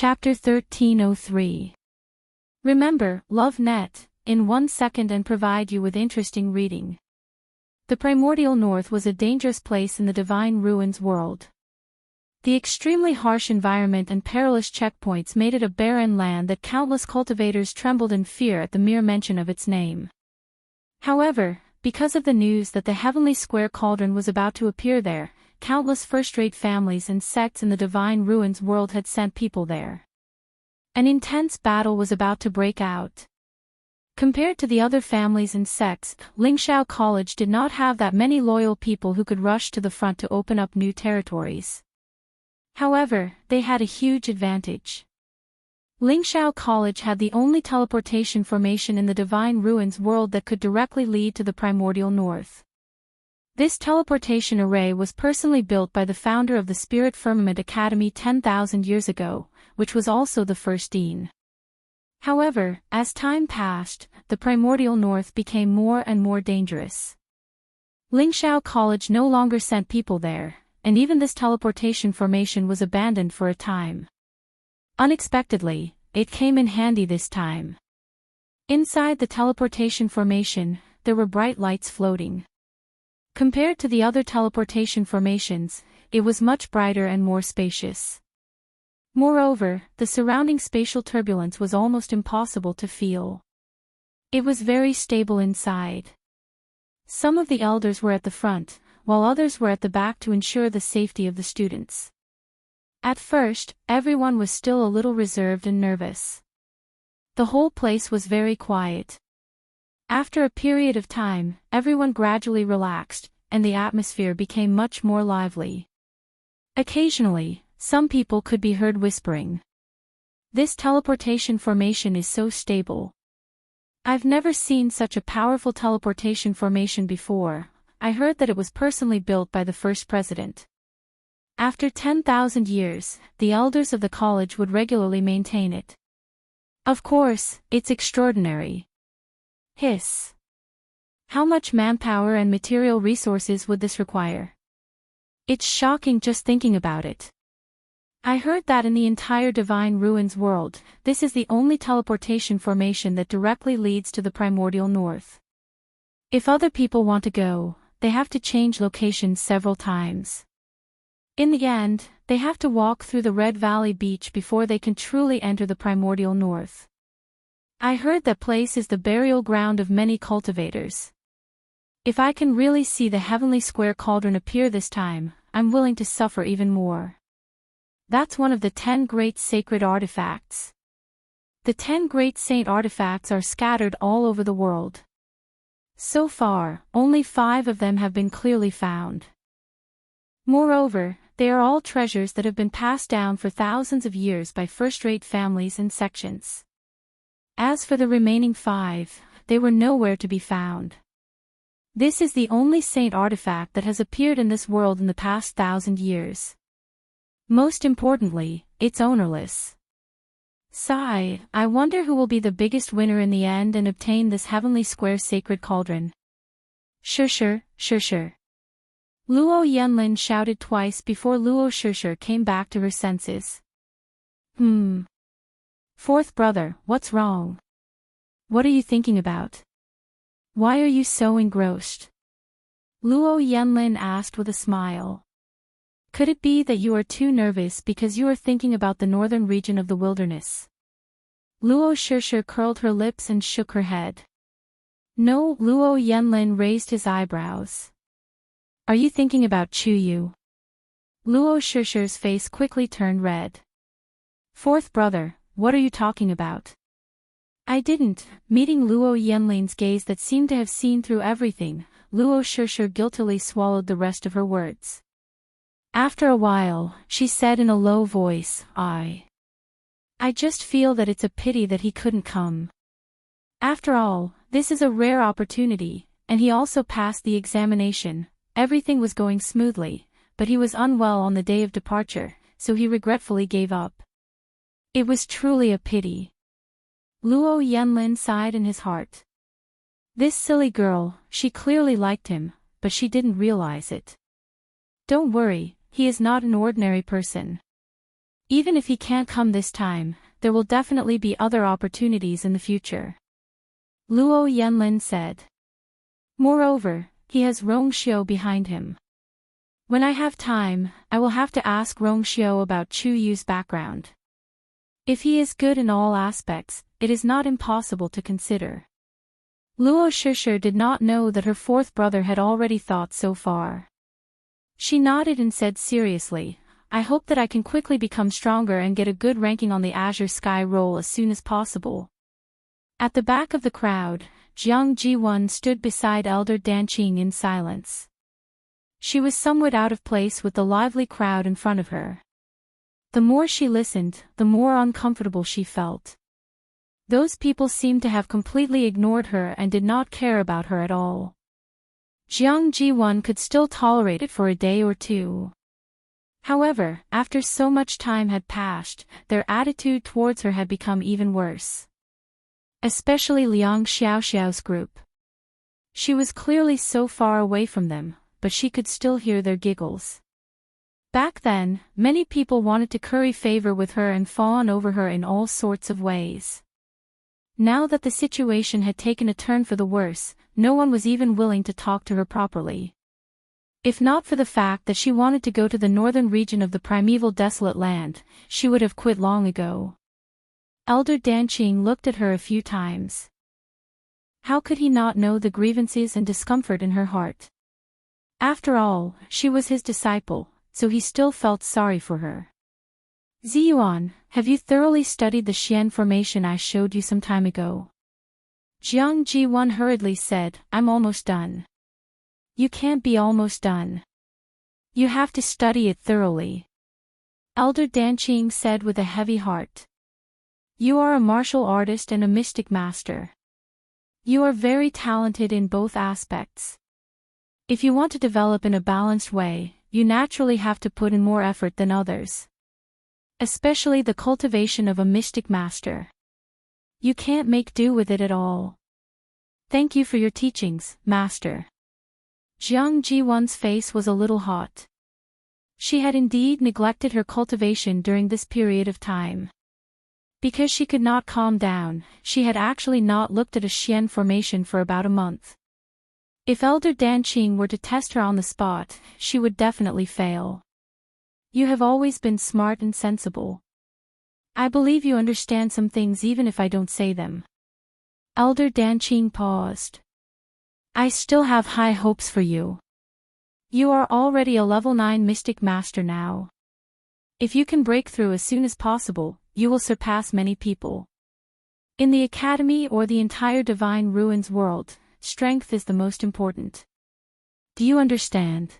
Chapter 1303. Remember, LoveNet, in 1 second and provide you with interesting reading. The primordial north was a dangerous place in the divine ruins world. The extremely harsh environment and perilous checkpoints made it a barren land that countless cultivators trembled in fear at the mere mention of its name. However, because of the news that the heavenly square cauldron was about to appear there, countless first-rate families and sects in the divine ruins world had sent people there. An intense battle was about to break out. Compared to the other families and sects, Lingxiao College did not have that many loyal people who could rush to the front to open up new territories. However, they had a huge advantage. Lingxiao College had the only teleportation formation in the divine ruins world that could directly lead to the primordial north. This teleportation array was personally built by the founder of the Spirit Firmament Academy 10,000 years ago, which was also the first dean. However, as time passed, the primordial north became more and more dangerous. Lingxiao College no longer sent people there, and even this teleportation formation was abandoned for a time. Unexpectedly, it came in handy this time. Inside the teleportation formation, there were bright lights floating. Compared to the other teleportation formations, it was much brighter and more spacious. Moreover, the surrounding spatial turbulence was almost impossible to feel. It was very stable inside. Some of the elders were at the front, while others were at the back to ensure the safety of the students. At first, everyone was still a little reserved and nervous. The whole place was very quiet. After a period of time, everyone gradually relaxed, and the atmosphere became much more lively. Occasionally, some people could be heard whispering. This teleportation formation is so stable. I've never seen such a powerful teleportation formation before. I heard that it was personally built by the first president. After 10,000 years, the elders of the college would regularly maintain it. Of course, it's extraordinary. Hiss. How much manpower and material resources would this require? It's shocking just thinking about it. I heard that in the entire Divine Ruins world, this is the only teleportation formation that directly leads to the primordial north. If other people want to go, they have to change locations several times. In the end, they have to walk through the Red Valley Beach before they can truly enter the primordial north. I heard that place is the burial ground of many cultivators. If I can really see the heavenly square cauldron appear this time, I'm willing to suffer even more. That's one of the 10 great sacred artifacts. The 10 great saint artifacts are scattered all over the world. So far, only 5 of them have been clearly found. Moreover, they are all treasures that have been passed down for thousands of years by first-rate families and sections. As for the remaining 5, they were nowhere to be found. This is the only saint artifact that has appeared in this world in the past 1,000 years. Most importantly, it's ownerless. Sigh, I wonder who will be the biggest winner in the end and obtain this heavenly square sacred cauldron. Sure. Luo Yanlin shouted twice before Luo Shishir came back to her senses. Fourth brother, what's wrong? What are you thinking about? Why are you so engrossed? Luo Yanlin asked with a smile. Could it be that you are too nervous because you are thinking about the northern region of the wilderness? Luo Shishir curled her lips and shook her head. No, Luo Yanlin raised his eyebrows. Are you thinking about Chuyu? Luo Shishir's face quickly turned red. Fourth brother, what are you talking about? I didn't. Meeting Luo Yanlin's gaze that seemed to have seen through everything, Luo Shishir guiltily swallowed the rest of her words. After a while, she said in a low voice, I just feel that it's a pity that he couldn't come. After all, this is a rare opportunity, and he also passed the examination. Everything was going smoothly, but he was unwell on the day of departure, so he regretfully gave up. It was truly a pity. Luo Yanlin sighed in his heart. This silly girl, she clearly liked him, but she didn't realize it. Don't worry, he is not an ordinary person. Even if he can't come this time, there will definitely be other opportunities in the future. Luo Yanlin said. Moreover, he has Rongxiu behind him. When I have time, I will have to ask Rongxiu about Chu Yu's background. If he is good in all aspects, it is not impossible to consider. Luo Shishir did not know that her fourth brother had already thought so far. She nodded and said seriously, I hope that I can quickly become stronger and get a good ranking on the Azure Sky roll as soon as possible. At the back of the crowd, Jiang Jiwon stood beside Elder Danqing in silence. She was somewhat out of place with the lively crowd in front of her. The more she listened, the more uncomfortable she felt. Those people seemed to have completely ignored her and did not care about her at all. Jiang Jiwon could still tolerate it for a day or two. However, after so much time had passed, their attitude towards her had become even worse. Especially Liang Xiaoxiao's group. She was clearly so far away from them, but she could still hear their giggles. Back then, many people wanted to curry favor with her and fawn over her in all sorts of ways. Now that the situation had taken a turn for the worse, no one was even willing to talk to her properly. If not for the fact that she wanted to go to the northern region of the primeval desolate land, she would have quit long ago. Elder Danqing looked at her a few times. How could he not know the grievances and discomfort in her heart? After all, she was his disciple, so he still felt sorry for her. Ziyuan, have you thoroughly studied the Xian formation I showed you some time ago? Jiang Jiwon hurriedly said, I'm almost done. You can't be almost done. You have to study it thoroughly. Elder Danqing said with a heavy heart. You are a martial artist and a mystic master. You are very talented in both aspects. If you want to develop in a balanced way, you naturally have to put in more effort than others. Especially the cultivation of a mystic master. You can't make do with it at all. Thank you for your teachings, master. Jiang Jiwon's face was a little hot. She had indeed neglected her cultivation during this period of time. Because she could not calm down, she had actually not looked at a Xian formation for about a month. If Elder Danqing were to test her on the spot, she would definitely fail. You have always been smart and sensible. I believe you understand some things even if I don't say them. Elder Danqing paused. I still have high hopes for you. You are already a level 9 mystic master now. If you can break through as soon as possible, you will surpass many people. In the academy or the entire Divine Ruins world, strength is the most important. Do you understand?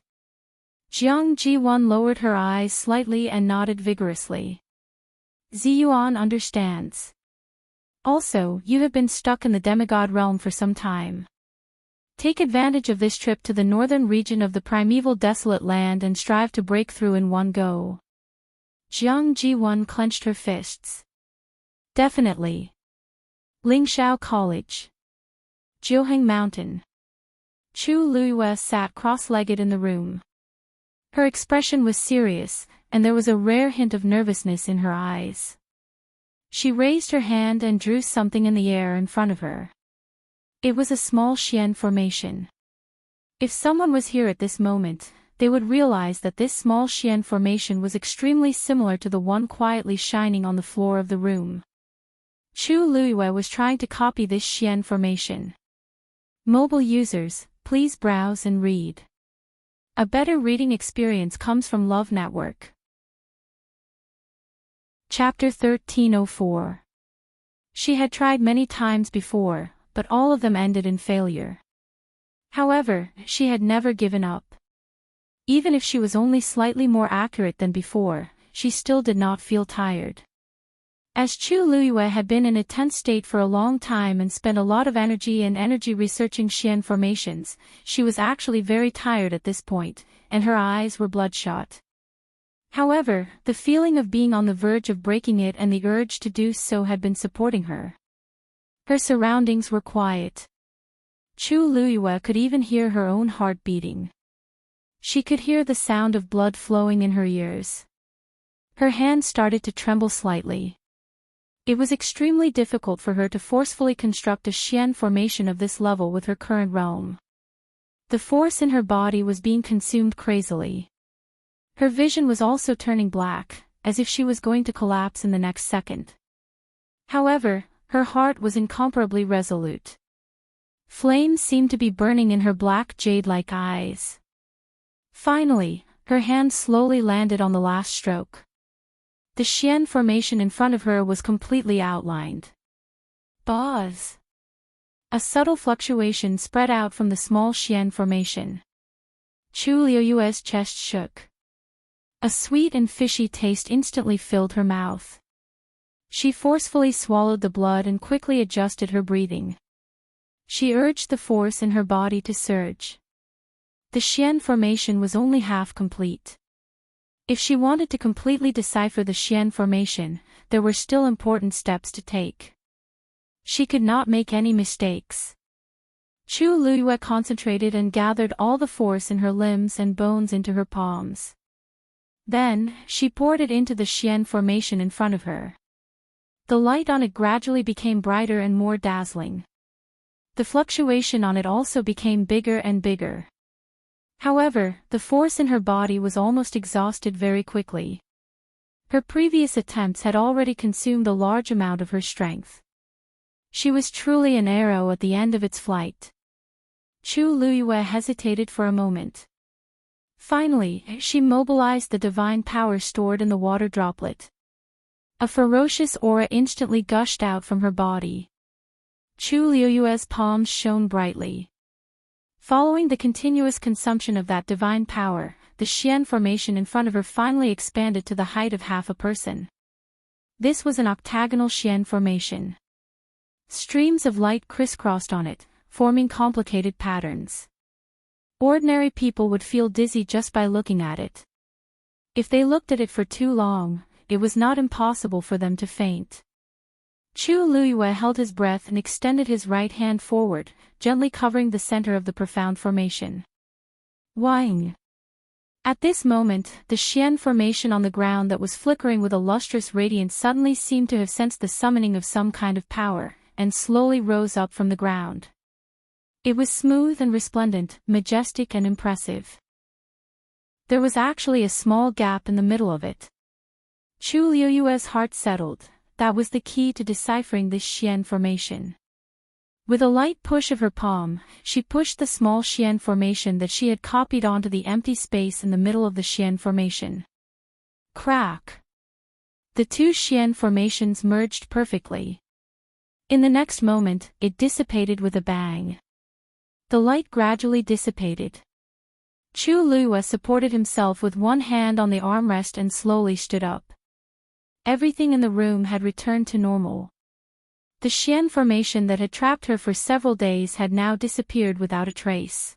Jiang Jiwon lowered her eyes slightly and nodded vigorously. Ziyuan understands. Also, you have been stuck in the demigod realm for some time. Take advantage of this trip to the northern region of the primeval desolate land and strive to break through in one go. Jiang Jiwon clenched her fists. Definitely. Lingxiao College. Jiuheng Mountain. Chu Luiyue sat cross-legged in the room. Her expression was serious, and there was a rare hint of nervousness in her eyes. She raised her hand and drew something in the air in front of her. It was a small Xian formation. If someone was here at this moment, they would realize that this small Xian formation was extremely similar to the one quietly shining on the floor of the room. Chu Luiyue was trying to copy this Xian formation. Mobile users, please browse and read. A better reading experience comes from Love Network. Chapter 1304. She had tried many times before, but all of them ended in failure. However, she had never given up. Even if she was only slightly more accurate than before, she still did not feel tired. As Chu Luiyue had been in a tense state for a long time and spent a lot of energy researching Xian formations, she was actually very tired at this point, and her eyes were bloodshot. However, the feeling of being on the verge of breaking it and the urge to do so had been supporting her. Her surroundings were quiet. Chu Luiyue could even hear her own heart beating. She could hear the sound of blood flowing in her ears. Her hand started to tremble slightly. It was extremely difficult for her to forcefully construct a Xian formation of this level with her current realm. The force in her body was being consumed crazily. Her vision was also turning black, as if she was going to collapse in the next second. However, her heart was incomparably resolute. Flames seemed to be burning in her black jade-like eyes. Finally, her hand slowly landed on the last stroke. The Xian formation in front of her was completely outlined. Buzz! A subtle fluctuation spread out from the small Xian formation. Chu Liuyue's chest shook. A sweet and fishy taste instantly filled her mouth. She forcefully swallowed the blood and quickly adjusted her breathing. She urged the force in her body to surge. The Xian formation was only half complete. If she wanted to completely decipher the Xian formation, there were still important steps to take. She could not make any mistakes. Chu Liyue concentrated and gathered all the force in her limbs and bones into her palms. Then, she poured it into the Xian formation in front of her. The light on it gradually became brighter and more dazzling. The fluctuation on it also became bigger and bigger. However, the force in her body was almost exhausted very quickly. Her previous attempts had already consumed a large amount of her strength. She was truly an arrow at the end of its flight. Chu Liyue hesitated for a moment. Finally, she mobilized the divine power stored in the water droplet. A ferocious aura instantly gushed out from her body. Chu Liyue's palms shone brightly. Following the continuous consumption of that divine power, the Xian formation in front of her finally expanded to the height of half a person. This was an octagonal Xian formation. Streams of light crisscrossed on it, forming complicated patterns. Ordinary people would feel dizzy just by looking at it. If they looked at it for too long, it was not impossible for them to faint. Chu Liyue held his breath and extended his right hand forward, gently covering the center of the profound formation. Wang! At this moment, the Xian formation on the ground that was flickering with a lustrous radiance suddenly seemed to have sensed the summoning of some kind of power, and slowly rose up from the ground. It was smooth and resplendent, majestic and impressive. There was actually a small gap in the middle of it. Chu Liyue's heart settled. That was the key to deciphering this Xian formation. With a light push of her palm, she pushed the small Xian formation that she had copied onto the empty space in the middle of the Xian formation. Crack! The two Xian formations merged perfectly. In the next moment, it dissipated with a bang. The light gradually dissipated. Chu Liyue supported himself with one hand on the armrest and slowly stood up. Everything in the room had returned to normal. The Xian formation that had trapped her for several days had now disappeared without a trace.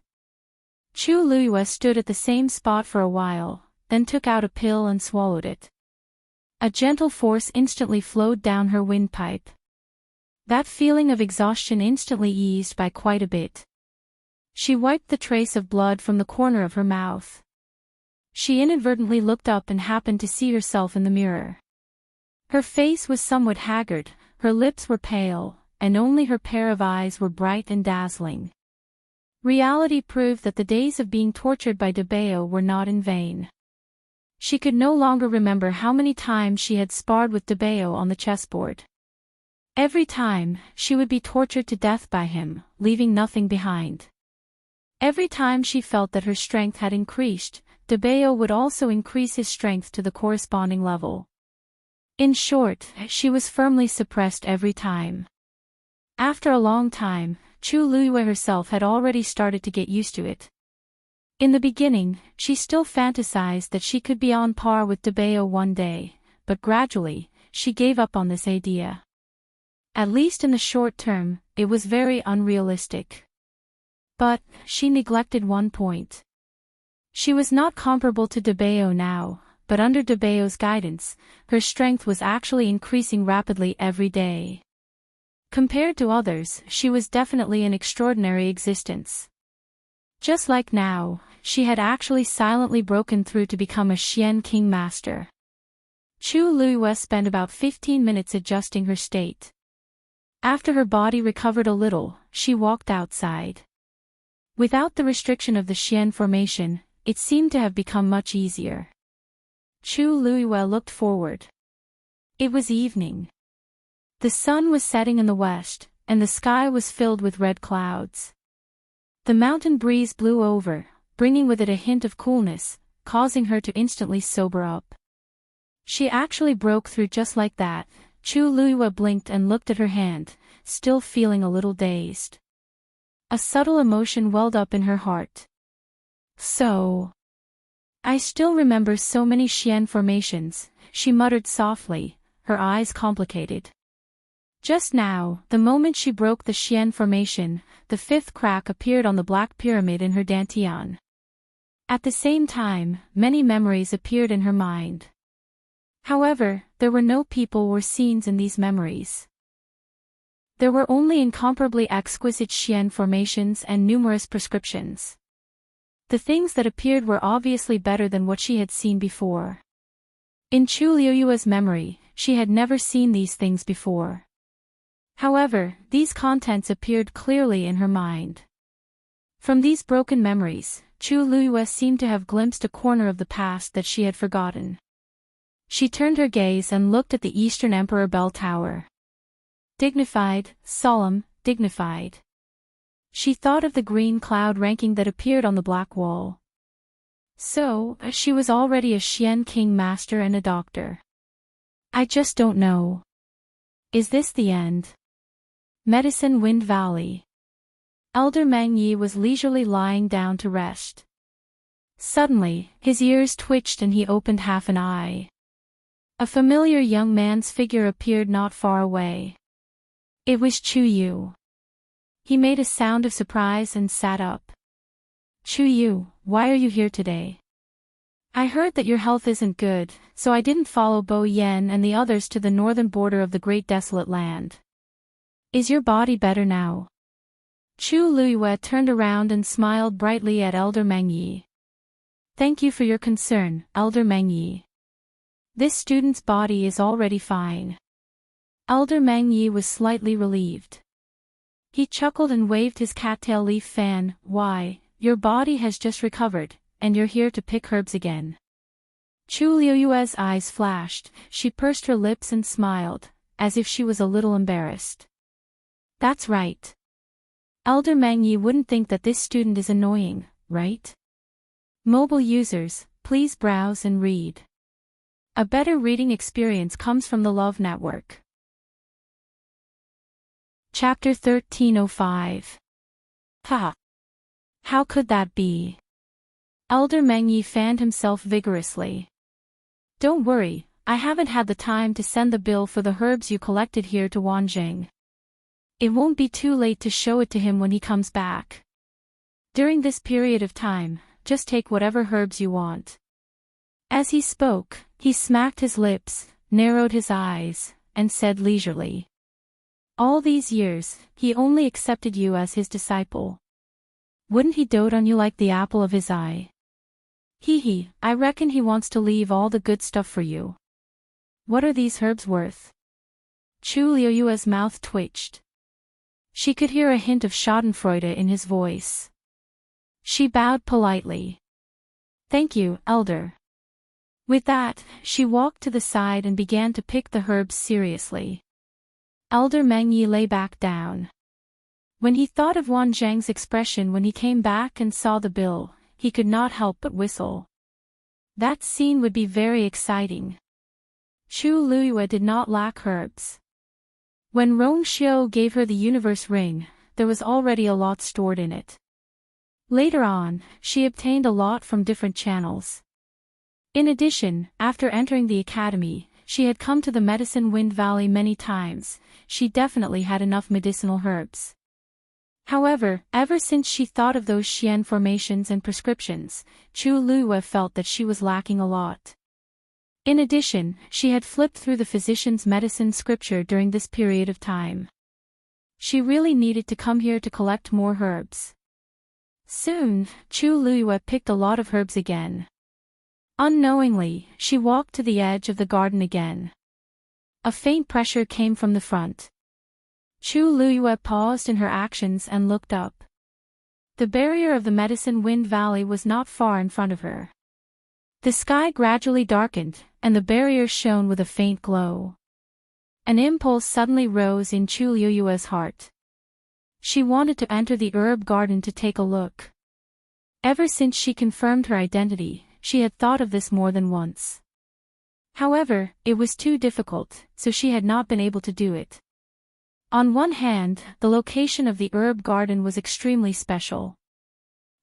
Chu Liyue stood at the same spot for a while, then took out a pill and swallowed it. A gentle force instantly flowed down her windpipe. That feeling of exhaustion instantly eased by quite a bit. She wiped the trace of blood from the corner of her mouth. She inadvertently looked up and happened to see herself in the mirror. Her face was somewhat haggard, her lips were pale, and only her pair of eyes were bright and dazzling. Reality proved that the days of being tortured by Debeo were not in vain. She could no longer remember how many times she had sparred with Debeo on the chessboard. Every time, she would be tortured to death by him, leaving nothing behind. Every time she felt that her strength had increased, Debeo would also increase his strength to the corresponding level. In short, she was firmly suppressed every time. After a long time, Chu Liyue herself had already started to get used to it. In the beginning, she still fantasized that she could be on par with Debeo one day, but gradually, she gave up on this idea. At least in the short term, it was very unrealistic. But, she neglected one point. She was not comparable to Debeo now, but under Debeo's guidance, her strength was actually increasing rapidly every day. Compared to others, she was definitely an extraordinary existence. Just like now, she had actually silently broken through to become a Xian King Master. Chu Luiyue spent about 15 minutes adjusting her state. After her body recovered a little, she walked outside. Without the restriction of the Xian formation, it seemed to have become much easier. Chu Luiyue looked forward. It was evening. The sun was setting in the west, and the sky was filled with red clouds. The mountain breeze blew over, bringing with it a hint of coolness, causing her to instantly sober up. She actually broke through just like that. Chu Luiyue blinked and looked at her hand, still feeling a little dazed. A subtle emotion welled up in her heart. I still remember so many Xian formations, she muttered softly, her eyes complicated. Just now, the moment she broke the Xian formation, the fifth crack appeared on the black pyramid in her dantian. At the same time, many memories appeared in her mind. However, there were no people or scenes in these memories. There were only incomparably exquisite Xian formations and numerous prescriptions. The things that appeared were obviously better than what she had seen before. In Chu Luiyue's memory, she had never seen these things before. However, these contents appeared clearly in her mind. From these broken memories, Chu Luiyue seemed to have glimpsed a corner of the past that she had forgotten. She turned her gaze and looked at the Eastern Emperor Bell Tower. Dignified, solemn, dignified. She thought of the green cloud ranking that appeared on the black wall. So, she was already a Xian King Master and a doctor. I just don't know. Is this the end? Medicine Wind Valley. Elder Meng Yi was leisurely lying down to rest. Suddenly, his ears twitched and he opened half an eye. A familiar young man's figure appeared not far away. It was Chu Yu. He made a sound of surprise and sat up. Chu Yu, why are you here today? I heard that your health isn't good, so I didn't follow Bo Yan and the others to the northern border of the Great Desolate Land. Is your body better now? Chu Luiyue turned around and smiled brightly at Elder Meng Yi. Thank you for your concern, Elder Meng Yi. This student's body is already fine. Elder Meng Yi was slightly relieved. He chuckled and waved his cattail leaf fan. Why, your body has just recovered, and you're here to pick herbs again. Chu Luiyue's eyes flashed, she pursed her lips and smiled, as if she was a little embarrassed. That's right. Elder Meng Yi wouldn't think that this student is annoying, right? Mobile users, please browse and read. A better reading experience comes from the Love Network. Chapter 1305. Ha! How could that be? Elder Meng Yi fanned himself vigorously. Don't worry, I haven't had the time to send the bill for the herbs you collected here to Wanzheng. It won't be too late to show it to him when he comes back. During this period of time, just take whatever herbs you want. As he spoke, he smacked his lips, narrowed his eyes, and said leisurely. All these years, he only accepted you as his disciple. Wouldn't he dote on you like the apple of his eye? Hee, I reckon he wants to leave all the good stuff for you. What are these herbs worth? Chu Luiyue's mouth twitched. She could hear a hint of schadenfreude in his voice. She bowed politely. Thank you, Elder. With that, she walked to the side and began to pick the herbs seriously. Elder Meng Yi lay back down. When he thought of Wanzheng's expression when he came back and saw the bill, he could not help but whistle. That scene would be very exciting. Chu Luiyue did not lack herbs. When Rong Xiu gave her the universe ring, there was already a lot stored in it. Later on, she obtained a lot from different channels. In addition, after entering the academy, she had come to the Medicine Wind Valley many times. She definitely had enough medicinal herbs. However, ever since she thought of those Xian formations and prescriptions, Chu Luiyue felt that she was lacking a lot. In addition, she had flipped through the physician's medicine scripture during this period of time. She really needed to come here to collect more herbs. Soon, Chu Luiyue picked a lot of herbs again. Unknowingly, she walked to the edge of the garden again. A faint pressure came from the front. Chu Luyue paused in her actions and looked up. The barrier of the Medicine Wind Valley was not far in front of her. The sky gradually darkened, and the barrier shone with a faint glow. An impulse suddenly rose in Chu Luyue's heart. She wanted to enter the herb garden to take a look. Ever since she confirmed her identity, she had thought of this more than once. However, it was too difficult, so she had not been able to do it. On one hand, the location of the herb garden was extremely special.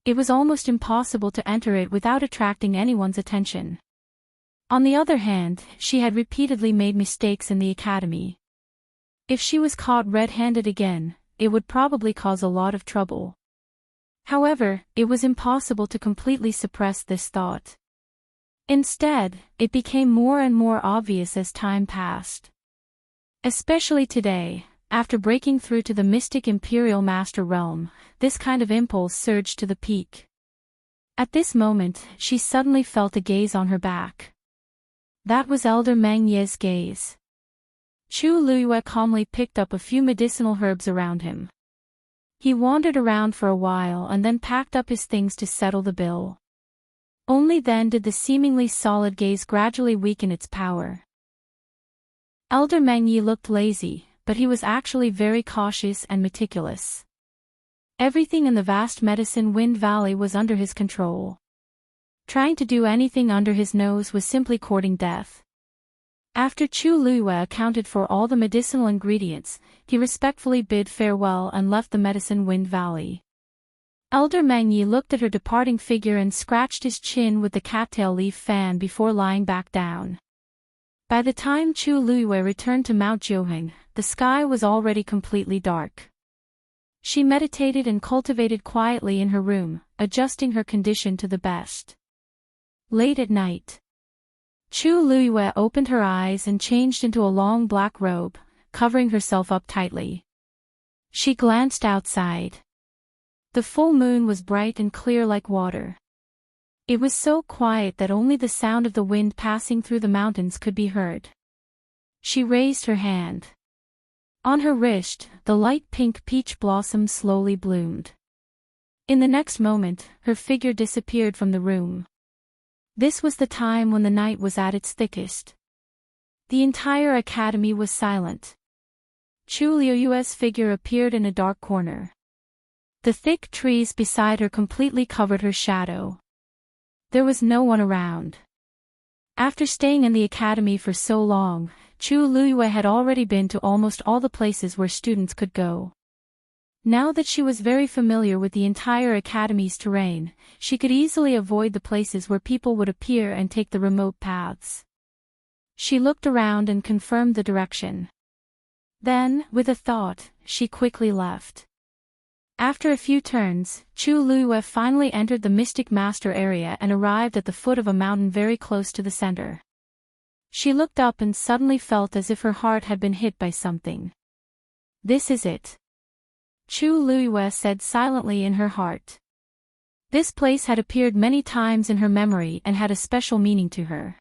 It was almost impossible to enter it without attracting anyone's attention. On the other hand, she had repeatedly made mistakes in the academy. If she was caught red-handed again, it would probably cause a lot of trouble. However, it was impossible to completely suppress this thought. Instead, it became more and more obvious as time passed. Especially today, after breaking through to the mystic Imperial Master Realm, this kind of impulse surged to the peak. At this moment, she suddenly felt a gaze on her back. That was Elder Meng Ye's gaze. Chu Luyue calmly picked up a few medicinal herbs around him. He wandered around for a while and then packed up his things to settle the bill. Only then did the seemingly solid gaze gradually weaken its power. Elder Meng Ye looked lazy, but he was actually very cautious and meticulous. Everything in the vast Medicine Wind Valley was under his control. Trying to do anything under his nose was simply courting death. After Chu Luyue accounted for all the medicinal ingredients, he respectfully bid farewell and left the Medicine Wind Valley. Elder Meng Ye looked at her departing figure and scratched his chin with the cattail leaf fan before lying back down. By the time Chu Luyue returned to Mount Jiuheng, the sky was already completely dark. She meditated and cultivated quietly in her room, adjusting her condition to the best. Late at night, Chu Luyue opened her eyes and changed into a long black robe, covering herself up tightly. She glanced outside. The full moon was bright and clear like water. It was so quiet that only the sound of the wind passing through the mountains could be heard. She raised her hand. On her wrist, the light pink peach blossom slowly bloomed. In the next moment, her figure disappeared from the room. This was the time when the night was at its thickest. The entire academy was silent. Chu Luyue's figure appeared in a dark corner. The thick trees beside her completely covered her shadow. There was no one around. After staying in the academy for so long, Chu Luyue had already been to almost all the places where students could go. Now that she was very familiar with the entire academy's terrain, she could easily avoid the places where people would appear and take the remote paths. She looked around and confirmed the direction. Then, with a thought, she quickly left. After a few turns, Chu Luyue finally entered the Mystic Master area and arrived at the foot of a mountain very close to the center. She looked up and suddenly felt as if her heart had been hit by something. This is it. Chu Luyue said silently in her heart. This place had appeared many times in her memory and had a special meaning to her.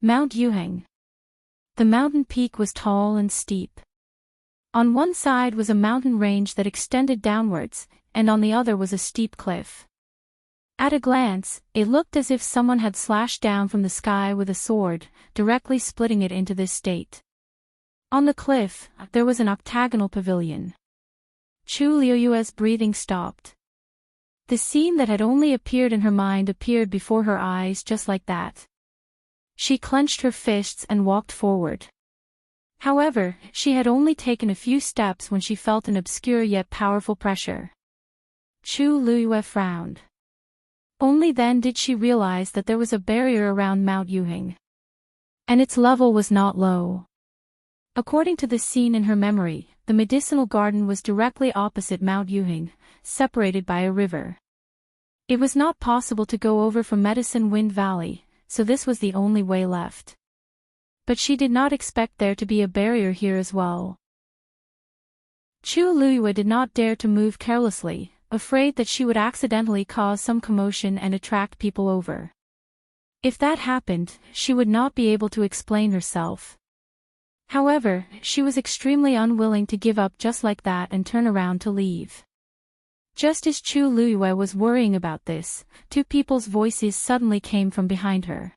Mount Yuheng. The mountain peak was tall and steep. On one side was a mountain range that extended downwards, and on the other was a steep cliff. At a glance, it looked as if someone had slashed down from the sky with a sword, directly splitting it into this state. On the cliff, there was an octagonal pavilion. Chu Luyue's breathing stopped. The scene that had only appeared in her mind appeared before her eyes just like that. She clenched her fists and walked forward. However, she had only taken a few steps when she felt an obscure yet powerful pressure. Chu Luyue frowned. Only then did she realize that there was a barrier around Mount Yuheng. And its level was not low. According to the scene in her memory, the medicinal garden was directly opposite Mount Yuheng, separated by a river. It was not possible to go over from Medicine Wind Valley, so this was the only way left. But she did not expect there to be a barrier here as well. Chu Luyue did not dare to move carelessly, afraid that she would accidentally cause some commotion and attract people over. If that happened, she would not be able to explain herself. However, she was extremely unwilling to give up just like that and turn around to leave. Just as Chu Luiyue was worrying about this, two people's voices suddenly came from behind her.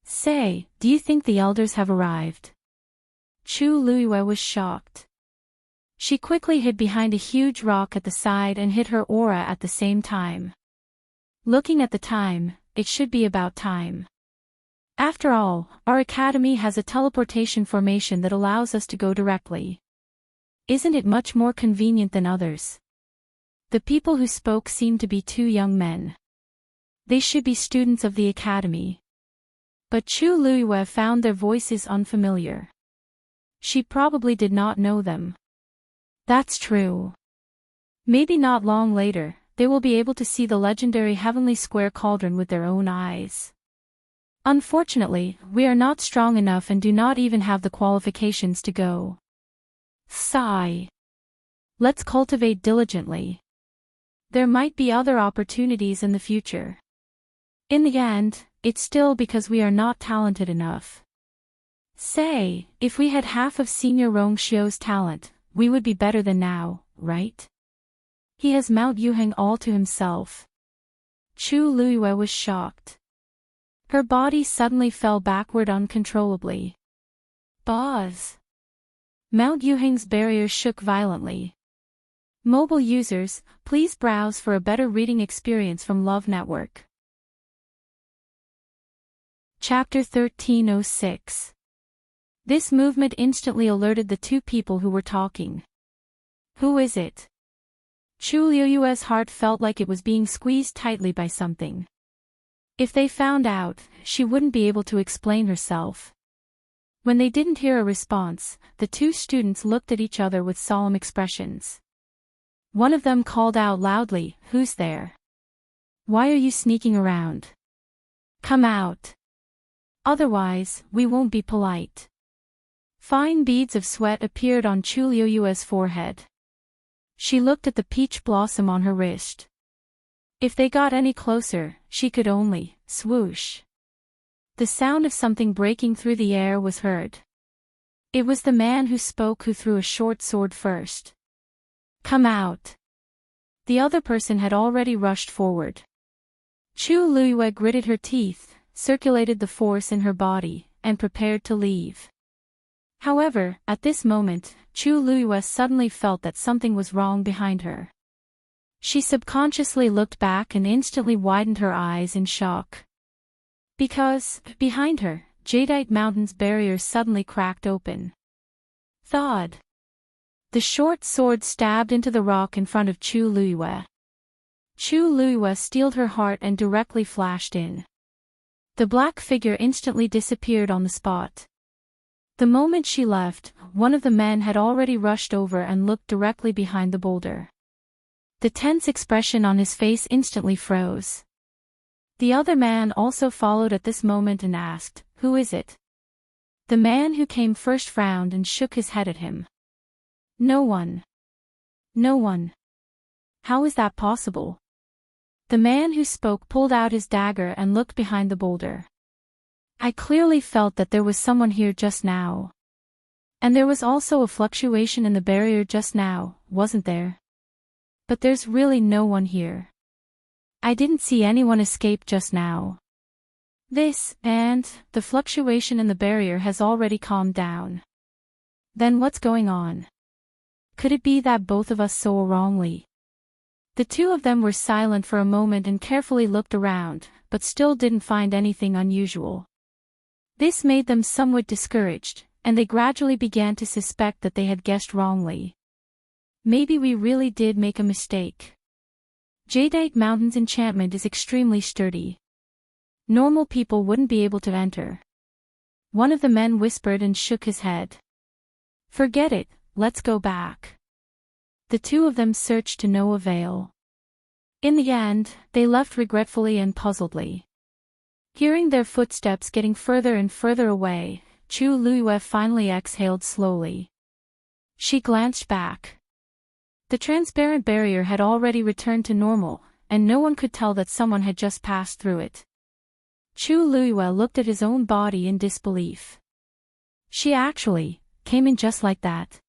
Say, do you think the elders have arrived? Chu Luiyue was shocked. She quickly hid behind a huge rock at the side and hid her aura at the same time. Looking at the time, it should be about time. After all, our academy has a teleportation formation that allows us to go directly. Isn't it much more convenient than others? The people who spoke seemed to be two young men. They should be students of the academy. But Chu Luiyue found their voices unfamiliar. She probably did not know them. That's true. Maybe not long later, they will be able to see the legendary Heavenly Square Cauldron with their own eyes. Unfortunately, we are not strong enough and do not even have the qualifications to go. Sigh. Let's cultivate diligently. There might be other opportunities in the future. In the end, it's still because we are not talented enough. Say, if we had half of Senior Rongxiu's talent, we would be better than now, right? He has Mount Yuheng all to himself. Chu Luiyue was shocked. Her body suddenly fell backward uncontrollably. Boz. Mount Yuheng's barrier shook violently. Mobile users, please browse for a better reading experience from Love Network. Chapter 1306. This movement instantly alerted the two people who were talking. Who is it? Chu Luiyue's heart felt like it was being squeezed tightly by something. If they found out, she wouldn't be able to explain herself. When they didn't hear a response, the two students looked at each other with solemn expressions. One of them called out loudly, "Who's there? Why are you sneaking around? Come out. Otherwise, we won't be polite." Fine beads of sweat appeared on Chu Luiyue's forehead. She looked at the peach blossom on her wrist. If they got any closer, she could only swoosh. The sound of something breaking through the air was heard. It was the man who spoke who threw a short sword first. Come out. The other person had already rushed forward. Chu Luiyue gritted her teeth, circulated the force in her body, and prepared to leave. However, at this moment, Chu Luiyue suddenly felt that something was wrong behind her. She subconsciously looked back and instantly widened her eyes in shock. Because, behind her, Jadeite Mountain's barrier suddenly cracked open. Thud. The short sword stabbed into the rock in front of Chu Luiyue. Chu Luiyue steeled her heart and directly flashed in. The black figure instantly disappeared on the spot. The moment she left, one of the men had already rushed over and looked directly behind the boulder. The tense expression on his face instantly froze. The other man also followed at this moment and asked, "Who is it?" The man who came first frowned and shook his head at him. No one. No one. How is that possible? The man who spoke pulled out his dagger and looked behind the boulder. I clearly felt that there was someone here just now. And there was also a fluctuation in the barrier just now, wasn't there? But there's really no one here. I didn't see anyone escape just now. This, and, the fluctuation in the barrier has already calmed down. Then what's going on? Could it be that both of us saw wrongly? The two of them were silent for a moment and carefully looked around, but still didn't find anything unusual. This made them somewhat discouraged, and they gradually began to suspect that they had guessed wrongly. Maybe we really did make a mistake. Jadeite Mountain's enchantment is extremely sturdy. Normal people wouldn't be able to enter. One of the men whispered and shook his head. Forget it, let's go back. The two of them searched to no avail. In the end, they left regretfully and puzzledly. Hearing their footsteps getting further and further away, Chu Luiyue finally exhaled slowly. She glanced back. The transparent barrier had already returned to normal, and no one could tell that someone had just passed through it. Chu Luiyue looked at his own body in disbelief. She actually came in just like that.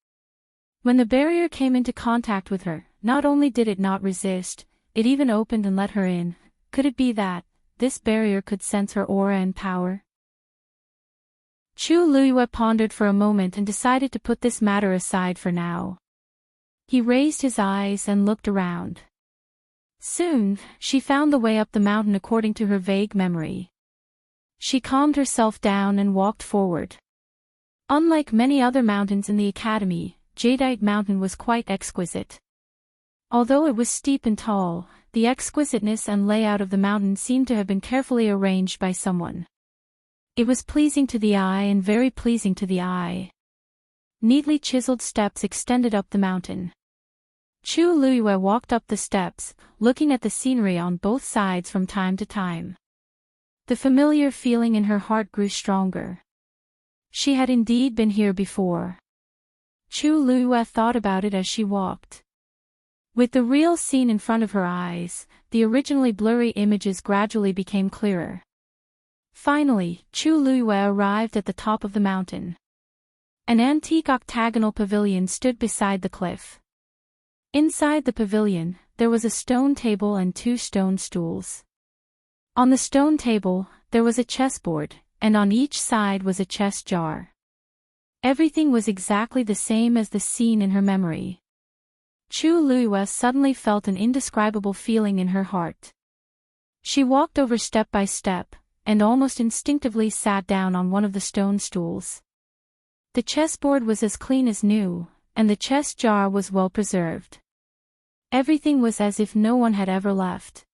When the barrier came into contact with her, not only did it not resist, it even opened and let her in. Could it be that this barrier could sense her aura and power? Chu Luiyue pondered for a moment and decided to put this matter aside for now. He raised his eyes and looked around. Soon, she found the way up the mountain according to her vague memory. She calmed herself down and walked forward. Unlike many other mountains in the academy, Jadeite Mountain was quite exquisite. Although it was steep and tall, the exquisiteness and layout of the mountain seemed to have been carefully arranged by someone. It was pleasing to the eye and very pleasing to the eye. Neatly chiseled steps extended up the mountain. Chu Luiyue walked up the steps, looking at the scenery on both sides from time to time. The familiar feeling in her heart grew stronger. She had indeed been here before. Chu Luiyue thought about it as she walked. With the real scene in front of her eyes, the originally blurry images gradually became clearer. Finally, Chu Luiyue arrived at the top of the mountain. An antique octagonal pavilion stood beside the cliff. Inside the pavilion, there was a stone table and 2 stone stools. On the stone table, there was a chessboard, and on each side was a chess jar. Everything was exactly the same as the scene in her memory. Chu Luiyue suddenly felt an indescribable feeling in her heart. She walked over step by step, and almost instinctively sat down on one of the stone stools. The chessboard was as clean as new, and the chess jar was well preserved. Everything was as if no one had ever left.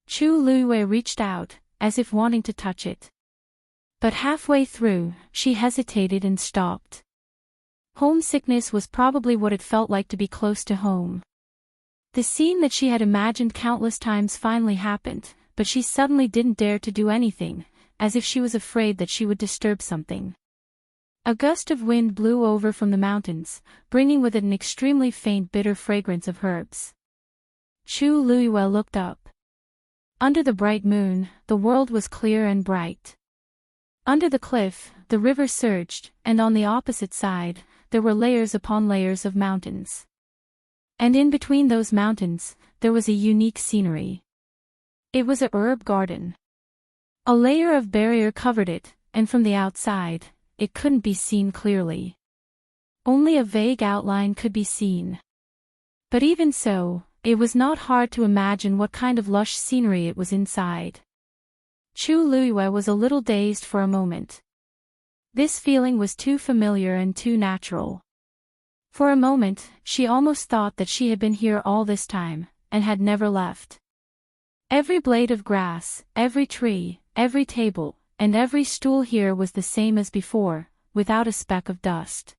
Chu Luiyue reached out, as if wanting to touch it. But halfway through, she hesitated and stopped. Homesickness was probably what it felt like to be close to home. The scene that she had imagined countless times finally happened, but she suddenly didn't dare to do anything, as if she was afraid that she would disturb something. A gust of wind blew over from the mountains, bringing with it an extremely faint bitter fragrance of herbs. Chu Luiyue looked up. Under the bright moon, the world was clear and bright. Under the cliff, the river surged, and on the opposite side, there were layers upon layers of mountains. And in between those mountains, there was a unique scenery. It was a herb garden. A layer of barrier covered it, and from the outside, it couldn't be seen clearly. Only a vague outline could be seen. But even so, it was not hard to imagine what kind of lush scenery it was inside. Chu Luiyue was a little dazed for a moment. This feeling was too familiar and too natural. For a moment, she almost thought that she had been here all this time, and had never left. Every blade of grass, every tree, every table, and every stool here was the same as before, without a speck of dust.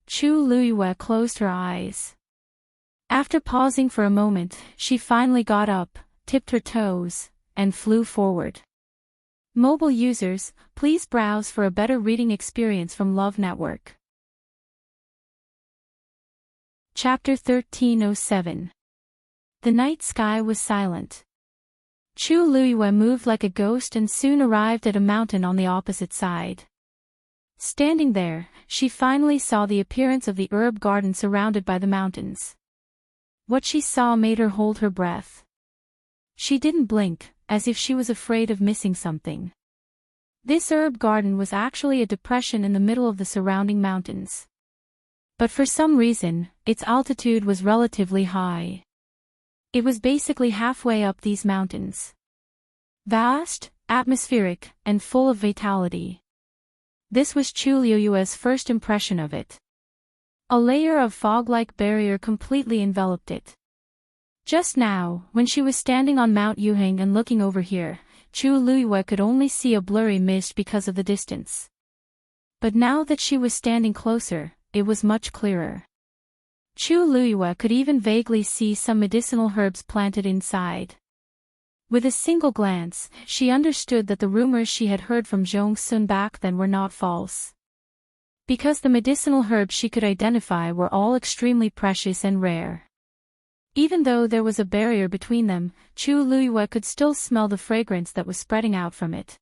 Chu Luiyue closed her eyes. After pausing for a moment, she finally got up, tipped her toes, and flew forward. Mobile users, please browse for a better reading experience from Love Network. Chapter 1307. The night sky was silent. Chu Luiyue moved like a ghost and soon arrived at a mountain on the opposite side. Standing there, she finally saw the appearance of the herb garden surrounded by the mountains. What she saw made her hold her breath. She didn't blink, as if she was afraid of missing something. This herb garden was actually a depression in the middle of the surrounding mountains. But for some reason, its altitude was relatively high. It was basically halfway up these mountains. Vast, atmospheric, and full of vitality. This was Chu Luiyue's first impression of it. A layer of fog-like barrier completely enveloped it. Just now, when she was standing on Mount Yuheng and looking over here, Chu Luiyue could only see a blurry mist because of the distance. But now that she was standing closer, it was much clearer. Chu Luiyue could even vaguely see some medicinal herbs planted inside. With a single glance, she understood that the rumors she had heard from Zhong Sun back then were not false. Because the medicinal herbs she could identify were all extremely precious and rare. Even though there was a barrier between them, Chu Luiyue could still smell the fragrance that was spreading out from it.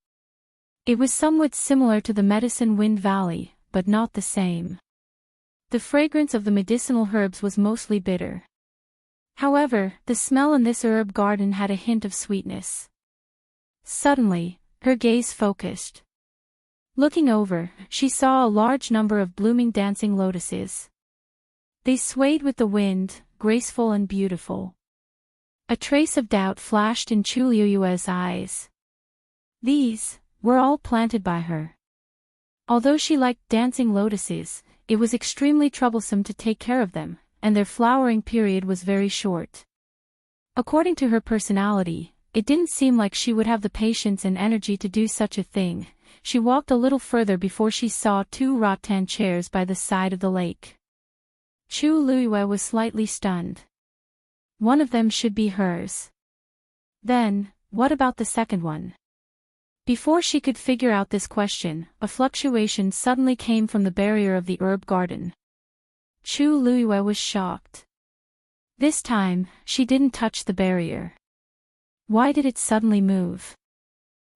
It was somewhat similar to the Medicine Wind Valley, but not the same. The fragrance of the medicinal herbs was mostly bitter. However, the smell in this herb garden had a hint of sweetness. Suddenly, her gaze focused. Looking over, she saw a large number of blooming dancing lotuses. They swayed with the wind, graceful and beautiful. A trace of doubt flashed in Chu Luiyue's eyes. These were all planted by her. Although she liked dancing lotuses, it was extremely troublesome to take care of them, and their flowering period was very short. According to her personality, it didn't seem like she would have the patience and energy to do such a thing. She walked a little further before she saw 2 rattan chairs by the side of the lake. Chu Luiyue was slightly stunned. One of them should be hers. Then, what about the second one? Before she could figure out this question, a fluctuation suddenly came from the barrier of the herb garden. Chu Luiyue was shocked. This time, she didn't touch the barrier. Why did it suddenly move?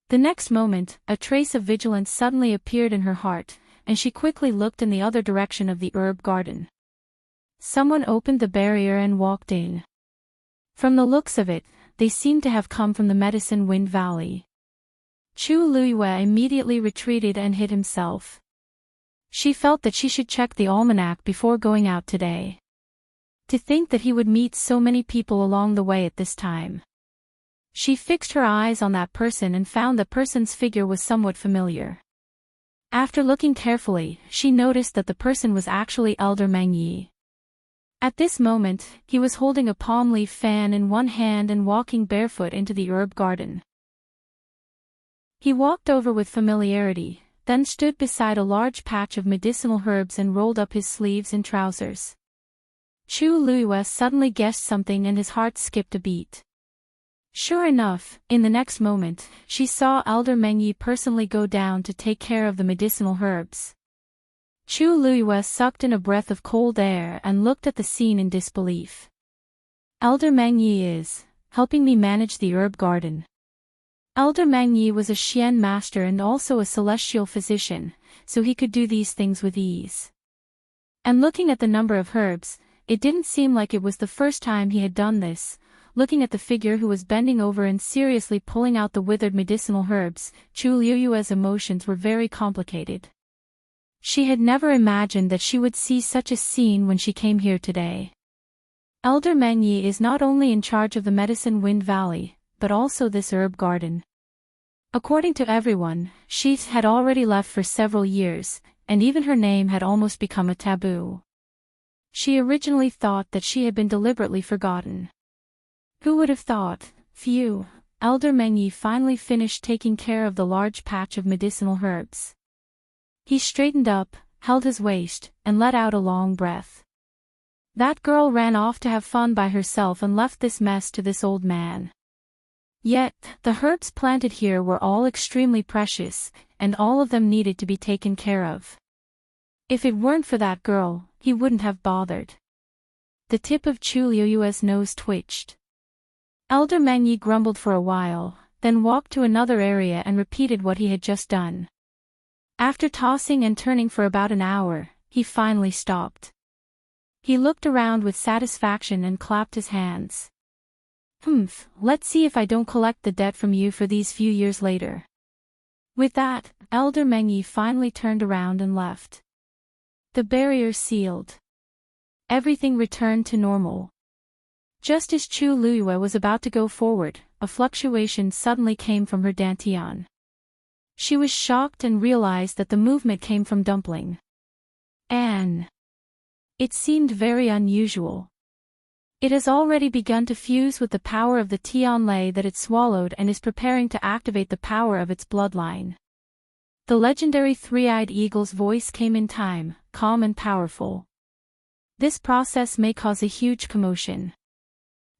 The next moment, a trace of vigilance suddenly appeared in her heart, and she quickly looked in the other direction of the herb garden. Someone opened the barrier and walked in. From the looks of it, they seemed to have come from the Medicine Wind Valley. Chu Luiyue immediately retreated and hid himself. She felt that she should check the almanac before going out today. To think that he would meet so many people along the way at this time. She fixed her eyes on that person and found the person's figure was somewhat familiar. After looking carefully, she noticed that the person was actually Elder Meng Yi. At this moment, he was holding a palm leaf fan in one hand and walking barefoot into the herb garden. He walked over with familiarity, then stood beside a large patch of medicinal herbs and rolled up his sleeves and trousers. Chu Luiyue suddenly guessed something and his heart skipped a beat. Sure enough, in the next moment, she saw Elder Meng Yi personally go down to take care of the medicinal herbs. Chu Luiyue sucked in a breath of cold air and looked at the scene in disbelief. Elder Meng Yi is helping me manage the herb garden. Elder Meng Yi was a Xian master and also a celestial physician, so he could do these things with ease. And looking at the number of herbs, it didn't seem like it was the first time he had done this. Looking at the figure who was bending over and seriously pulling out the withered medicinal herbs, Chu Luiyue's emotions were very complicated. She had never imagined that she would see such a scene when she came here today. Elder Meng Yi is not only in charge of the Medicine Wind Valley, but also this herb garden. According to everyone, she had already left for several years, and even her name had almost become a taboo. She originally thought that she had been deliberately forgotten. Who would have thought? Phew, Elder Meng Yi finally finished taking care of the large patch of medicinal herbs. He straightened up, held his waist, and let out a long breath. That girl ran off to have fun by herself and left this mess to this old man. Yet, the herbs planted here were all extremely precious, and all of them needed to be taken care of. If it weren't for that girl, he wouldn't have bothered. The tip of Chu Luiyue's nose twitched. Elder Meng Yi grumbled for a while, then walked to another area and repeated what he had just done. After tossing and turning for about an hour, he finally stopped. He looked around with satisfaction and clapped his hands. Let's see if I don't collect the debt from you for these few years later. With that, Elder Meng Yi finally turned around and left. The barrier sealed. Everything returned to normal. Just as Chu Luiyue was about to go forward, a fluctuation suddenly came from her dantian. She was shocked and realized that the movement came from Dumpling. Anne. It seemed very unusual. It has already begun to fuse with the power of the Tianlei that it swallowed and is preparing to activate the power of its bloodline. The legendary three-eyed eagle's voice came in time, calm and powerful. This process may cause a huge commotion.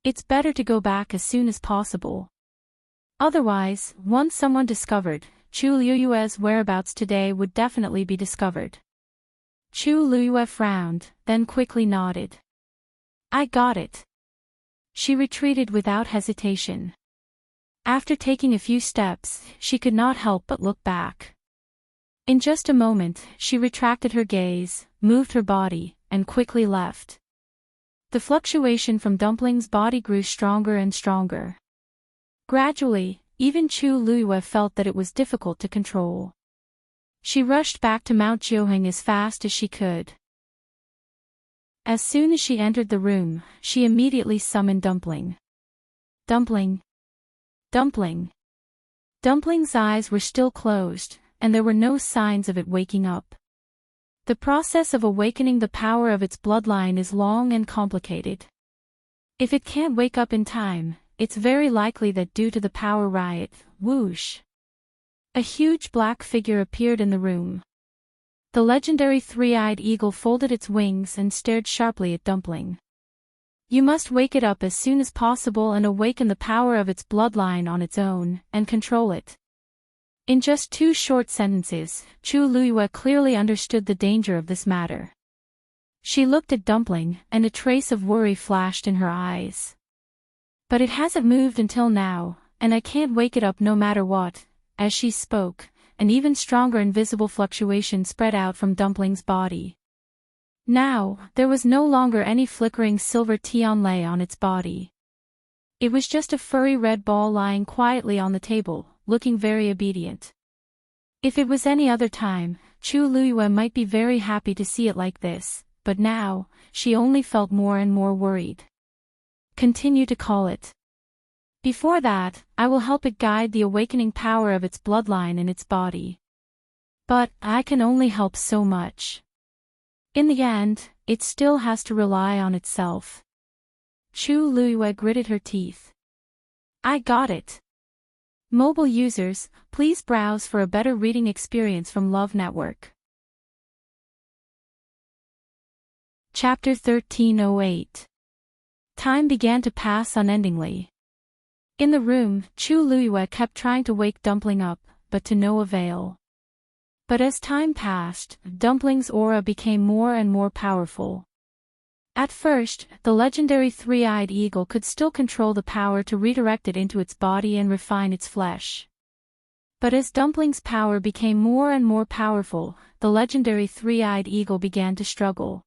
It's better to go back as soon as possible. Otherwise, once someone discovered Chu Luiyue's whereabouts today would definitely be discovered. Chu Luiyue frowned, then quickly nodded. I got it. She retreated without hesitation. After taking a few steps, she could not help but look back. In just a moment, she retracted her gaze, moved her body, and quickly left. The fluctuation from Dumpling's body grew stronger and stronger. Gradually, even Chu Luiyue felt that it was difficult to control. She rushed back to Mount Jiuheng as fast as she could. As soon as she entered the room, she immediately summoned Dumpling. Dumpling! Dumpling! Dumpling's eyes were still closed, and there were no signs of it waking up. The process of awakening the power of its bloodline is long and complicated. If it can't wake up in time, it's very likely that due to the power riot, whoosh! A huge black figure appeared in the room. The legendary three-eyed eagle folded its wings and stared sharply at Dumpling. You must wake it up as soon as possible and awaken the power of its bloodline on its own, and control it. In just 2 short sentences, Chu Luiyue clearly understood the danger of this matter. She looked at Dumpling, and a trace of worry flashed in her eyes. But it hasn't moved until now, and I can't wake it up no matter what. As she spoke, an even stronger invisible fluctuation spread out from Dumpling's body. Now, there was no longer any flickering silver tianlei on its body. It was just a furry red ball lying quietly on the table, looking very obedient. If it was any other time, Chu Luiyue might be very happy to see it like this, but now, she only felt more and more worried. Continue to call it. Before that, I will help it guide the awakening power of its bloodline in its body. But, I can only help so much. In the end, it still has to rely on itself. Chu Luiyue gritted her teeth. I got it. Mobile users, please browse for a better reading experience from Love Network. Chapter 1308. Time began to pass unendingly. In the room, Chu Luiyue kept trying to wake Dumpling up, but to no avail. But as time passed, Dumpling's aura became more and more powerful. At first, the legendary three-eyed eagle could still control the power to redirect it into its body and refine its flesh. But as Dumpling's power became more and more powerful, the legendary three-eyed eagle began to struggle.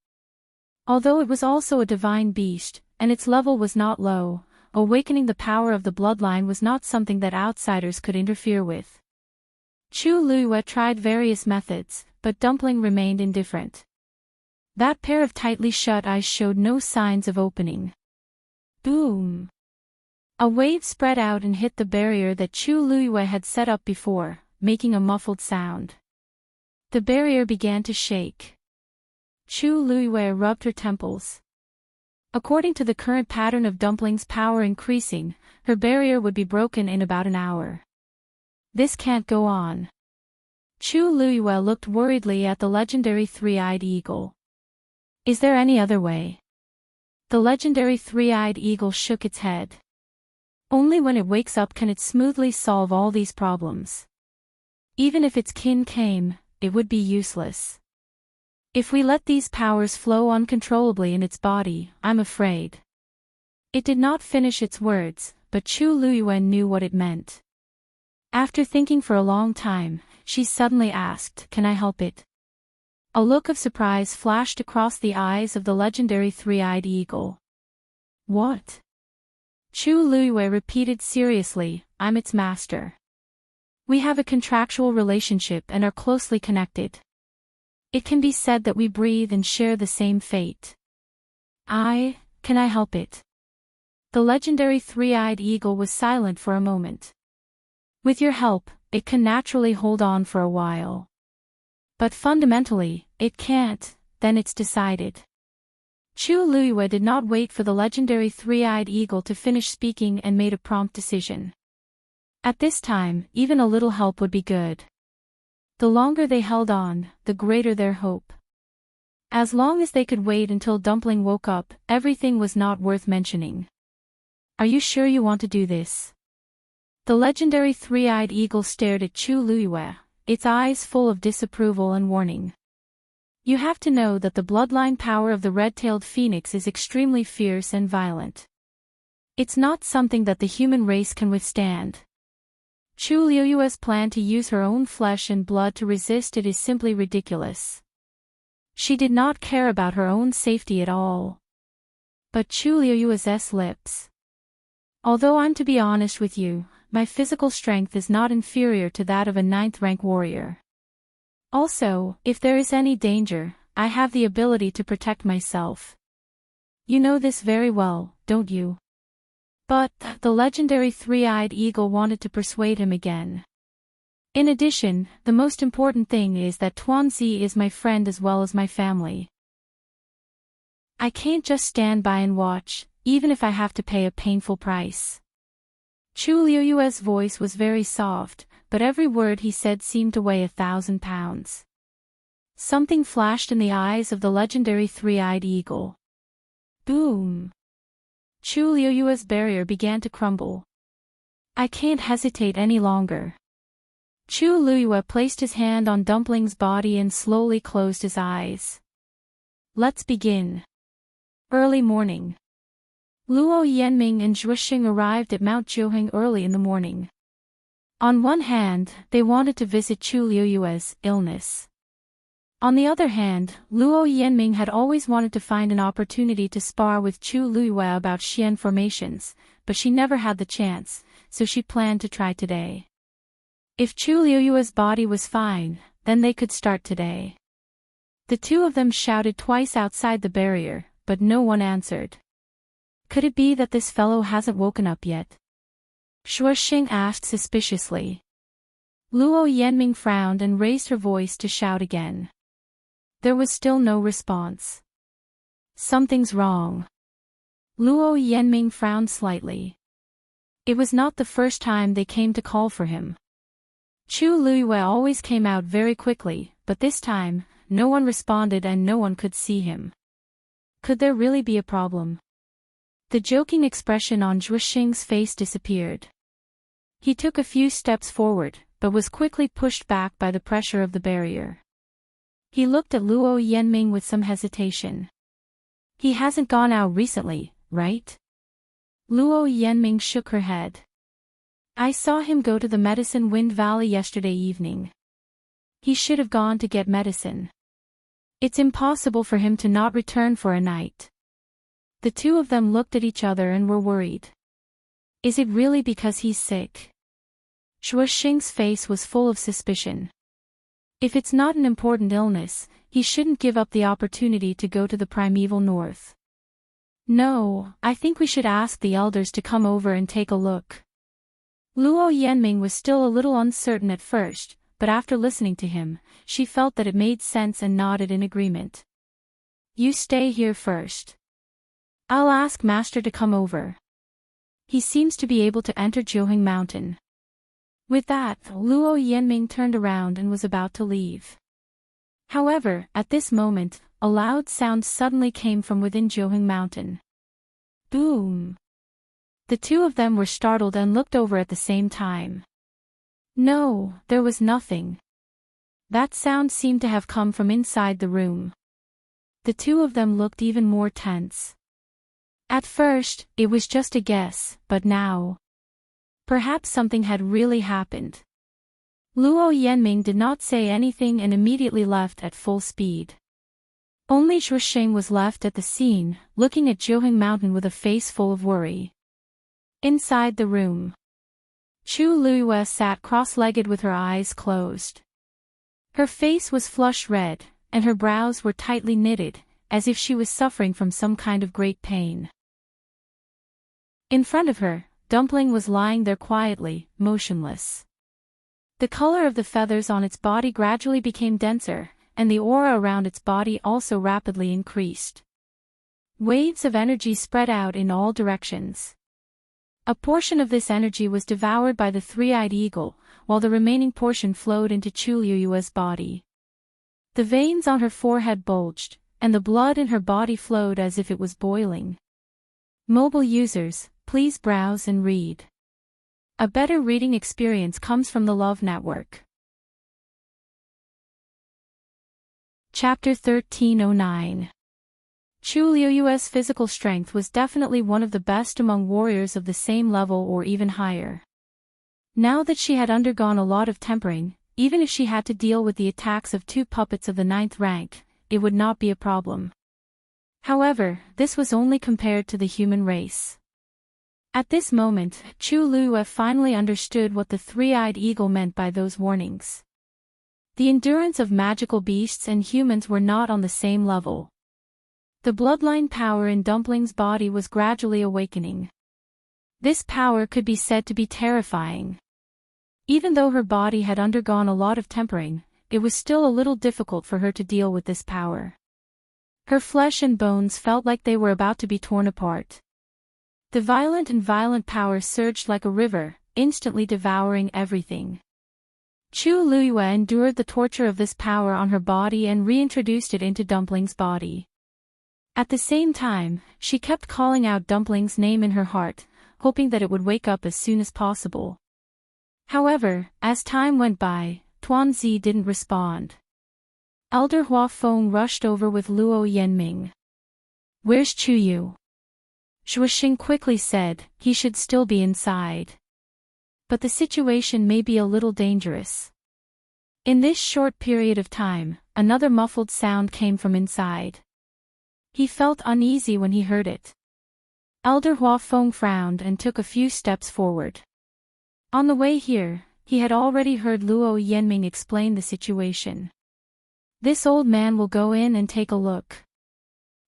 Although it was also a divine beast, and its level was not low, awakening the power of the bloodline was not something that outsiders could interfere with. Chu Luiyue tried various methods, but Dumpling remained indifferent. That pair of tightly shut eyes showed no signs of opening. Boom! A wave spread out and hit the barrier that Chu Luiyue had set up before, making a muffled sound. The barrier began to shake. Chu Luiyue rubbed her temples. According to the current pattern of Dumpling's power increasing, her barrier would be broken in about an hour. This can't go on. Chu Luiyue looked worriedly at the legendary three-eyed eagle. Is there any other way? The legendary three-eyed eagle shook its head. Only when it wakes up can it smoothly solve all these problems. Even if its kin came, it would be useless. If we let these powers flow uncontrollably in its body, I'm afraid. It did not finish its words, but Chu Luiyue knew what it meant. After thinking for a long time, she suddenly asked, "Can I help it?" A look of surprise flashed across the eyes of the legendary three-eyed eagle. What? Chu Luiyue repeated seriously, "I'm its master. We have a contractual relationship and are closely connected. It can be said that we breathe and share the same fate." Can I help it? The legendary three-eyed eagle was silent for a moment. With your help, it can naturally hold on for a while. But fundamentally, it can't, then it's decided. Chu Luiyue did not wait for the legendary three-eyed eagle to finish speaking and made a prompt decision. At this time, even a little help would be good. The longer they held on, the greater their hope. As long as they could wait until Dumpling woke up, everything was not worth mentioning. Are you sure you want to do this? The legendary three-eyed eagle stared at Chu Luiyue, its eyes full of disapproval and warning. You have to know that the bloodline power of the red-tailed phoenix is extremely fierce and violent. It's not something that the human race can withstand. Chu Liuyue's plan to use her own flesh and blood to resist it is simply ridiculous. She did not care about her own safety at all. But Chu Liuyue's lips. Although I'm to be honest with you, my physical strength is not inferior to that of a 9th-rank warrior. Also, if there is any danger, I have the ability to protect myself. You know this very well, don't you? But, the legendary three-eyed eagle wanted to persuade him again. In addition, the most important thing is that Tuanzi is my friend as well as my family. I can't just stand by and watch, even if I have to pay a painful price. Chu Liuyue's voice was very soft, but every word he said seemed to weigh 1,000 pounds. Something flashed in the eyes of the legendary three-eyed eagle. Boom! Chu Liuyue's barrier began to crumble. I can't hesitate any longer. Chu Liuyue placed his hand on Dumpling's body and slowly closed his eyes. Let's begin. Early morning. Luo Yanming and Zhuoxing arrived at Mount Jiuheng early in the morning. On one hand, they wanted to visit Chu Liuyue's illness. On the other hand, Luo Yanming had always wanted to find an opportunity to spar with Chu Liuyue about Xian formations, but she never had the chance, so she planned to try today. If Chu Liuyue's body was fine, then they could start today. The two of them shouted twice outside the barrier, but no one answered. Could it be that this fellow hasn't woken up yet? Zhuoxing asked suspiciously. Luo Yanming frowned and raised her voice to shout again. There was still no response. Something's wrong. Luo Yanming frowned slightly. It was not the first time they came to call for him. Chu Liuyue always came out very quickly, but this time, no one responded and no one could see him. Could there really be a problem? The joking expression on Zhuoxing's face disappeared. He took a few steps forward, but was quickly pushed back by the pressure of the barrier. He looked at Luo Yanming with some hesitation. He hasn't gone out recently, right? Luo Yanming shook her head. I saw him go to the Medicine Wind Valley yesterday evening. He should have gone to get medicine. It's impossible for him to not return for a night. The two of them looked at each other and were worried. Is it really because he's sick? Zhuoxing's face was full of suspicion. If it's not an important illness, he shouldn't give up the opportunity to go to the primeval north. No, I think we should ask the elders to come over and take a look. Luo Yanming was still a little uncertain at first, but after listening to him, she felt that it made sense and nodded in agreement. You stay here first. I'll ask Master to come over. He seems to be able to enter Jiuheng Mountain. With that, Luo Yanming turned around and was about to leave. However, at this moment, a loud sound suddenly came from within Jiuheng Mountain. Boom! The two of them were startled and looked over at the same time. No, there was nothing. That sound seemed to have come from inside the room. The two of them looked even more tense. At first, it was just a guess, but now, perhaps something had really happened. Luo Yanming did not say anything and immediately left at full speed. Only Zhuoxing was left at the scene, looking at Jiuheng Mountain with a face full of worry. Inside the room, Chu Liuyue sat cross-legged with her eyes closed. Her face was flush red, and her brows were tightly knitted, as if she was suffering from some kind of great pain. In front of her, Dumpling was lying there quietly, motionless. The color of the feathers on its body gradually became denser, and the aura around its body also rapidly increased. Waves of energy spread out in all directions. A portion of this energy was devoured by the three-eyed eagle, while the remaining portion flowed into Chu Liuyue's body. The veins on her forehead bulged, and the blood in her body flowed as if it was boiling. Mobile users, please browse and read. A better reading experience comes from the Love Network. Chapter 1309. Chu Liuyue's physical strength was definitely one of the best among warriors of the same level or even higher. Now that she had undergone a lot of tempering, even if she had to deal with the attacks of 2 puppets of the 9th rank, it would not be a problem. However, this was only compared to the human race. At this moment, Chu Liyue finally understood what the three-eyed eagle meant by those warnings. The endurance of magical beasts and humans were not on the same level. The bloodline power in Dumpling's body was gradually awakening. This power could be said to be terrifying. Even though her body had undergone a lot of tempering, it was still a little difficult for her to deal with this power. Her flesh and bones felt like they were about to be torn apart. The violent power surged like a river, instantly devouring everything. Chu Liyue endured the torture of this power on her body and reintroduced it into Dumpling's body. At the same time, she kept calling out Dumpling's name in her heart, hoping that it would wake up as soon as possible. However, as time went by, Tuanzi didn't respond. Elder Hua Feng rushed over with Luo Yanming. "Where's Chu Yu?" Shuixing quickly said, "He should still be inside. But the situation may be a little dangerous." In this short period of time, another muffled sound came from inside. He felt uneasy when he heard it. Elder Hua Feng frowned and took a few steps forward. On the way here, he had already heard Luo Yanming explain the situation. "This old man will go in and take a look."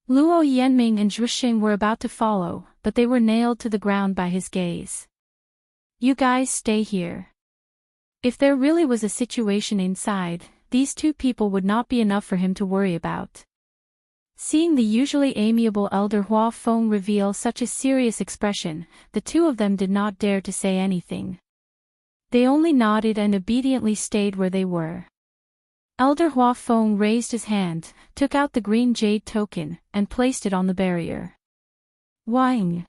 Luo Yanming and Zhuxing were about to follow, but they were nailed to the ground by his gaze. "You guys stay here." If there really was a situation inside, these 2 people would not be enough for him to worry about. Seeing the usually amiable Elder Hua Feng reveal such a serious expression, the 2 of them did not dare to say anything. They only nodded and obediently stayed where they were. Elder Hua Feng raised his hand, took out the green jade token, and placed it on the barrier. Wang!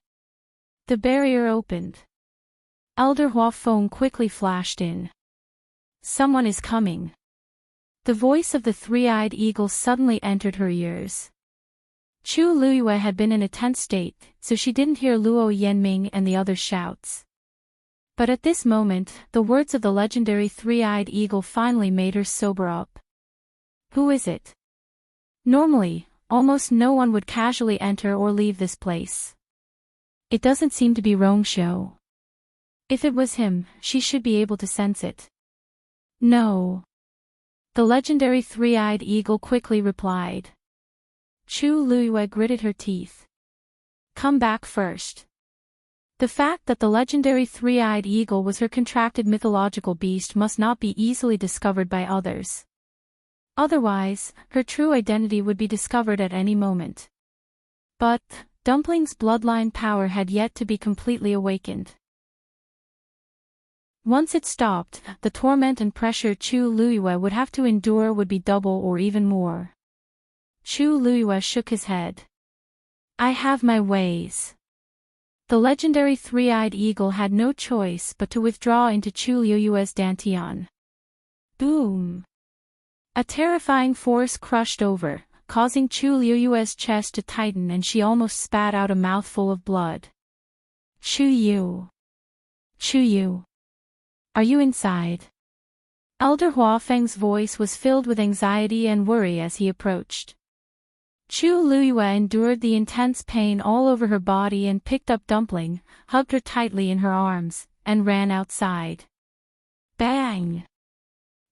The barrier opened. Elder Hua Feng quickly flashed in. "Someone is coming." The voice of the three-eyed eagle suddenly entered her ears. Chu Liyue had been in a tense state, so she didn't hear Luo Yanming and the others' shouts. But at this moment, the words of the legendary three-eyed eagle finally made her sober up. "Who is it?" Normally, almost no one would casually enter or leave this place. It doesn't seem to be Rongshou. If it was him, she should be able to sense it. "No." The legendary three-eyed eagle quickly replied. Chu Liyue gritted her teeth. "Come back first." The fact that the legendary three-eyed eagle was her contracted mythological beast must not be easily discovered by others. Otherwise, her true identity would be discovered at any moment. But, Dumpling's bloodline power had yet to be completely awakened. Once it stopped, the torment and pressure Chu Liyue would have to endure would be double or even more. Chu Liyue shook his head. "I have my ways." The legendary three-eyed eagle had no choice but to withdraw into Chu Liyue's dantian. Boom! A terrifying force crushed over, causing Chu Liyue's chest to tighten and she almost spat out a mouthful of blood. "Chu Yu! Chu Yu! Are you inside?" Elder Hua Feng's voice was filled with anxiety and worry as he approached. Chu Liyue endured the intense pain all over her body and picked up Dumpling, hugged her tightly in her arms, and ran outside. Bang!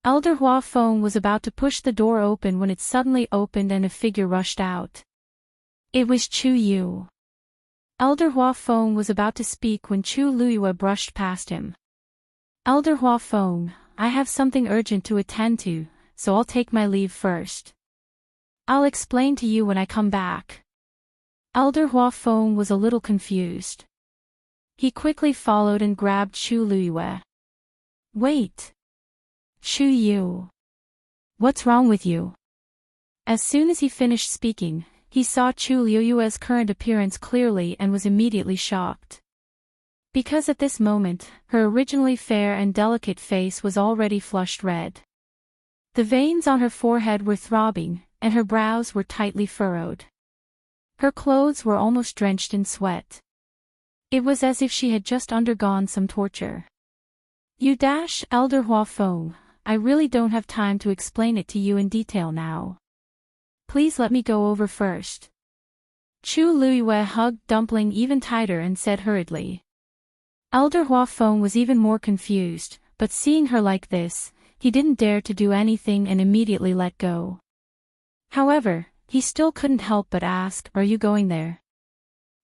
Elder Hua Feng was about to push the door open when it suddenly opened and a figure rushed out. It was Chu Yu. Elder Hua Feng was about to speak when Chu Liyue brushed past him. "Elder Hua Feng, I have something urgent to attend to, so I'll take my leave first. I'll explain to you when I come back." Elder Hua Feng was a little confused. He quickly followed and grabbed Chu Liyue. "Wait! Chu Yu! What's wrong with you?" As soon as he finished speaking, he saw Chu Liyue's current appearance clearly and was immediately shocked. Because at this moment, her originally fair and delicate face was already flushed red. The veins on her forehead were throbbing, and her brows were tightly furrowed. Her clothes were almost drenched in sweat. It was as if she had just undergone some torture. Elder Hua Feng, I really don't have time to explain it to you in detail now. Please let me go over first. Chu Luiyue hugged Dumpling even tighter and said hurriedly. Elder Hua Feng was even more confused, but seeing her like this, he didn't dare to do anything and immediately let go. However, he still couldn't help but ask, are you going there?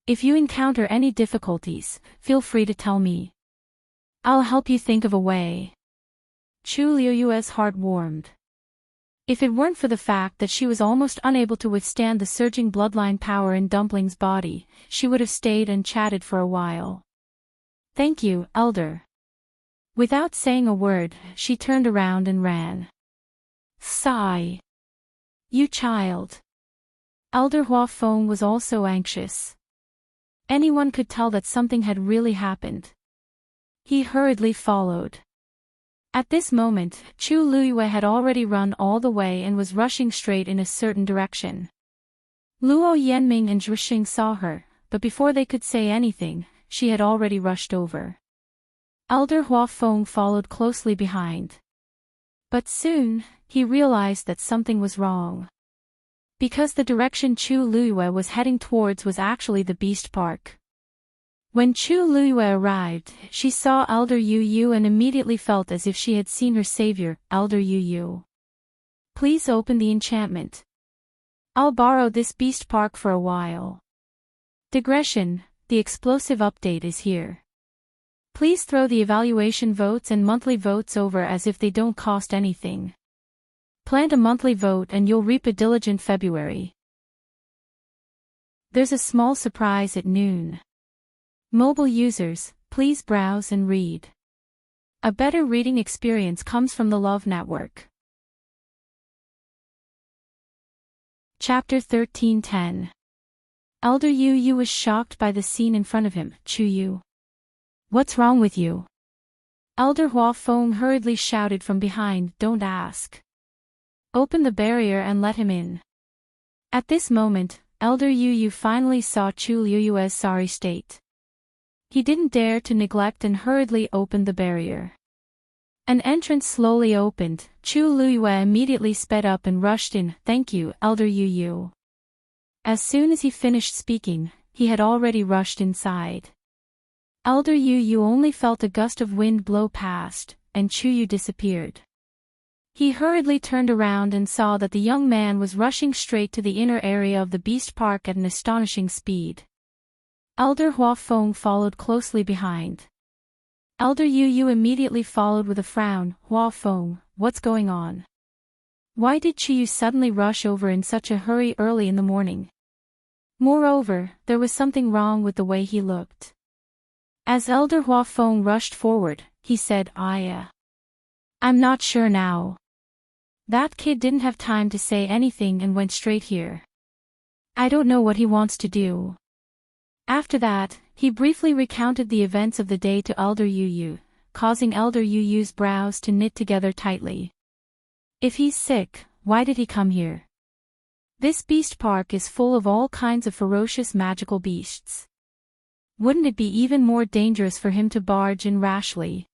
If you encounter any difficulties, feel free to tell me. I'll help you think of a way. Chu Luiyue's heart warmed. If it weren't for the fact that she was almost unable to withstand the surging bloodline power in Dumpling's body, she would have stayed and chatted for a while. Thank you, Elder. Without saying a word, she turned around and ran. Sigh. You child. Elder Hua Feng was also anxious. Anyone could tell that something had really happened. He hurriedly followed. At this moment, Chu Luiyue had already run all the way and was rushing straight in a certain direction. Luo Yanming and Zhuxing saw her, but before they could say anything, she had already rushed over. Elder Hua Feng followed closely behind. But soon, he realized that something was wrong. Because the direction Chu Luiyue was heading towards was actually the Beast Park. When Chu Luiyue arrived, she saw Elder Yu Yu and immediately felt as if she had seen her savior, Elder Yu Yu. Please open the enchantment. I'll borrow this Beast Park for a while. Digression, the explosive update is here. Please throw the evaluation votes and monthly votes over as if they don't cost anything. Plant a monthly vote and you'll reap a diligent February. There's a small surprise at noon. Mobile users, please browse and read. A better reading experience comes from the Love Network. Chapter 13:10. Elder Yu Yu was shocked by the scene in front of him. Chu Yu. What's wrong with you? Elder Hua Feng hurriedly shouted from behind, don't ask. Open the barrier and let him in. At this moment, Elder Yu Yu finally saw Chu Luiyue's sorry state. He didn't dare to neglect and hurriedly opened the barrier. An entrance slowly opened. Chu Luiyue immediately sped up and rushed in. Thank you, Elder Yu Yu. As soon as he finished speaking, he had already rushed inside. Elder Yu Yu only felt a gust of wind blow past, and Chu Yu disappeared. He hurriedly turned around and saw that the young man was rushing straight to the inner area of the Beast Park at an astonishing speed. Elder Hua Feng followed closely behind. Elder Yu Yu immediately followed with a frown. Hua Feng, what's going on? Why did Chu Yu suddenly rush over in such a hurry early in the morning? Moreover, there was something wrong with the way he looked. As Elder Hua Feng rushed forward, he said, I'm not sure now. That kid didn't have time to say anything and went straight here. I don't know what he wants to do. After that, he briefly recounted the events of the day to Elder Yu Yu, causing Elder Yu Yu's brows to knit together tightly. If he's sick, why did he come here? This beast park is full of all kinds of ferocious magical beasts. Wouldn't it be even more dangerous for him to barge in rashly?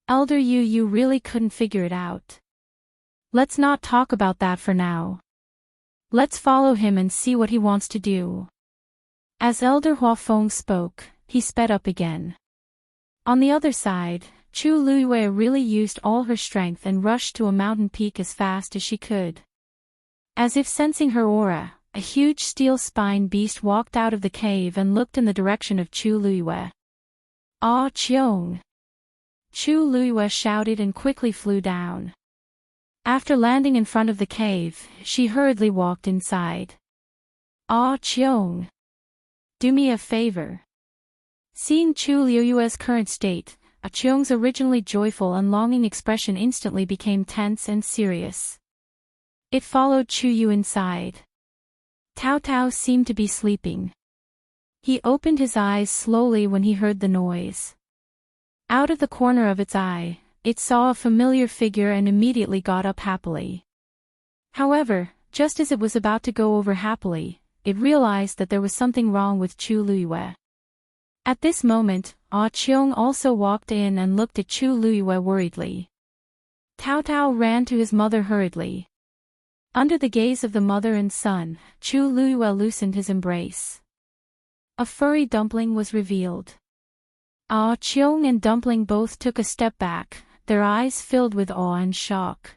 Elder Yu Yu really couldn't figure it out. Let's not talk about that for now. Let's follow him and see what he wants to do. As Elder Hua Feng spoke, he sped up again. On the other side, Chu Luiyue really used all her strength and rushed to a mountain peak as fast as she could. As if sensing her aura, a huge steel-spine beast walked out of the cave and looked in the direction of Chu Luiyue. Ah, Chiong! Chu Luiyue shouted and quickly flew down. After landing in front of the cave, she hurriedly walked inside. Ah, Chiong! Do me a favor. Seeing Chu Luiyue's current state, Chiong's originally joyful and longing expression instantly became tense and serious. It followed Chu Yu inside. Tao Tao seemed to be sleeping. He opened his eyes slowly when he heard the noise. Out of the corner of its eye, it saw a familiar figure and immediately got up happily. However, just as it was about to go over happily, it realized that there was something wrong with Chu Luiyue. At this moment, Ah Cheong also walked in and looked at Chu Luiyue worriedly. Tao Tao ran to his mother hurriedly. Under the gaze of the mother and son, Chu Luiyue loosened his embrace. A furry dumpling was revealed. Ah Cheong and Dumpling both took a step back, their eyes filled with awe and shock.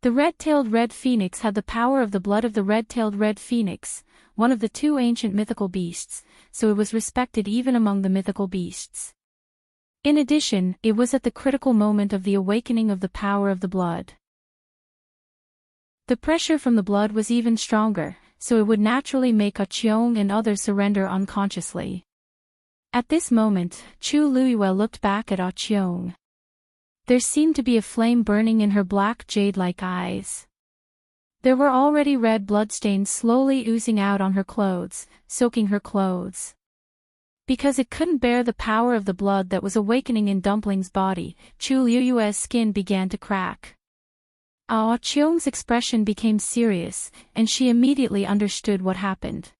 The red-tailed red phoenix had the power of the blood of the red-tailed red phoenix, one of the two ancient mythical beasts, so it was respected even among the mythical beasts. In addition, it was at the critical moment of the awakening of the power of the blood. The pressure from the blood was even stronger, so it would naturally make Ah Cheong and others surrender unconsciously. At this moment, Chu Luiyue looked back at Ah Cheong. There seemed to be a flame burning in her black jade-like eyes. There were already red bloodstains slowly oozing out on her clothes, soaking her clothes. Because it couldn't bear the power of the blood that was awakening in Dumpling's body, Chu Luiyue's skin began to crack. Ah Cheong's expression became serious, and she immediately understood what happened.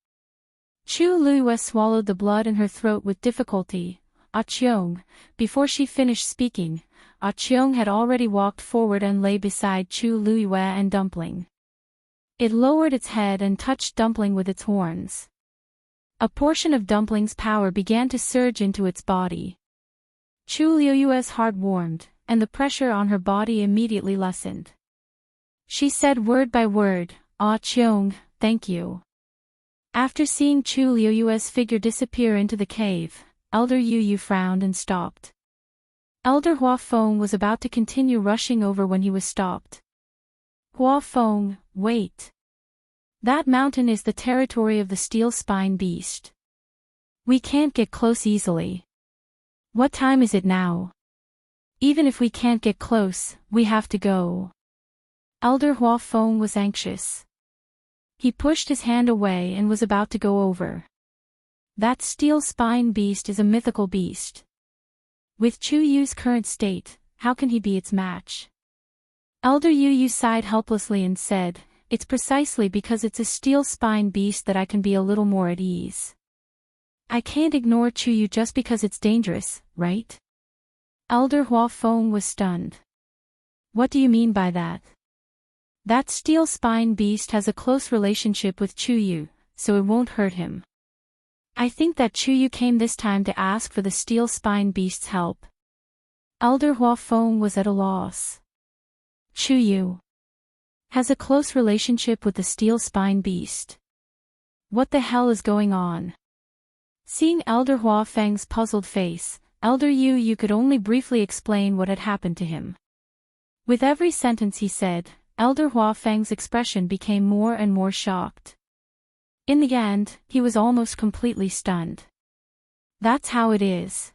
Chu Luiyue swallowed the blood in her throat with difficulty. Ah Cheong, before she finished speaking, Ah Cheong had already walked forward and lay beside Chu Luiyue and Dumpling. It lowered its head and touched Dumpling with its horns. A portion of Dumpling's power began to surge into its body. Chu Luiyue's heart warmed, and the pressure on her body immediately lessened. She said word by word, "Ah Cheong, thank you." After seeing Chu Luiyue's figure disappear into the cave, Elder Yu frowned and stopped. Elder Hua Feng was about to continue rushing over when he was stopped. Hua Feng, wait. That mountain is the territory of the steel spine beast. We can't get close easily. What time is it now? Even if we can't get close, we have to go. Elder Hua Feng was anxious. He pushed his hand away and was about to go over. That steel spine beast is a mythical beast. With Chu Yu's current state, how can he be its match? Elder Yu sighed helplessly and said, "It's precisely because it's a steel spine beast that I can be a little more at ease. I can't ignore Chu Yu just because it's dangerous, right?" Elder Hua Feng was stunned. What do you mean by that? That steel spine beast has a close relationship with Chu Yu, so it won't hurt him. I think that Chu Yu came this time to ask for the steel spine beast's help. Elder Hua Feng was at a loss. Chu Yu has a close relationship with the steel spine beast. What the hell is going on? Seeing Elder Hua Feng's puzzled face, Elder Yu could only briefly explain what had happened to him. With every sentence he said, Elder Hua Feng's expression became more and more shocked. In the end, he was almost completely stunned. That's how it is.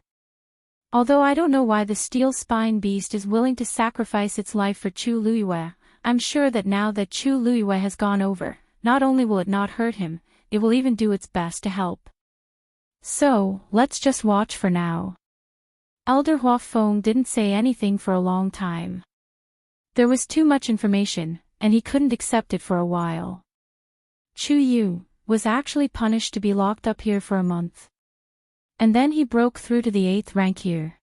Although I don't know why the steel spine beast is willing to sacrifice its life for Chu Luiyue, I'm sure that now that Chu Luiyue has gone over, not only will it not hurt him, it will even do its best to help. So, let's just watch for now. Elder Hua Feng didn't say anything for a long time. There was too much information, and he couldn't accept it for a while. Chu Yu was actually punished to be locked up here for a month. And then he broke through to the 8th rank here.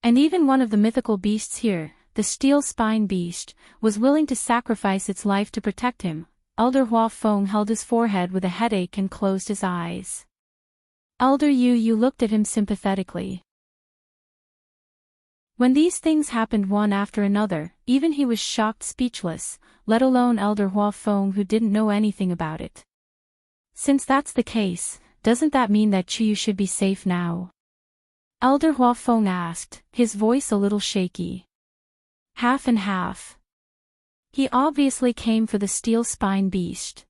And even one of the mythical beasts here, the steel spine beast, was willing to sacrifice its life to protect him. Elder Hua Feng held his forehead with a headache and closed his eyes. Elder Yu looked at him sympathetically. When these things happened one after another, even he was shocked speechless, let alone Elder Hua Feng who didn't know anything about it. Since that's the case, doesn't that mean that Chu Yu should be safe now? Elder Hua Feng asked, his voice a little shaky. Half and half. He obviously came for the steel spine beast.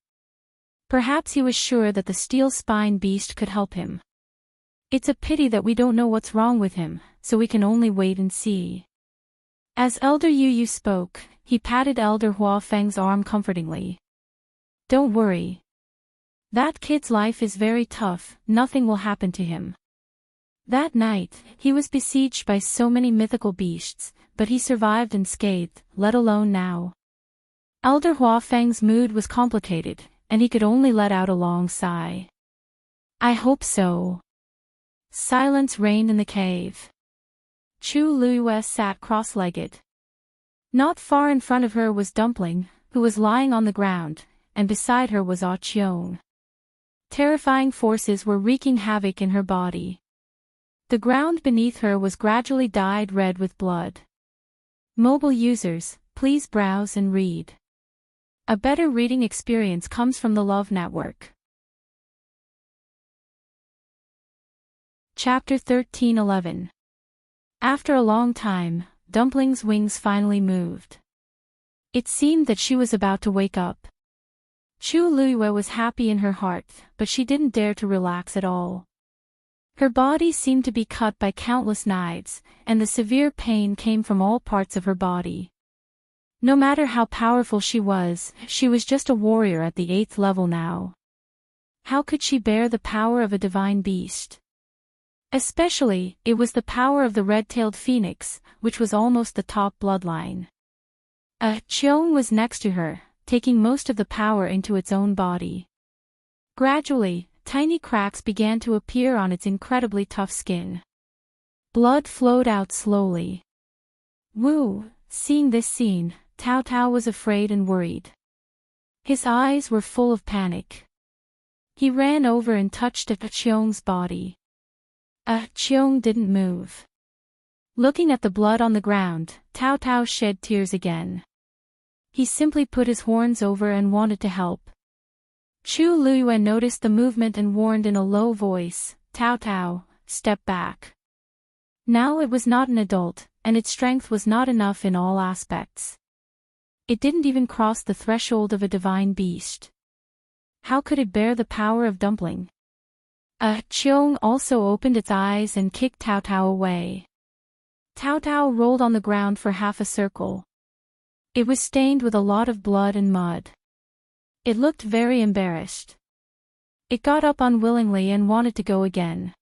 Perhaps he was sure that the steel spine beast could help him. It's a pity that we don't know what's wrong with him, so we can only wait and see. As Elder Yu spoke, he patted Elder Hua Feng's arm comfortingly. Don't worry. That kid's life is very tough, nothing will happen to him. That night, he was besieged by so many mythical beasts, but he survived unscathed, let alone now. Elder Hua Feng's mood was complicated, and he could only let out a long sigh. I hope so. Silence reigned in the cave. Chu Luiyue sat cross-legged. Not far in front of her was Dumpling, who was lying on the ground, and beside her was Ah Cheong. Terrifying forces were wreaking havoc in her body. The ground beneath her was gradually dyed red with blood. Mobile users, please browse and read. A better reading experience comes from the Love Network. Chapter 13:11. After a long time, Dumpling's wings finally moved. It seemed that she was about to wake up. Chu Luiyue was happy in her heart, but she didn't dare to relax at all. Her body seemed to be cut by countless knives, and the severe pain came from all parts of her body. No matter how powerful she was just a warrior at the 8th level now. How could she bear the power of a divine beast? Especially, it was the power of the red-tailed phoenix, which was almost the top bloodline. Cheong was next to her, taking most of the power into its own body. Gradually, tiny cracks began to appear on its incredibly tough skin. Blood flowed out slowly. Wu, seeing this scene, Tao Tao was afraid and worried. His eyes were full of panic. He ran over and touched Cheong's body. Cheong didn't move. Looking at the blood on the ground, Tao Tao shed tears again. He simply put his horns over and wanted to help. Chu Luiyue noticed the movement and warned in a low voice, Tao Tao, step back. Now it was not an adult, and its strength was not enough in all aspects. It didn't even cross the threshold of a divine beast. How could it bear the power of Dumpling? Cheong also opened its eyes and kicked Tao Tao away. Tao Tao rolled on the ground for half a circle. It was stained with a lot of blood and mud. It looked very embarrassed. It got up unwillingly and wanted to go again.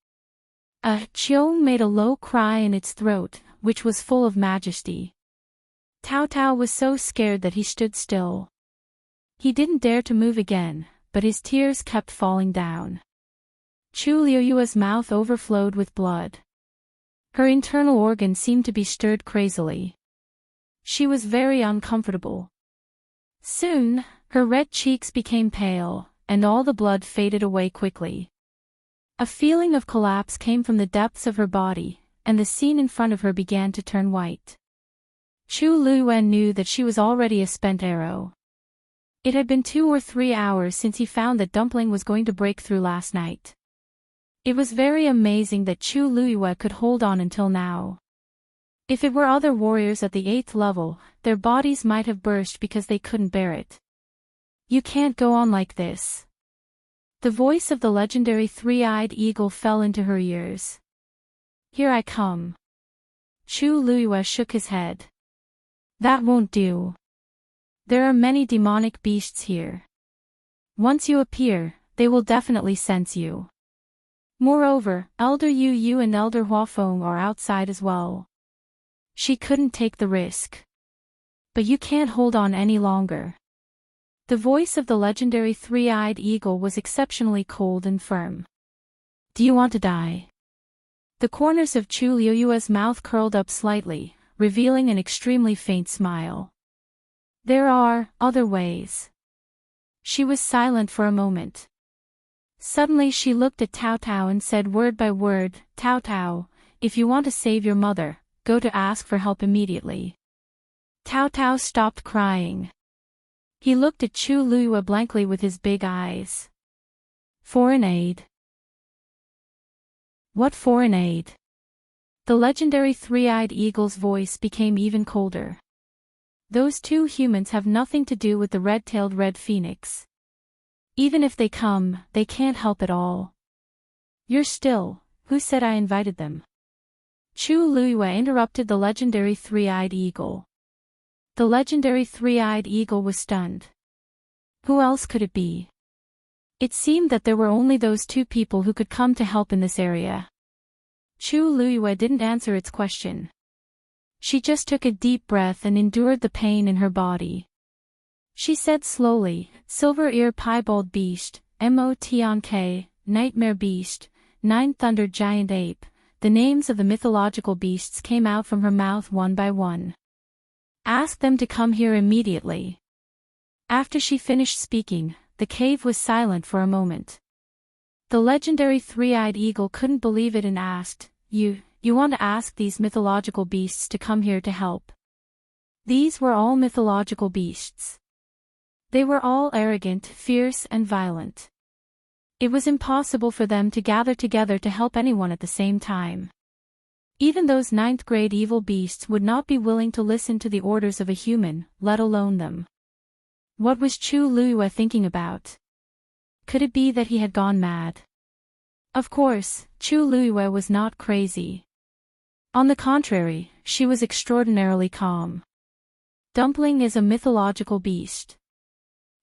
Cheong made a low cry in its throat, which was full of majesty. Tao Tao was so scared that he stood still. He didn't dare to move again, but his tears kept falling down. Chu Luiyue's mouth overflowed with blood. Her internal organs seemed to be stirred crazily. She was very uncomfortable. Soon, her red cheeks became pale, and all the blood faded away quickly. A feeling of collapse came from the depths of her body, and the scene in front of her began to turn white. Chu Luiyue knew that she was already a spent arrow. It had been 2 or 3 hours since he found that Dumpling was going to break through last night. It was very amazing that Chu Luiyue could hold on until now. If it were other warriors at the 8th level, their bodies might have burst because they couldn't bear it. You can't go on like this. The voice of the legendary three-eyed eagle fell into her ears. Here I come. Chu Luiyue shook his head. That won't do. There are many demonic beasts here. Once you appear, they will definitely sense you. Moreover, Elder Yu Yu and Elder Huafeng are outside as well. She couldn't take the risk. But you can't hold on any longer. The voice of the legendary three-eyed eagle was exceptionally cold and firm. Do you want to die? The corners of Chu Luiyue's mouth curled up slightly, revealing an extremely faint smile. There are other ways. She was silent for a moment. Suddenly she looked at Tao Tao and said word by word, Tao Tao, if you want to save your mother, go to ask for help immediately. Tao Tao stopped crying. He looked at Chu Luiyue blankly with his big eyes. Foreign aid? What foreign aid? The legendary three-eyed eagle's voice became even colder. Those 2 humans have nothing to do with the red-tailed red phoenix. Even if they come, they can't help at all. You're still, who said I invited them? Chu Luiyue interrupted the legendary three-eyed eagle. The legendary three-eyed eagle was stunned. Who else could it be? It seemed that there were only those 2 people who could come to help in this area. Chu Luiyue didn't answer its question. She just took a deep breath and endured the pain in her body. She said slowly, Silver Ear Piebald Beast, Motonk, Nightmare Beast, Nine-Thundered Giant Ape. The names of the mythological beasts came out from her mouth one by one. Ask them to come here immediately. After she finished speaking, the cave was silent for a moment. The legendary three-eyed eagle couldn't believe it and asked, You want to ask these mythological beasts to come here to help? These were all mythological beasts. They were all arrogant, fierce, and violent. It was impossible for them to gather together to help anyone at the same time. Even those ninth-grade evil beasts would not be willing to listen to the orders of a human, let alone them. What was Chu Luiyue thinking about? Could it be that he had gone mad? Of course, Chu Luiyue was not crazy. On the contrary, she was extraordinarily calm. Dumpling is a mythological beast.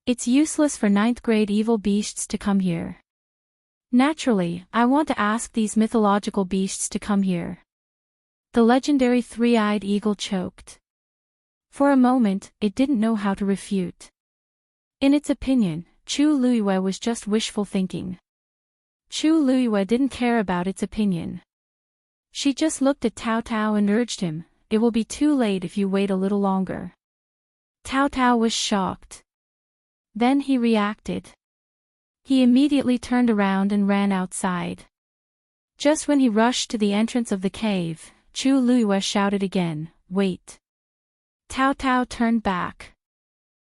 It's useless for ninth-grade evil beasts to come here. Naturally, I want to ask these mythological beasts to come here. The legendary three-eyed eagle choked. For a moment, it didn't know how to refute. In its opinion, Chu Luiyue was just wishful thinking. Chu Luiyue didn't care about its opinion. She just looked at Tao Tao and urged him, It will be too late if you wait a little longer. Tao Tao was shocked. Then he reacted. He immediately turned around and ran outside. Just when he rushed to the entrance of the cave, Chu Luiyue shouted again, Wait. Tao Tao turned back.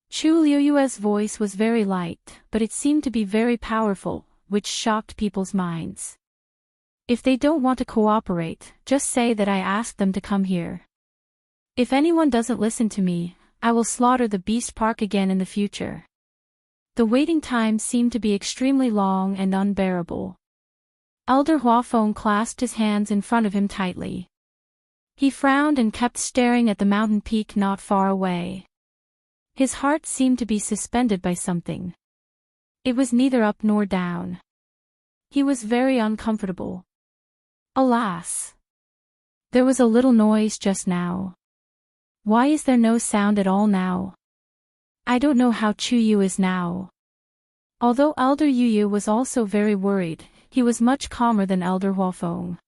Chu Luiyue's voice was very light, but it seemed to be very powerful, which shocked people's minds. If they don't want to cooperate, just say that I asked them to come here. If anyone doesn't listen to me, I will slaughter the beast park again in the future. The waiting time seemed to be extremely long and unbearable. Elder Huafeng clasped his hands in front of him tightly. He frowned and kept staring at the mountain peak not far away. His heart seemed to be suspended by something. It was neither up nor down. He was very uncomfortable. Alas! There was a little noise just now. Why is there no sound at all now? I don't know how Chu Yu is now. Although Elder Yu was also very worried, he was much calmer than Elder Huafeng.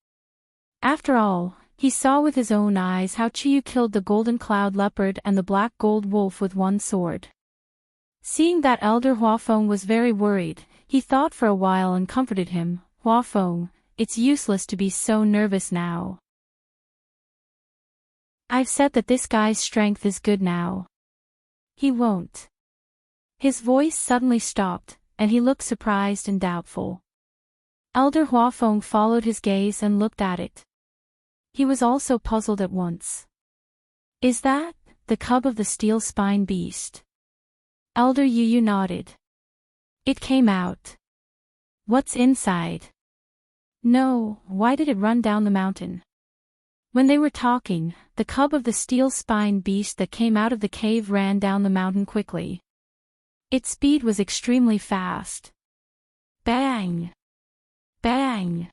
After all, he saw with his own eyes how Chu Yu killed the golden cloud leopard and the black gold wolf with one sword. Seeing that Elder Huafeng was very worried, he thought for a while and comforted him, Huafeng, it's useless to be so nervous now. I've said that this guy's strength is good now. He won't. His voice suddenly stopped, and he looked surprised and doubtful. Elder Huafeng followed his gaze and looked at it. He was also puzzled at once. Is that the cub of the steel spine beast? Elder Yu nodded. It came out. What's inside? No, why did it run down the mountain? When they were talking, the cub of the steel spine beast that came out of the cave ran down the mountain quickly. Its speed was extremely fast. Bang! Bang!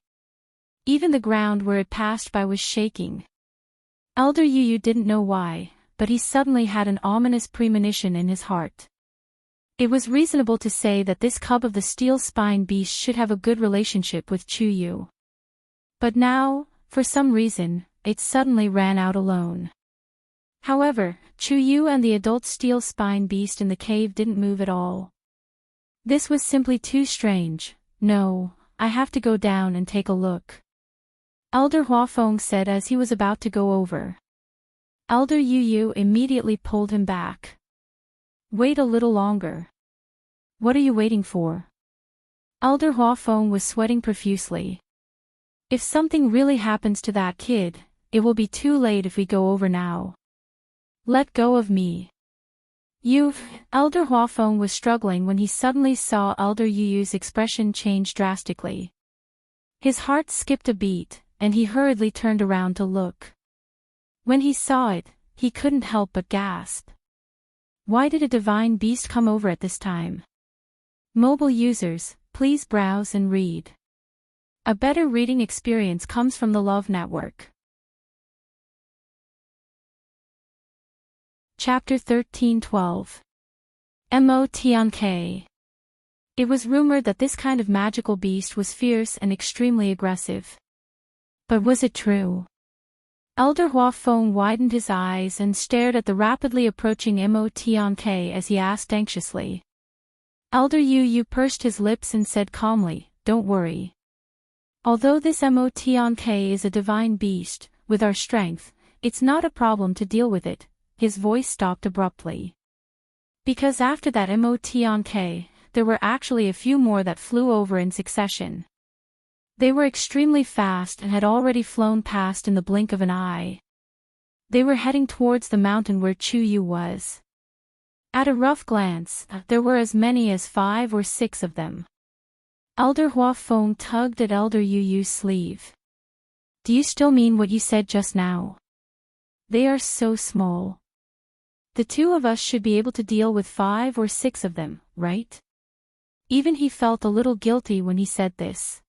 Even the ground where it passed by was shaking. Elder Yu didn't know why, but he suddenly had an ominous premonition in his heart. It was reasonable to say that this cub of the steel spine beast should have a good relationship with Chu Yu. But now, for some reason, it suddenly ran out alone. However, Chu Yu and the adult steel spine beast in the cave didn't move at all. This was simply too strange. No, I have to go down and take a look. Elder Huafeng said as he was about to go over. Elder Yu immediately pulled him back. Wait a little longer. What are you waiting for? Elder Huafeng was sweating profusely. If something really happens to that kid, it will be too late if we go over now. Let go of me. Elder Huafeng was struggling when he suddenly saw Elder Yu's expression change drastically. His heart skipped a beat, and he hurriedly turned around to look. When he saw it, he couldn't help but gasp. Why did a divine beast come over at this time? Mobile users, please browse and read. A better reading experience comes from the Love Network. Chapter 13:12. Monk. It was rumored that this kind of magical beast was fierce and extremely aggressive. But was it true? Elder Huafeng widened his eyes and stared at the rapidly approaching Monk as he asked anxiously. Elder Yu pursed his lips and said calmly, "Don't worry. Although this Monk is a divine beast, with our strength, it's not a problem to deal with it." His voice stopped abruptly. Because after that Monk, there were actually a few more that flew over in succession. They were extremely fast and had already flown past in the blink of an eye. They were heading towards the mountain where Chu Yu was. At a rough glance, there were as many as 5 or 6 of them. Elder Huafeng tugged at Elder Yu's sleeve. "Do you still mean what you said just now? They are so small. The two of us should be able to deal with 5 or 6 of them, right?" Even he felt a little guilty when he said this.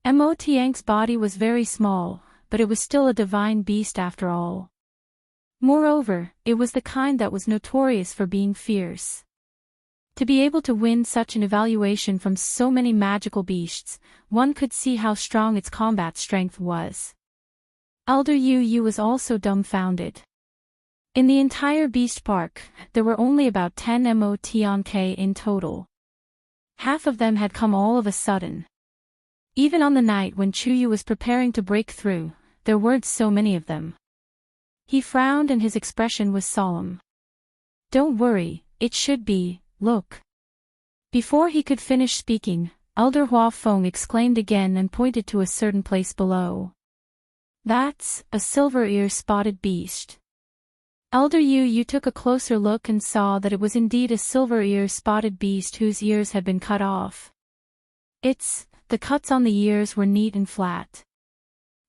Monk's body was very small, but it was still a divine beast after all. Moreover, it was the kind that was notorious for being fierce. To be able to win such an evaluation from so many magical beasts, one could see how strong its combat strength was. Elder Yu was also dumbfounded. In the entire beast park, there were only about 10 Monk in total. Half of them had come all of a sudden. Even on the night when Chu Yu was preparing to break through, there weren't so many of them. He frowned and his expression was solemn. "Don't worry, it should be, look." Before he could finish speaking, Elder Huafeng exclaimed again and pointed to a certain place below. "That's a silver ear spotted beast." Elder Yu took a closer look and saw that it was indeed a silver ear spotted beast whose ears had been cut off. The cuts on the ears were neat and flat.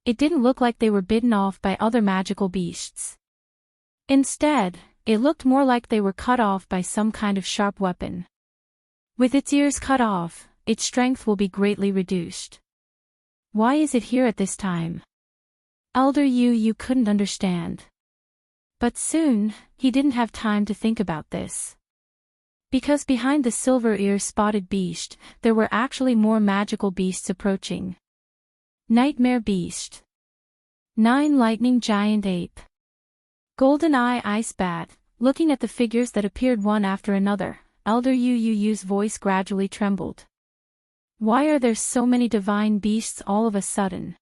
It didn't look like they were bitten off by other magical beasts. Instead, it looked more like they were cut off by some kind of sharp weapon. With its ears cut off, its strength will be greatly reduced. Why is it here at this time? Elder Yu couldn't understand. But soon, he didn't have time to think about this. Because behind the silver ear spotted beast, there were actually more magical beasts approaching. Nightmare Beast. 9 Lightning Giant Ape. Golden Eye Ice Bat. Looking at the figures that appeared one after another, Elder Yu's voice gradually trembled. Why are there so many divine beasts all of a sudden?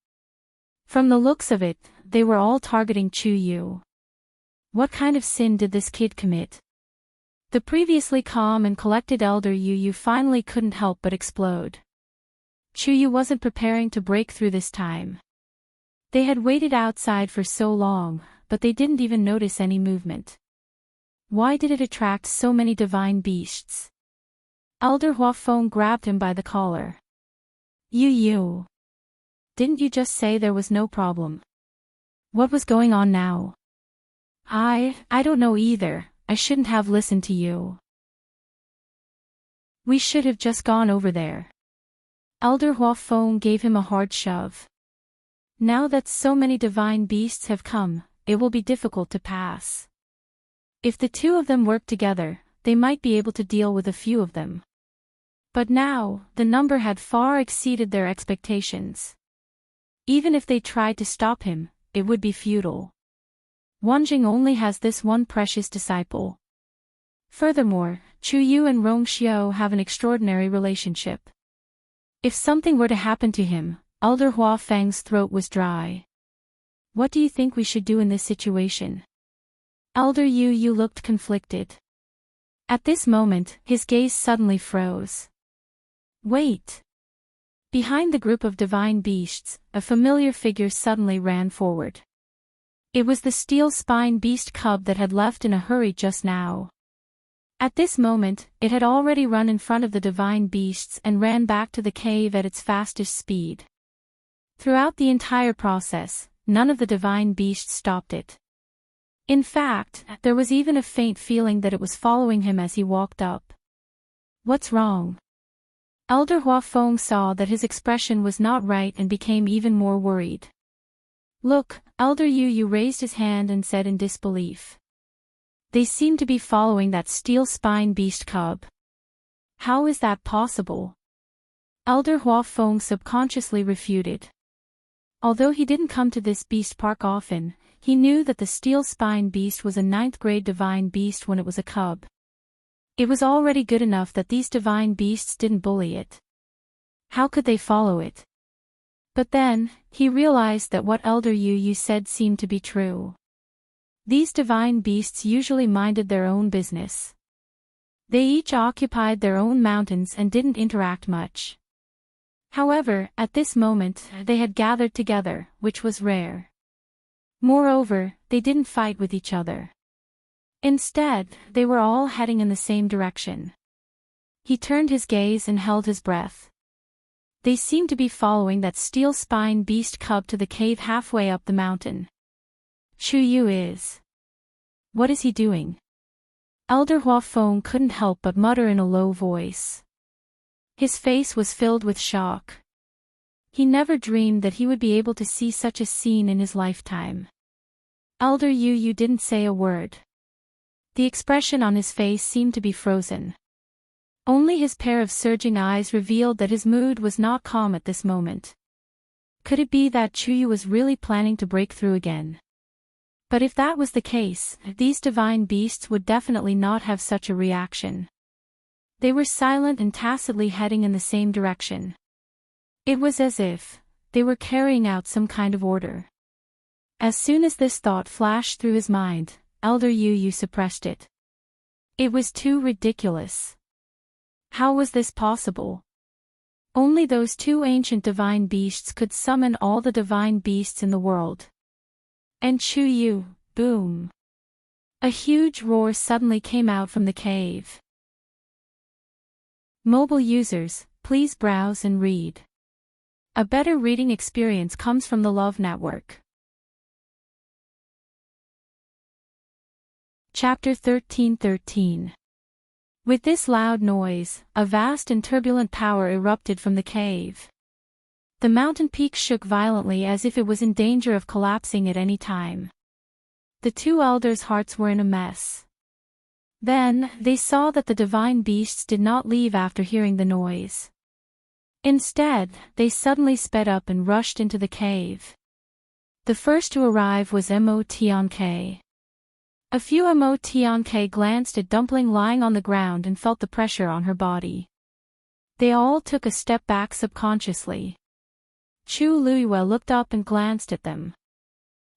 From the looks of it, they were all targeting Chu Yu. What kind of sin did this kid commit? The previously calm and collected Elder Yu finally couldn't help but explode. Chu Yu wasn't preparing to break through this time. They had waited outside for so long, but they didn't even notice any movement. Why did it attract so many divine beasts? Elder Huafeng grabbed him by the collar. Yu. Didn't you just say there was no problem? What was going on now? I don't know either. I shouldn't have listened to you. We should have just gone over there. Elder Huafeng gave him a hard shove. Now that so many divine beasts have come, it will be difficult to pass. If the two of them work together, they might be able to deal with a few of them. But now, the number had far exceeded their expectations. Even if they tried to stop him, it would be futile. Wanjing only has this one precious disciple. Furthermore, Chu Yu and Rong Xiao have an extraordinary relationship. If something were to happen to him, Elder Huafeng's throat was dry. What do you think we should do in this situation? Elder Yu looked conflicted. At this moment, his gaze suddenly froze. Wait! Behind the group of divine beasts, a familiar figure suddenly ran forward. It was the steel spine beast cub that had left in a hurry just now. At this moment, it had already run in front of the divine beasts and ran back to the cave at its fastest speed. Throughout the entire process, none of the divine beasts stopped it. In fact, there was even a faint feeling that it was following him as he walked up. What's wrong? Elder Huafeng saw that his expression was not right and became even more worried. Look, Elder Yu raised his hand and said in disbelief. They seem to be following that steel spine beast cub. How is that possible? Elder Hua Feng subconsciously refuted. Although he didn't come to this beast park often, he knew that the steel spine beast was a 9th grade divine beast when it was a cub. It was already good enough that these divine beasts didn't bully it. How could they follow it? But then, he realized that what Elder Yu said seemed to be true. These divine beasts usually minded their own business. They each occupied their own mountains and didn't interact much. However, at this moment, they had gathered together, which was rare. Moreover, they didn't fight with each other. Instead, they were all heading in the same direction. He turned his gaze and held his breath. They seemed to be following that steel spine beast cub to the cave halfway up the mountain. Chu Yu is. What is he doing? Elder Hua Feng couldn't help but mutter in a low voice. His face was filled with shock. He never dreamed that he would be able to see such a scene in his lifetime. Elder Yu didn't say a word. The expression on his face seemed to be frozen. Only his pair of surging eyes revealed that his mood was not calm at this moment. Could it be that Chu Yu was really planning to break through again? But if that was the case, these divine beasts would definitely not have such a reaction. They were silent and tacitly heading in the same direction. It was as if they were carrying out some kind of order. As soon as this thought flashed through his mind, Elder Yu suppressed it. It was too ridiculous. How was this possible? Only those two ancient divine beasts could summon all the divine beasts in the world. And Chu Yu, boom! A huge roar suddenly came out from the cave. Mobile users, please browse and read. A better reading experience comes from the Love Network. Chapter 13:13. With this loud noise, a vast and turbulent power erupted from the cave. The mountain peak shook violently as if it was in danger of collapsing at any time. The two elders' hearts were in a mess. Then, they saw that the divine beasts did not leave after hearing the noise. Instead, they suddenly sped up and rushed into the cave. The first to arrive was Mo Tianke. A few Mo Tianke glanced at Dumpling lying on the ground and felt the pressure on her body. They all took a step back subconsciously. Chu Luiyue looked up and glanced at them.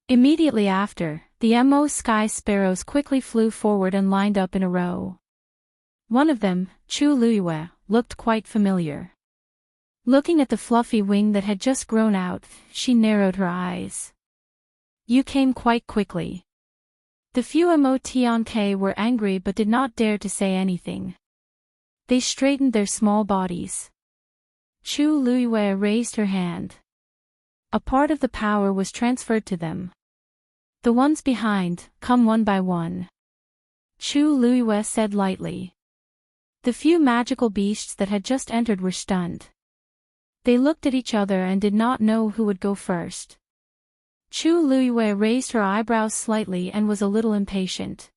Immediately after, the Mo sky sparrows quickly flew forward and lined up in a row. One of them, Chu Luiyue, looked quite familiar. Looking at the fluffy wing that had just grown out, she narrowed her eyes. You came quite quickly. The few Mo Tianke were angry but did not dare to say anything. They straightened their small bodies. Chu Luiyue raised her hand. A part of the power was transferred to them. The ones behind, come one by one. Chu Luiyue said lightly. The few magical beasts that had just entered were stunned. They looked at each other and did not know who would go first. Chu Luiyue raised her eyebrows slightly and was a little impatient.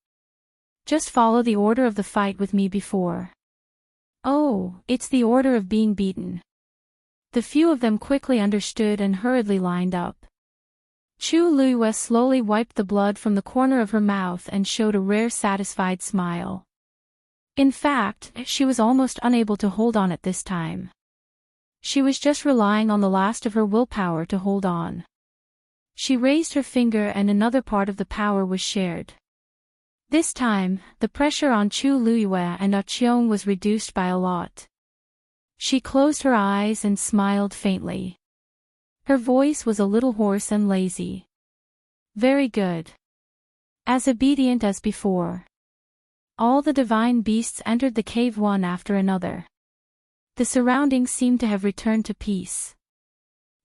Just follow the order of the fight with me before. Oh, it's the order of being beaten. The few of them quickly understood and hurriedly lined up. Chu Luiyue slowly wiped the blood from the corner of her mouth and showed a rare satisfied smile. In fact, she was almost unable to hold on at this time. She was just relying on the last of her willpower to hold on. She raised her finger and another part of the power was shared. This time, the pressure on Chu Luiyue and Aqiong was reduced by a lot. She closed her eyes and smiled faintly. Her voice was a little hoarse and lazy. Very good. As obedient as before. All the divine beasts entered the cave one after another. The surroundings seemed to have returned to peace.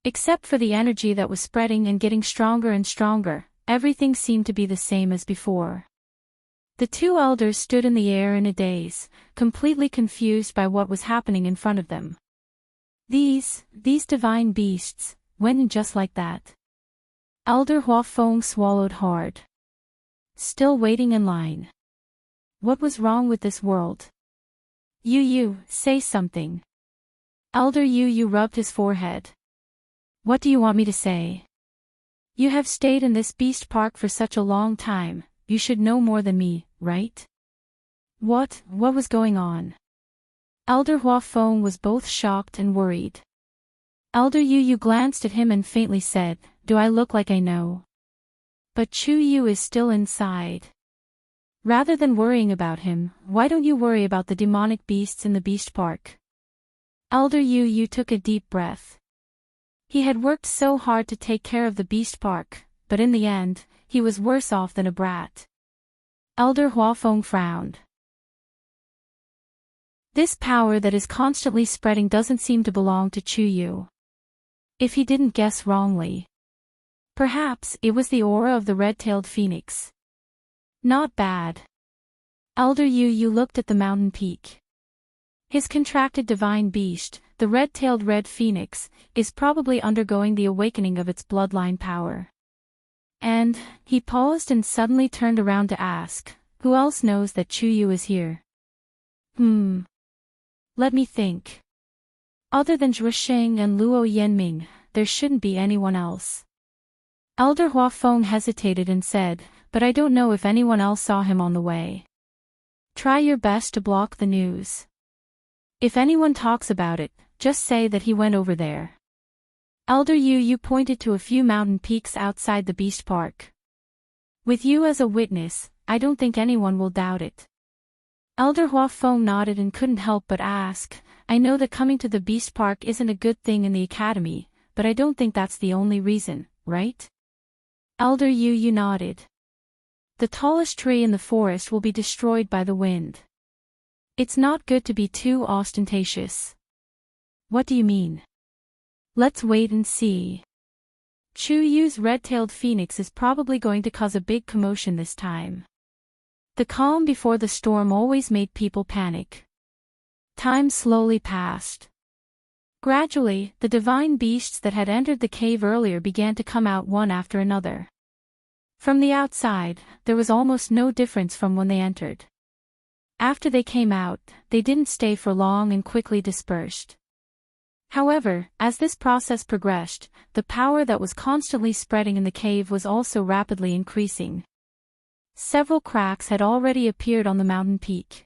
Except for the energy that was spreading and getting stronger and stronger, everything seemed to be the same as before. The two elders stood in the air in a daze, completely confused by what was happening in front of them. These divine beasts, went in just like that. Elder Hua Feng swallowed hard. Still waiting in line. What was wrong with this world? You, say something. Elder Yu rubbed his forehead. What do you want me to say? You have stayed in this beast park for such a long time, you should know more than me, right? What was going on? Elder Huafeng was both shocked and worried. Elder Yu glanced at him and faintly said, Do I look like I know? But Chu Yu is still inside. Rather than worrying about him, why don't you worry about the demonic beasts in the beast park? Elder Yu took a deep breath. He had worked so hard to take care of the beast park, but in the end, he was worse off than a brat. Elder Huafeng frowned. This power that is constantly spreading doesn't seem to belong to Chu Yu. If he didn't guess wrongly. Perhaps it was the aura of the red-tailed phoenix. Not bad. Elder Yu looked at the mountain peak. His contracted divine beast, the red-tailed red phoenix, is probably undergoing the awakening of its bloodline power. And, he paused and suddenly turned around to ask, who else knows that Chu Yu is here? Let me think. Other than Zhuosheng and Luo Yanming, there shouldn't be anyone else. Elder Huafeng hesitated and said, but I don't know if anyone else saw him on the way. Try your best to block the news. If anyone talks about it, just say that he went over there. Elder Yu pointed to a few mountain peaks outside the beast park. With you as a witness, I don't think anyone will doubt it. Elder Huafeng nodded and couldn't help but ask, I know that coming to the beast park isn't a good thing in the academy, but I don't think that's the only reason, right? Elder Yu nodded. The tallest tree in the forest will be destroyed by the wind. It's not good to be too ostentatious. What do you mean? Let's wait and see. Chu Yu's red-tailed phoenix is probably going to cause a big commotion this time. The calm before the storm always made people panic. Time slowly passed. Gradually, the divine beasts that had entered the cave earlier began to come out one after another. From the outside, there was almost no difference from when they entered. After they came out, they didn't stay for long and quickly dispersed. However, as this process progressed, the power that was constantly spreading in the cave was also rapidly increasing. Several cracks had already appeared on the mountain peak.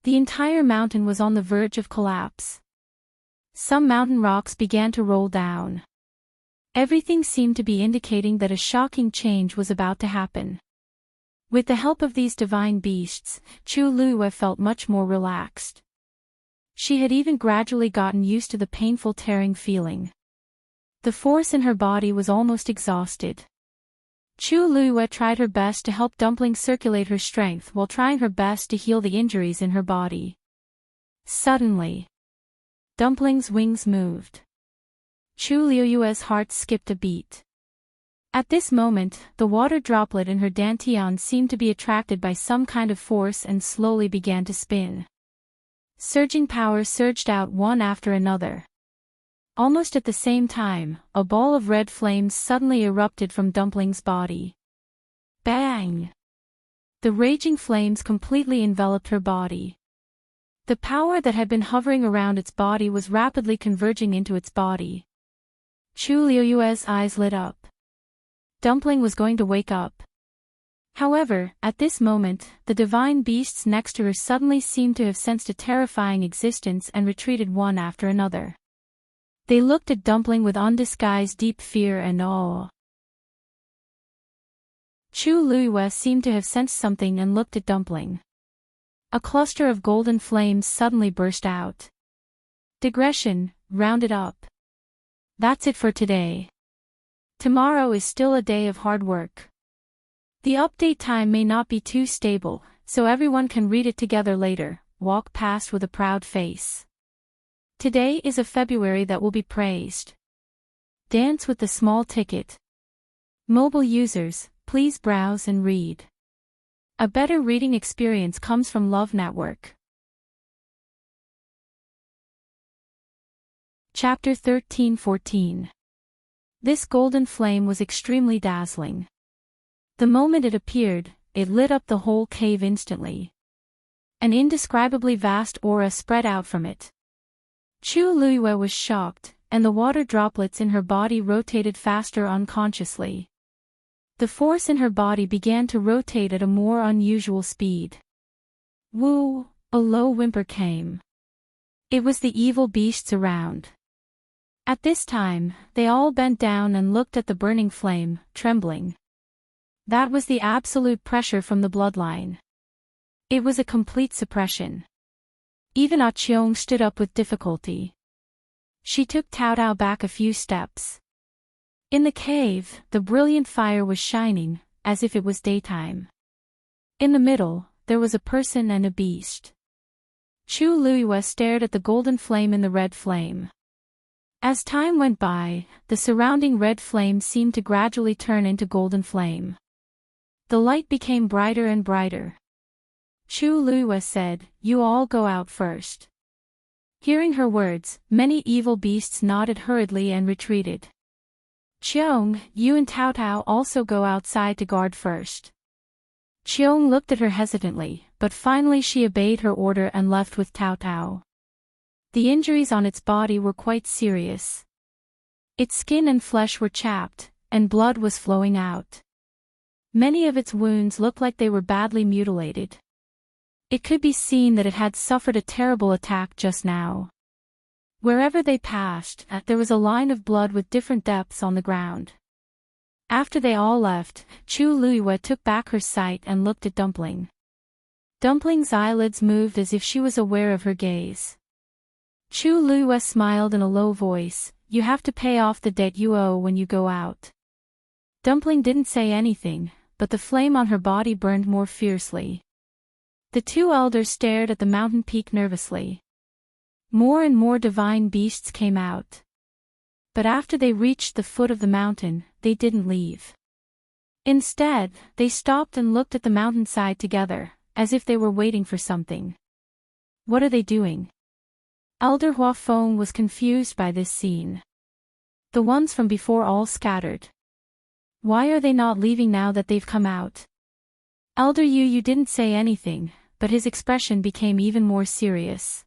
The entire mountain was on the verge of collapse. Some mountain rocks began to roll down. Everything seemed to be indicating that a shocking change was about to happen. With the help of these divine beasts, Chu Liyue felt much more relaxed. She had even gradually gotten used to the painful tearing feeling. The force in her body was almost exhausted. Chu Liyue tried her best to help Dumpling circulate her strength while trying her best to heal the injuries in her body. Suddenly, Dumpling's wings moved. Chu Liyue's heart skipped a beat. At this moment, the water droplet in her dantian seemed to be attracted by some kind of force and slowly began to spin. Surging power surged out one after another. Almost at the same time, a ball of red flames suddenly erupted from Dumpling's body. Bang! The raging flames completely enveloped her body. The power that had been hovering around its body was rapidly converging into its body. Chu Liyue's eyes lit up. Dumpling was going to wake up. However, at this moment, the divine beasts next to her suddenly seemed to have sensed a terrifying existence and retreated one after another. They looked at Dumpling with undisguised deep fear and awe. Chu Liyue seemed to have sensed something and looked at Dumpling. A cluster of golden flames suddenly burst out. Digression, rounded up. That's it for today. Tomorrow is still a day of hard work. The update time may not be too stable, so everyone can read it together later. Walk past with a proud face. Today is a February that will be praised. Dance with the small ticket. Mobile users, please browse and read. A better reading experience comes from Love Network. Chapter 13-14. This golden flame was extremely dazzling. The moment it appeared, it lit up the whole cave instantly. An indescribably vast aura spread out from it. Chu Luiyue was shocked, and the water droplets in her body rotated faster unconsciously. The force in her body began to rotate at a more unusual speed. Woo! A low whimper came. It was the evil beasts around. At this time, they all bent down and looked at the burning flame, trembling. That was the absolute pressure from the bloodline. It was a complete suppression. Even Ah Cheong stood up with difficulty. She took Tao Tao back a few steps. In the cave, the brilliant fire was shining, as if it was daytime. In the middle, there was a person and a beast. Chu Luiyue stared at the golden flame in the red flame. As time went by, the surrounding red flame seemed to gradually turn into golden flame. The light became brighter and brighter. Chu Luiyue said, "You all go out first." Hearing her words, many evil beasts nodded hurriedly and retreated. "Cheong, you and Tao Tao also go outside to guard first." Cheong looked at her hesitantly, but finally she obeyed her order and left with Tao Tao. The injuries on its body were quite serious. Its skin and flesh were chapped, and blood was flowing out. Many of its wounds looked like they were badly mutilated. It could be seen that it had suffered a terrible attack just now. Wherever they passed, there was a line of blood with different depths on the ground. After they all left, Chu Luiyue took back her sight and looked at Dumpling. Dumpling's eyelids moved as if she was aware of her gaze. Chu Luiyue smiled in a low voice, "You have to pay off the debt you owe when you go out." Dumpling didn't say anything, but the flame on her body burned more fiercely. The two elders stared at the mountain peak nervously. More and more divine beasts came out. But after they reached the foot of the mountain, they didn't leave. Instead, they stopped and looked at the mountainside together, as if they were waiting for something. "What are they doing?" Elder Hua Feng was confused by this scene. The ones from before all scattered. Why are they not leaving now that they've come out? Elder Yu didn't say anything, but his expression became even more serious.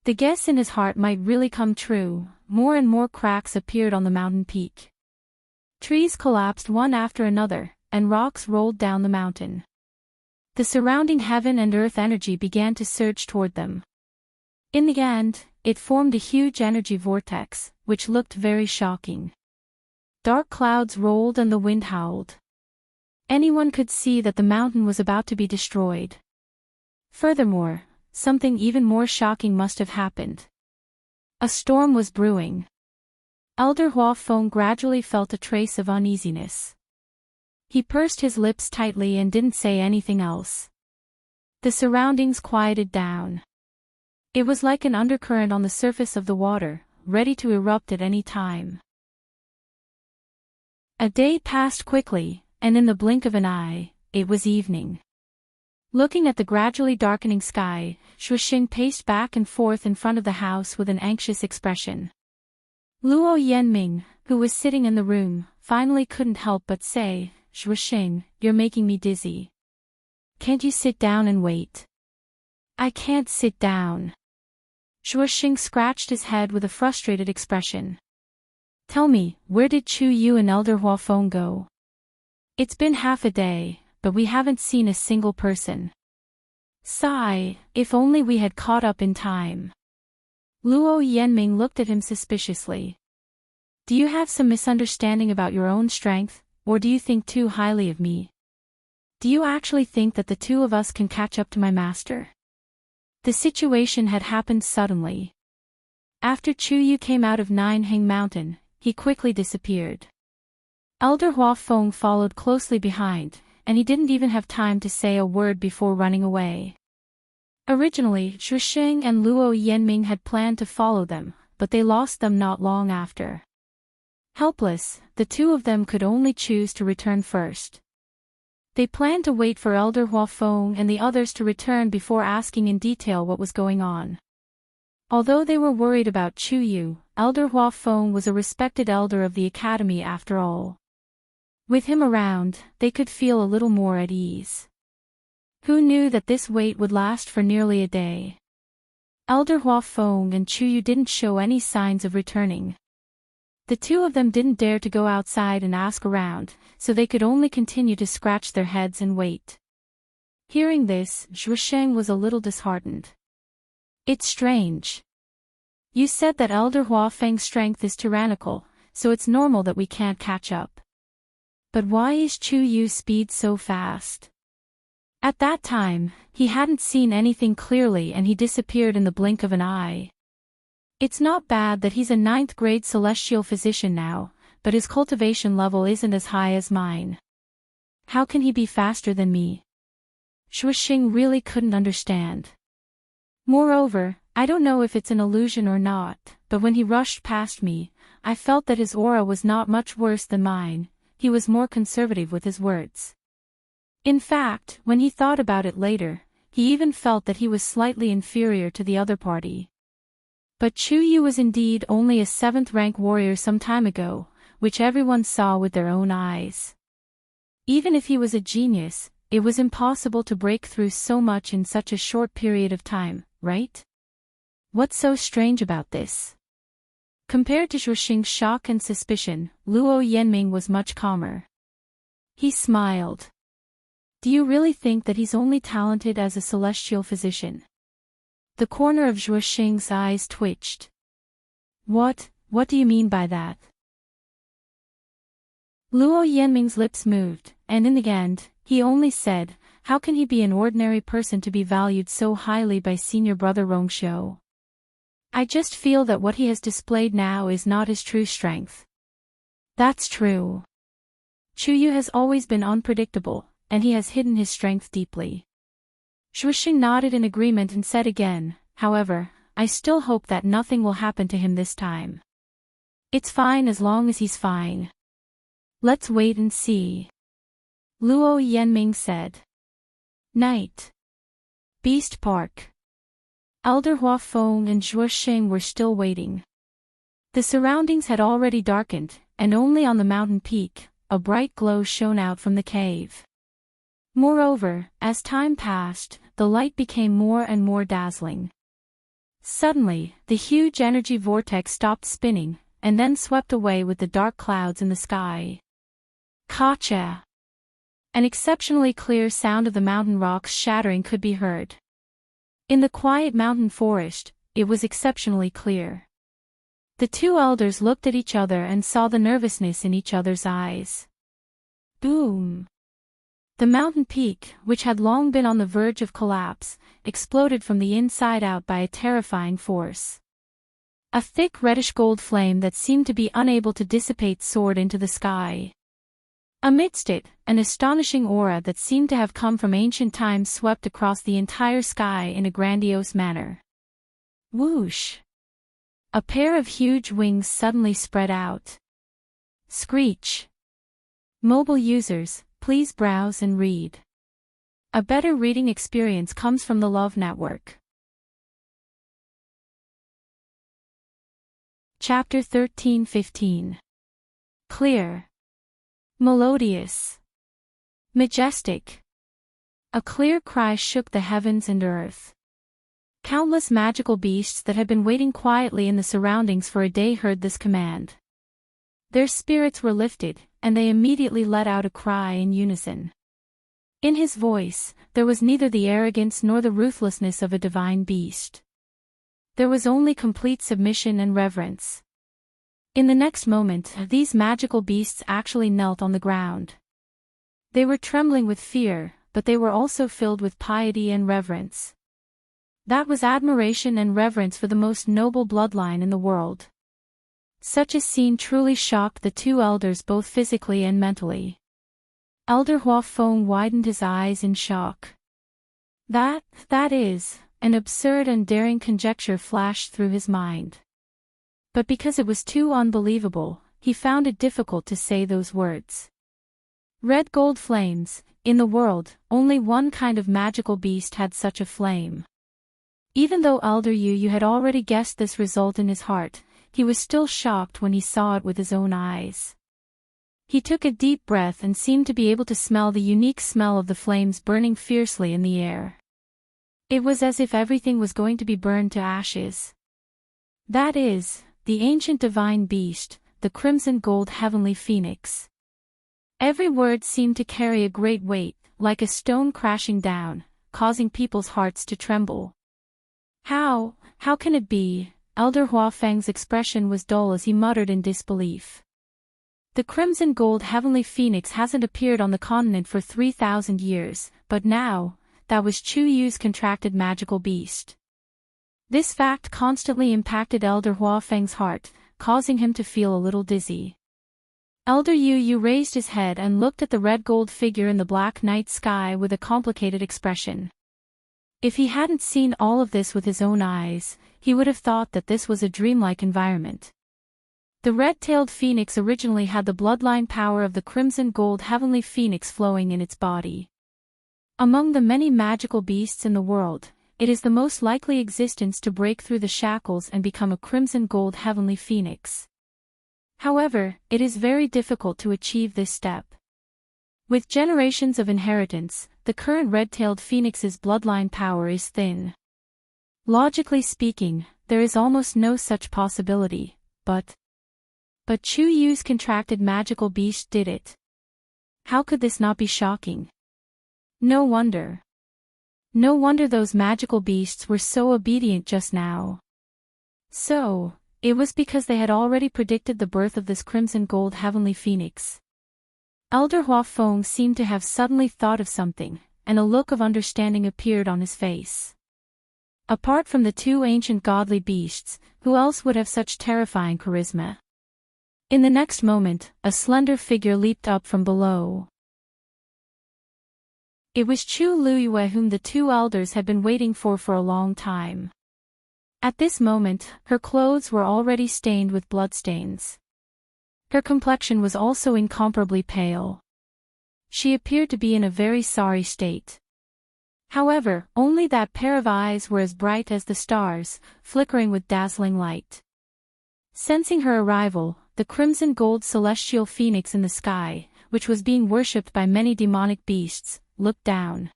The guess in his heart might really come true. More and more cracks appeared on the mountain peak. Trees collapsed one after another, and rocks rolled down the mountain. The surrounding heaven and earth energy began to surge toward them. In the end, it formed a huge energy vortex, which looked very shocking. Dark clouds rolled and the wind howled. Anyone could see that the mountain was about to be destroyed. Furthermore, something even more shocking must have happened. A storm was brewing. Elder Hua Feng gradually felt a trace of uneasiness. He pursed his lips tightly and didn't say anything else. The surroundings quieted down. It was like an undercurrent on the surface of the water, ready to erupt at any time. A day passed quickly, and in the blink of an eye, it was evening. Looking at the gradually darkening sky, Shuixing paced back and forth in front of the house with an anxious expression. Luo Yanming, who was sitting in the room, finally couldn't help but say, "Shuixing, you're making me dizzy. Can't you sit down and wait?" "I can't sit down." Shuixing scratched his head with a frustrated expression. "Tell me, where did Chu Yu and Elder Hua Feng go? It's been half a day, but we haven't seen a single person." Sigh, if only we had caught up in time. Luo Yanming looked at him suspiciously. "Do you have some misunderstanding about your own strength, or do you think too highly of me? Do you actually think that the two of us can catch up to my master?" The situation had happened suddenly. After Chu Yu came out of Nineheng Mountain, he quickly disappeared. Elder Hua Feng followed closely behind, and he didn't even have time to say a word before running away. Originally, Shuixing and Luo Yanming had planned to follow them, but they lost them not long after. Helpless, the two of them could only choose to return first. They planned to wait for Elder Hua Feng and the others to return before asking in detail what was going on. Although they were worried about Chu Yu, Elder Hua Feng was a respected elder of the academy after all. With him around, they could feel a little more at ease. Who knew that this wait would last for nearly a day? Elder Huafeng and Chuyu didn't show any signs of returning. The two of them didn't dare to go outside and ask around, so they could only continue to scratch their heads and wait. Hearing this, Zhusheng was a little disheartened. It's strange. You said that Elder Huafeng's strength is tyrannical, so it's normal that we can't catch up. But why is Chuyu's speed so fast? At that time, he hadn't seen anything clearly and he disappeared in the blink of an eye. It's not bad that he's a 9th grade celestial physician now, but his cultivation level isn't as high as mine. How can he be faster than me? Shuixing really couldn't understand. Moreover, I don't know if it's an illusion or not, but when he rushed past me, I felt that his aura was not much worse than mine. He was more conservative with his words. In fact, when he thought about it later, he even felt that he was slightly inferior to the other party. But Chuyu was indeed only a 7th-rank warrior some time ago, which everyone saw with their own eyes. Even if he was a genius, it was impossible to break through so much in such a short period of time, right? What's so strange about this? Compared to Zhuxing's shock and suspicion, Luo Yanming was much calmer. He smiled. Do you really think that he's only talented as a celestial physician? The corner of Zhuxing's eyes twitched. What do you mean by that? Luo Yanming's lips moved, and in the end, he only said, how can he be an ordinary person to be valued so highly by senior brother Rongxiu? I just feel that what he has displayed now is not his true strength. That's true. Chuyu has always been unpredictable, and he has hidden his strength deeply. Zhuxing nodded in agreement and said again, however, I still hope that nothing will happen to him this time. It's fine as long as he's fine. Let's wait and see. Luo Yanming said. Night. Beast Park. Elder Huafeng and Zhuxing were still waiting. The surroundings had already darkened, and only on the mountain peak, a bright glow shone out from the cave. Moreover, as time passed, the light became more and more dazzling. Suddenly, the huge energy vortex stopped spinning, and then swept away with the dark clouds in the sky. Kacha! An exceptionally clear sound of the mountain rocks shattering could be heard. In the quiet mountain forest, it was exceptionally clear. The two elders looked at each other and saw the nervousness in each other's eyes. Boom! The mountain peak, which had long been on the verge of collapse, exploded from the inside out by a terrifying force. A thick reddish-gold flame that seemed to be unable to dissipate soared into the sky. Amidst it, an astonishing aura that seemed to have come from ancient times swept across the entire sky in a grandiose manner. Whoosh! A pair of huge wings suddenly spread out. Screech! Mobile users, please browse and read. A better reading experience comes from the Love Network. Chapter 13-15. Clear. Melodious. Majestic. A clear cry shook the heavens and earth. Countless magical beasts that had been waiting quietly in the surroundings for a day heard this command. Their spirits were lifted, and they immediately let out a cry in unison. In his voice, there was neither the arrogance nor the ruthlessness of a divine beast. There was only complete submission and reverence. In the next moment, these magical beasts actually knelt on the ground. They were trembling with fear, but they were also filled with piety and reverence. That was admiration and reverence for the most noble bloodline in the world. Such a scene truly shocked the two elders both physically and mentally. Elder Huafeng widened his eyes in shock. That is, an absurd and daring conjecture flashed through his mind. But because it was too unbelievable, he found it difficult to say those words. Red gold flames, in the world, only one kind of magical beast had such a flame. Even though Elder Yu had already guessed this result in his heart, he was still shocked when he saw it with his own eyes. He took a deep breath and seemed to be able to smell the unique smell of the flames burning fiercely in the air. It was as if everything was going to be burned to ashes. That is, the ancient divine beast, the crimson gold heavenly phoenix. Every word seemed to carry a great weight, like a stone crashing down, causing people's hearts to tremble. How can it be? Elder Huafeng's expression was dull as he muttered in disbelief. The crimson gold heavenly phoenix hasn't appeared on the continent for 3,000 years, but now, that was Chu Yu's contracted magical beast. This fact constantly impacted Elder Huafeng's heart, causing him to feel a little dizzy. Elder Yu raised his head and looked at the red gold figure in the black night sky with a complicated expression. If he hadn't seen all of this with his own eyes, he would have thought that this was a dreamlike environment. The red-tailed phoenix originally had the bloodline power of the crimson gold heavenly phoenix flowing in its body. Among the many magical beasts in the world, it is the most likely existence to break through the shackles and become a crimson gold heavenly phoenix. However, it is very difficult to achieve this step. With generations of inheritance, the current red-tailed phoenix's bloodline power is thin. Logically speaking, there is almost no such possibility, but Chu Yu's contracted magical beast did it. How could this not be shocking? No wonder. No wonder those magical beasts were so obedient just now. So, it was because they had already predicted the birth of this crimson gold heavenly phoenix. Elder Huafeng seemed to have suddenly thought of something, and a look of understanding appeared on his face. Apart from the two ancient godly beasts, who else would have such terrifying charisma? In the next moment, a slender figure leaped up from below. It was Chu Luyue whom the two elders had been waiting for a long time. At this moment, her clothes were already stained with bloodstains. Her complexion was also incomparably pale. She appeared to be in a very sorry state. However, only that pair of eyes were as bright as the stars, flickering with dazzling light. Sensing her arrival, the crimson gold celestial phoenix in the sky, which was being worshipped by many demonic beasts, looked down.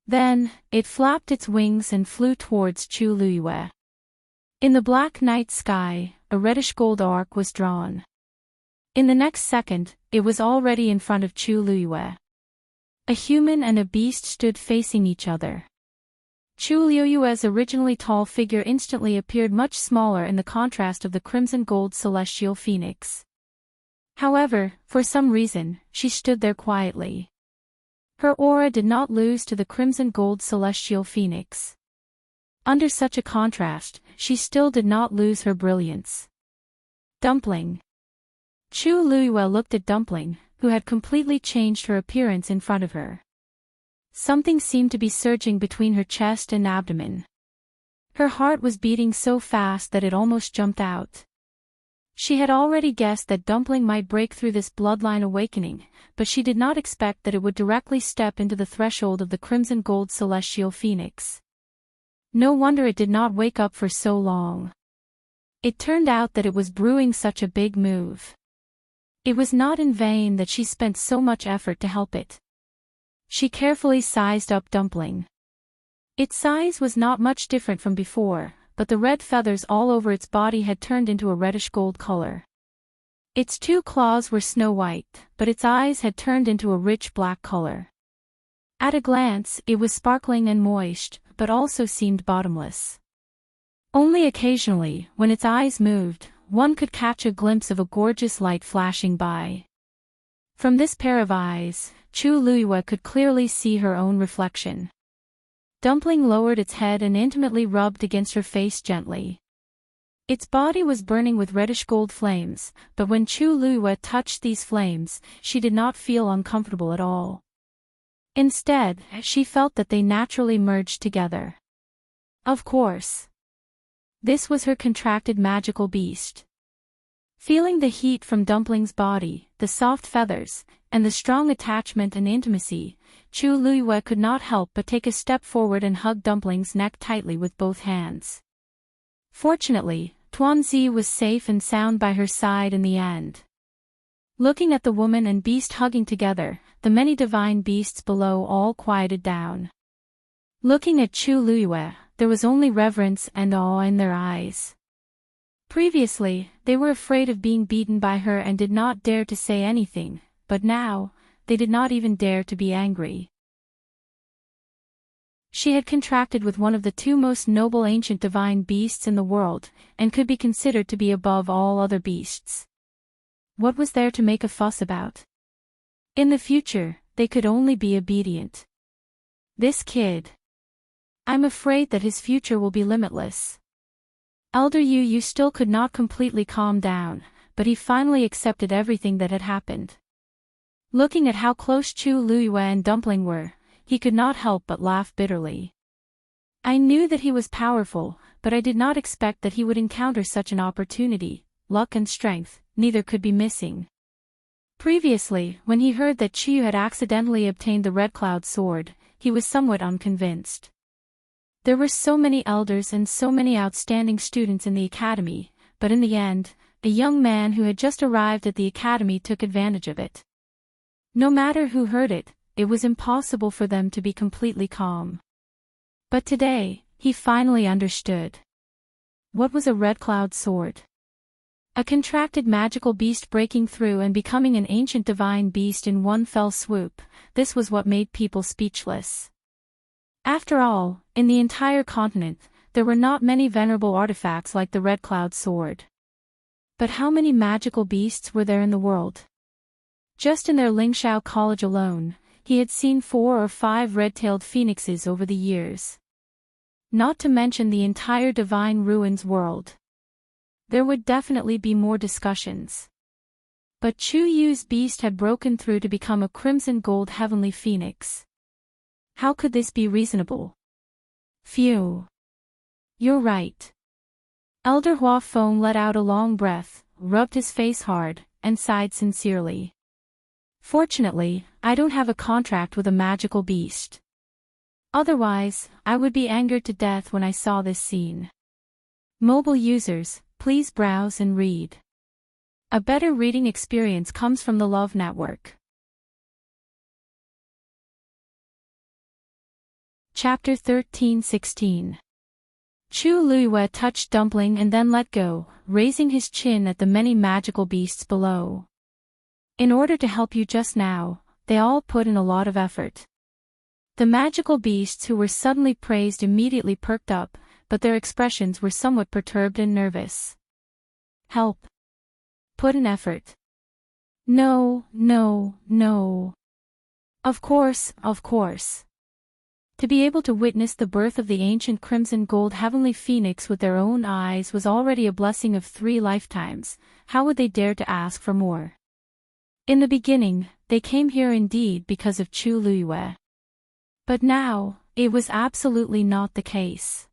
Then, it flapped its wings and flew towards Chu Luyue. In the black night sky, a reddish-gold arc was drawn. In the next second, it was already in front of Chu Luyue. A human and a beast stood facing each other. Chu Luyue's originally tall figure instantly appeared much smaller in the contrast of the crimson gold celestial phoenix. However, for some reason, she stood there quietly. Her aura did not lose to the crimson gold celestial phoenix. Under such a contrast, she still did not lose her brilliance. Dumpling. Chu Luyue looked at Dumpling, who had completely changed her appearance in front of her. Something seemed to be surging between her chest and abdomen. Her heart was beating so fast that it almost jumped out. She had already guessed that Dumpling might break through this bloodline awakening, but she did not expect that it would directly step into the threshold of the crimson gold celestial phoenix. No wonder it did not wake up for so long. It turned out that it was brewing such a big move. It was not in vain that she spent so much effort to help it. She carefully sized up Dumpling. Its size was not much different from before, but the red feathers all over its body had turned into a reddish-gold color. Its two claws were snow-white, but its eyes had turned into a rich black color. At a glance, it was sparkling and moist, but also seemed bottomless. Only occasionally, when its eyes moved, one could catch a glimpse of a gorgeous light flashing by. From this pair of eyes, Chu Luyue could clearly see her own reflection. Dumpling lowered its head and intimately rubbed against her face gently. Its body was burning with reddish-gold flames, but when Chu Luyue touched these flames, she did not feel uncomfortable at all. Instead, she felt that they naturally merged together. Of course. This was her contracted magical beast. Feeling the heat from Dumpling's body, the soft feathers, and the strong attachment and intimacy, Chu Luyue could not help but take a step forward and hug Dumpling's neck tightly with both hands. Fortunately, Tuanzi was safe and sound by her side in the end. Looking at the woman and beast hugging together, the many divine beasts below all quieted down. Looking at Chu Luiyue, there was only reverence and awe in their eyes. Previously, they were afraid of being beaten by her and did not dare to say anything, but now, they did not even dare to be angry. She had contracted with one of the two most noble ancient divine beasts in the world, and could be considered to be above all other beasts. What was there to make a fuss about? In the future, they could only be obedient. This kid. I'm afraid that his future will be limitless. Elder Yu still could not completely calm down, but he finally accepted everything that had happened. Looking at how close Chu Luiyue and Dumpling were, he could not help but laugh bitterly. I knew that he was powerful, but I did not expect that he would encounter such an opportunity. Luck and strength, neither could be missing. Previously, when he heard that Chu had accidentally obtained the Red Cloud sword, he was somewhat unconvinced. There were so many elders and so many outstanding students in the academy, but in the end, a young man who had just arrived at the academy took advantage of it. No matter who heard it, it was impossible for them to be completely calm. But today, he finally understood. What was a Red Cloud sword? A contracted magical beast breaking through and becoming an ancient divine beast in one fell swoop. This was what made people speechless. After all, in the entire continent, there were not many venerable artifacts like the Red Cloud sword. But how many magical beasts were there in the world? Just in their Lingxiao College alone, he had seen 4 or 5 red-tailed phoenixes over the years. Not to mention the entire Divine Ruins world. There would definitely be more discussions. But Chu Yu's beast had broken through to become a crimson gold heavenly phoenix. How could this be reasonable? Phew. You're right. Elder Hua Feng let out a long breath, rubbed his face hard, and sighed sincerely. Fortunately, I don't have a contract with a magical beast. Otherwise, I would be angered to death when I saw this scene. Mobile users, please browse and read. A better reading experience comes from the Love Network. Chapter 13-16. Chu Luiyue touched Dumpling and then let go, raising his chin at the many magical beasts below. In order to help you just now, they all put in a lot of effort. The magical beasts who were suddenly praised immediately perked up, but their expressions were somewhat perturbed and nervous. Help. Put in effort. No, no, no. Of course, of course. To be able to witness the birth of the ancient crimson gold heavenly phoenix with their own eyes was already a blessing of 3 lifetimes. How would they dare to ask for more? In the beginning, they came here indeed because of Chu Luiyue. But now, it was absolutely not the case.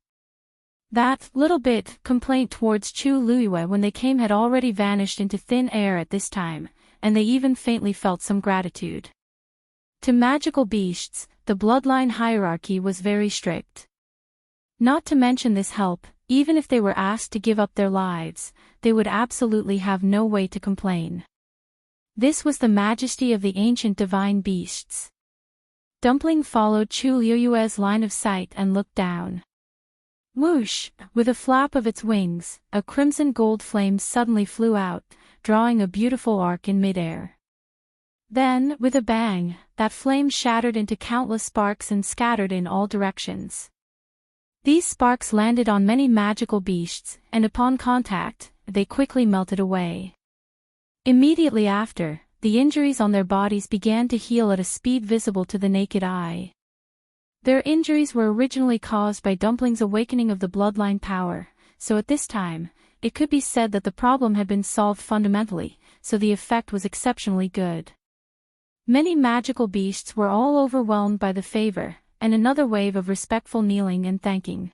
That little bit complaint towards Chu Luiyue when they came had already vanished into thin air at this time, and they even faintly felt some gratitude. To magical beasts, the bloodline hierarchy was very strict. Not to mention this help, even if they were asked to give up their lives, they would absolutely have no way to complain. This was the majesty of the ancient divine beasts. Dumpling followed Chu Luiyue's line of sight and looked down. Whoosh! With a flap of its wings, a crimson gold flame suddenly flew out, drawing a beautiful arc in midair. Then, with a bang, that flame shattered into countless sparks and scattered in all directions. These sparks landed on many magical beasts, and upon contact, they quickly melted away. Immediately after, the injuries on their bodies began to heal at a speed visible to the naked eye. Their injuries were originally caused by Dumpling's awakening of the bloodline power, so at this time, it could be said that the problem had been solved fundamentally, so the effect was exceptionally good. Many magical beasts were all overwhelmed by the favor, and another wave of respectful kneeling and thanking.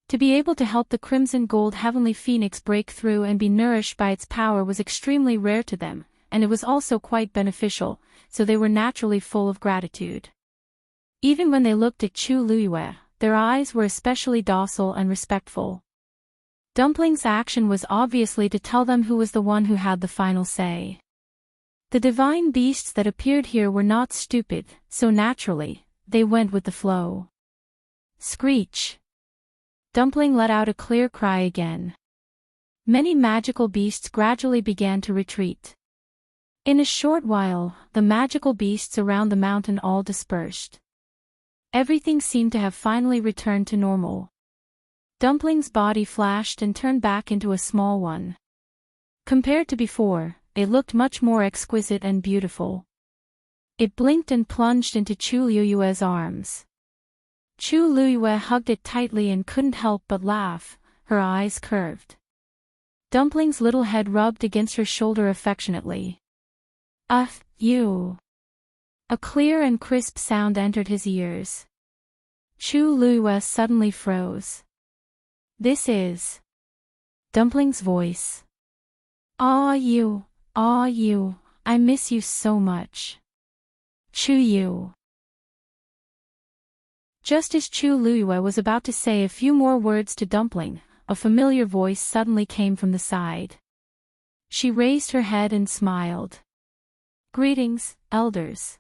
To be able to help the crimson gold heavenly phoenix break through and be nourished by its power was extremely rare to them, and it was also quite beneficial, so they were naturally full of gratitude. Even when they looked at Chu Luiyue, their eyes were especially docile and respectful. Dumpling's action was obviously to tell them who was the one who had the final say. The divine beasts that appeared here were not stupid, so naturally, they went with the flow. Screech! Dumpling let out a clear cry again. Many magical beasts gradually began to retreat. In a short while, the magical beasts around the mountain all dispersed. Everything seemed to have finally returned to normal. Dumpling's body flashed and turned back into a small one. Compared to before, it looked much more exquisite and beautiful. It blinked and plunged into Chu Liyue's arms. Chu Liyue hugged it tightly and couldn't help but laugh, her eyes curved. Dumpling's little head rubbed against her shoulder affectionately. You. A clear and crisp sound entered his ears. Chu Liyue suddenly froze. This is Dumpling's voice. You, I miss you so much. Chu Yu. Just as Chu Liyue was about to say a few more words to Dumpling, a familiar voice suddenly came from the side. She raised her head and smiled. Greetings, elders.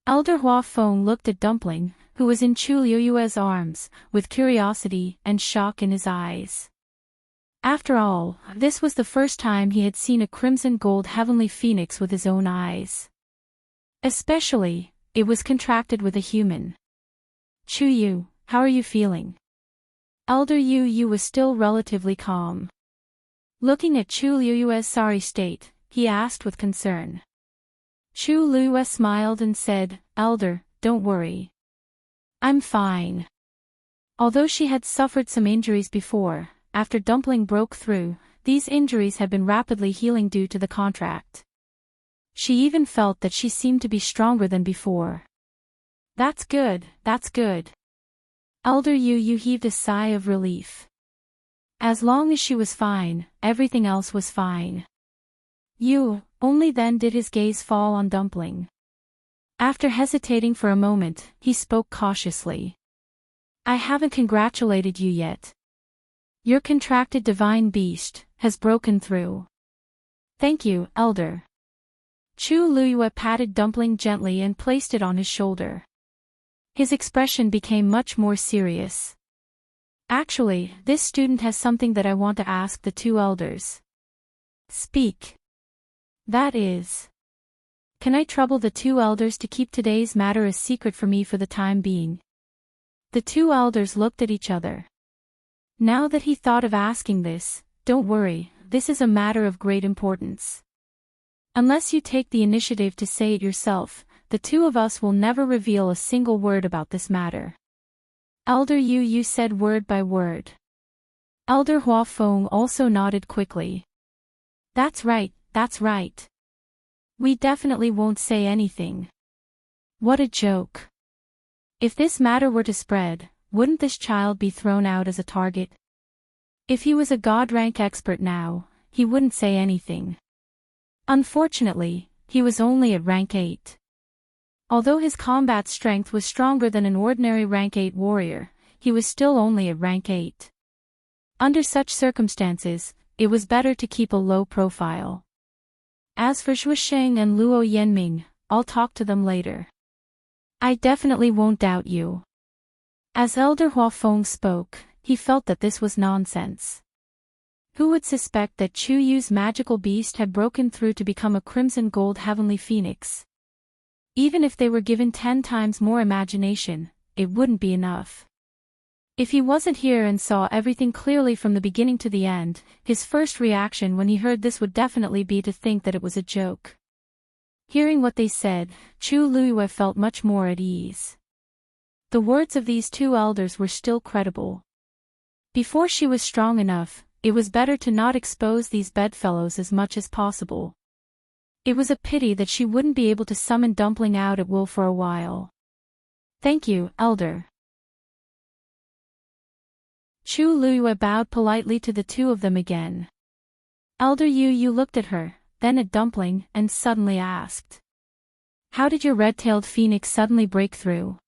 Elder Hua Feng looked at Dumpling, who was in Chu Liyue's arms, with curiosity and shock in his eyes. After all, this was the first time he had seen a crimson gold heavenly phoenix with his own eyes. Especially, it was contracted with a human. Chu Yu, how are you feeling? Elder Yu was still relatively calm. Looking at Chu Liyue's sorry state, he asked with concern. Chu Liyue smiled and said, Elder, don't worry. I'm fine. Although she had suffered some injuries before, after Dumpling broke through, these injuries had been rapidly healing due to the contract. She even felt that she seemed to be stronger than before. That's good, that's good. Elder Yu heaved a sigh of relief. As long as she was fine, everything else was fine. Only then did his gaze fall on Dumpling. After hesitating for a moment, he spoke cautiously. I haven't congratulated you yet. Your contracted divine beast has broken through. Thank you, Elder. Chu Liyue patted Dumpling gently and placed it on his shoulder. His expression became much more serious. Actually, this student has something that I want to ask the two elders. Speak. That is. Can I trouble the two elders to keep today's matter a secret for me for the time being? The two elders looked at each other. Now that he thought of asking this, don't worry, this is a matter of great importance. Unless you take the initiative to say it yourself, the two of us will never reveal a single word about this matter. Elder Yu said word by word. Elder Hua Feng also nodded quickly. That's right, that's right. We definitely won't say anything. What a joke. If this matter were to spread, wouldn't this child be thrown out as a target? If he was a god rank expert now, he wouldn't say anything. Unfortunately, he was only at rank 8. Although his combat strength was stronger than an ordinary rank 8 warrior, he was still only at rank 8. Under such circumstances, it was better to keep a low profile. As for Shusheng and Luo Yanming, I'll talk to them later. I definitely won't doubt you. As Elder Hua Feng spoke, he felt that this was nonsense. Who would suspect that Chu Yu's magical beast had broken through to become a crimson gold heavenly phoenix? Even if they were given 10 times more imagination, it wouldn't be enough. If he wasn't here and saw everything clearly from the beginning to the end, his first reaction when he heard this would definitely be to think that it was a joke. Hearing what they said, Chu Liyue felt much more at ease. The words of these two elders were still credible. Before she was strong enough, it was better to not expose these bedfellows as much as possible. It was a pity that she wouldn't be able to summon Dumpling out at will for a while. Thank you, Elder. Chu Liyue bowed politely to the two of them again. Elder Yu looked at her, then at Dumpling, and suddenly asked. How did your red-tailed phoenix suddenly break through?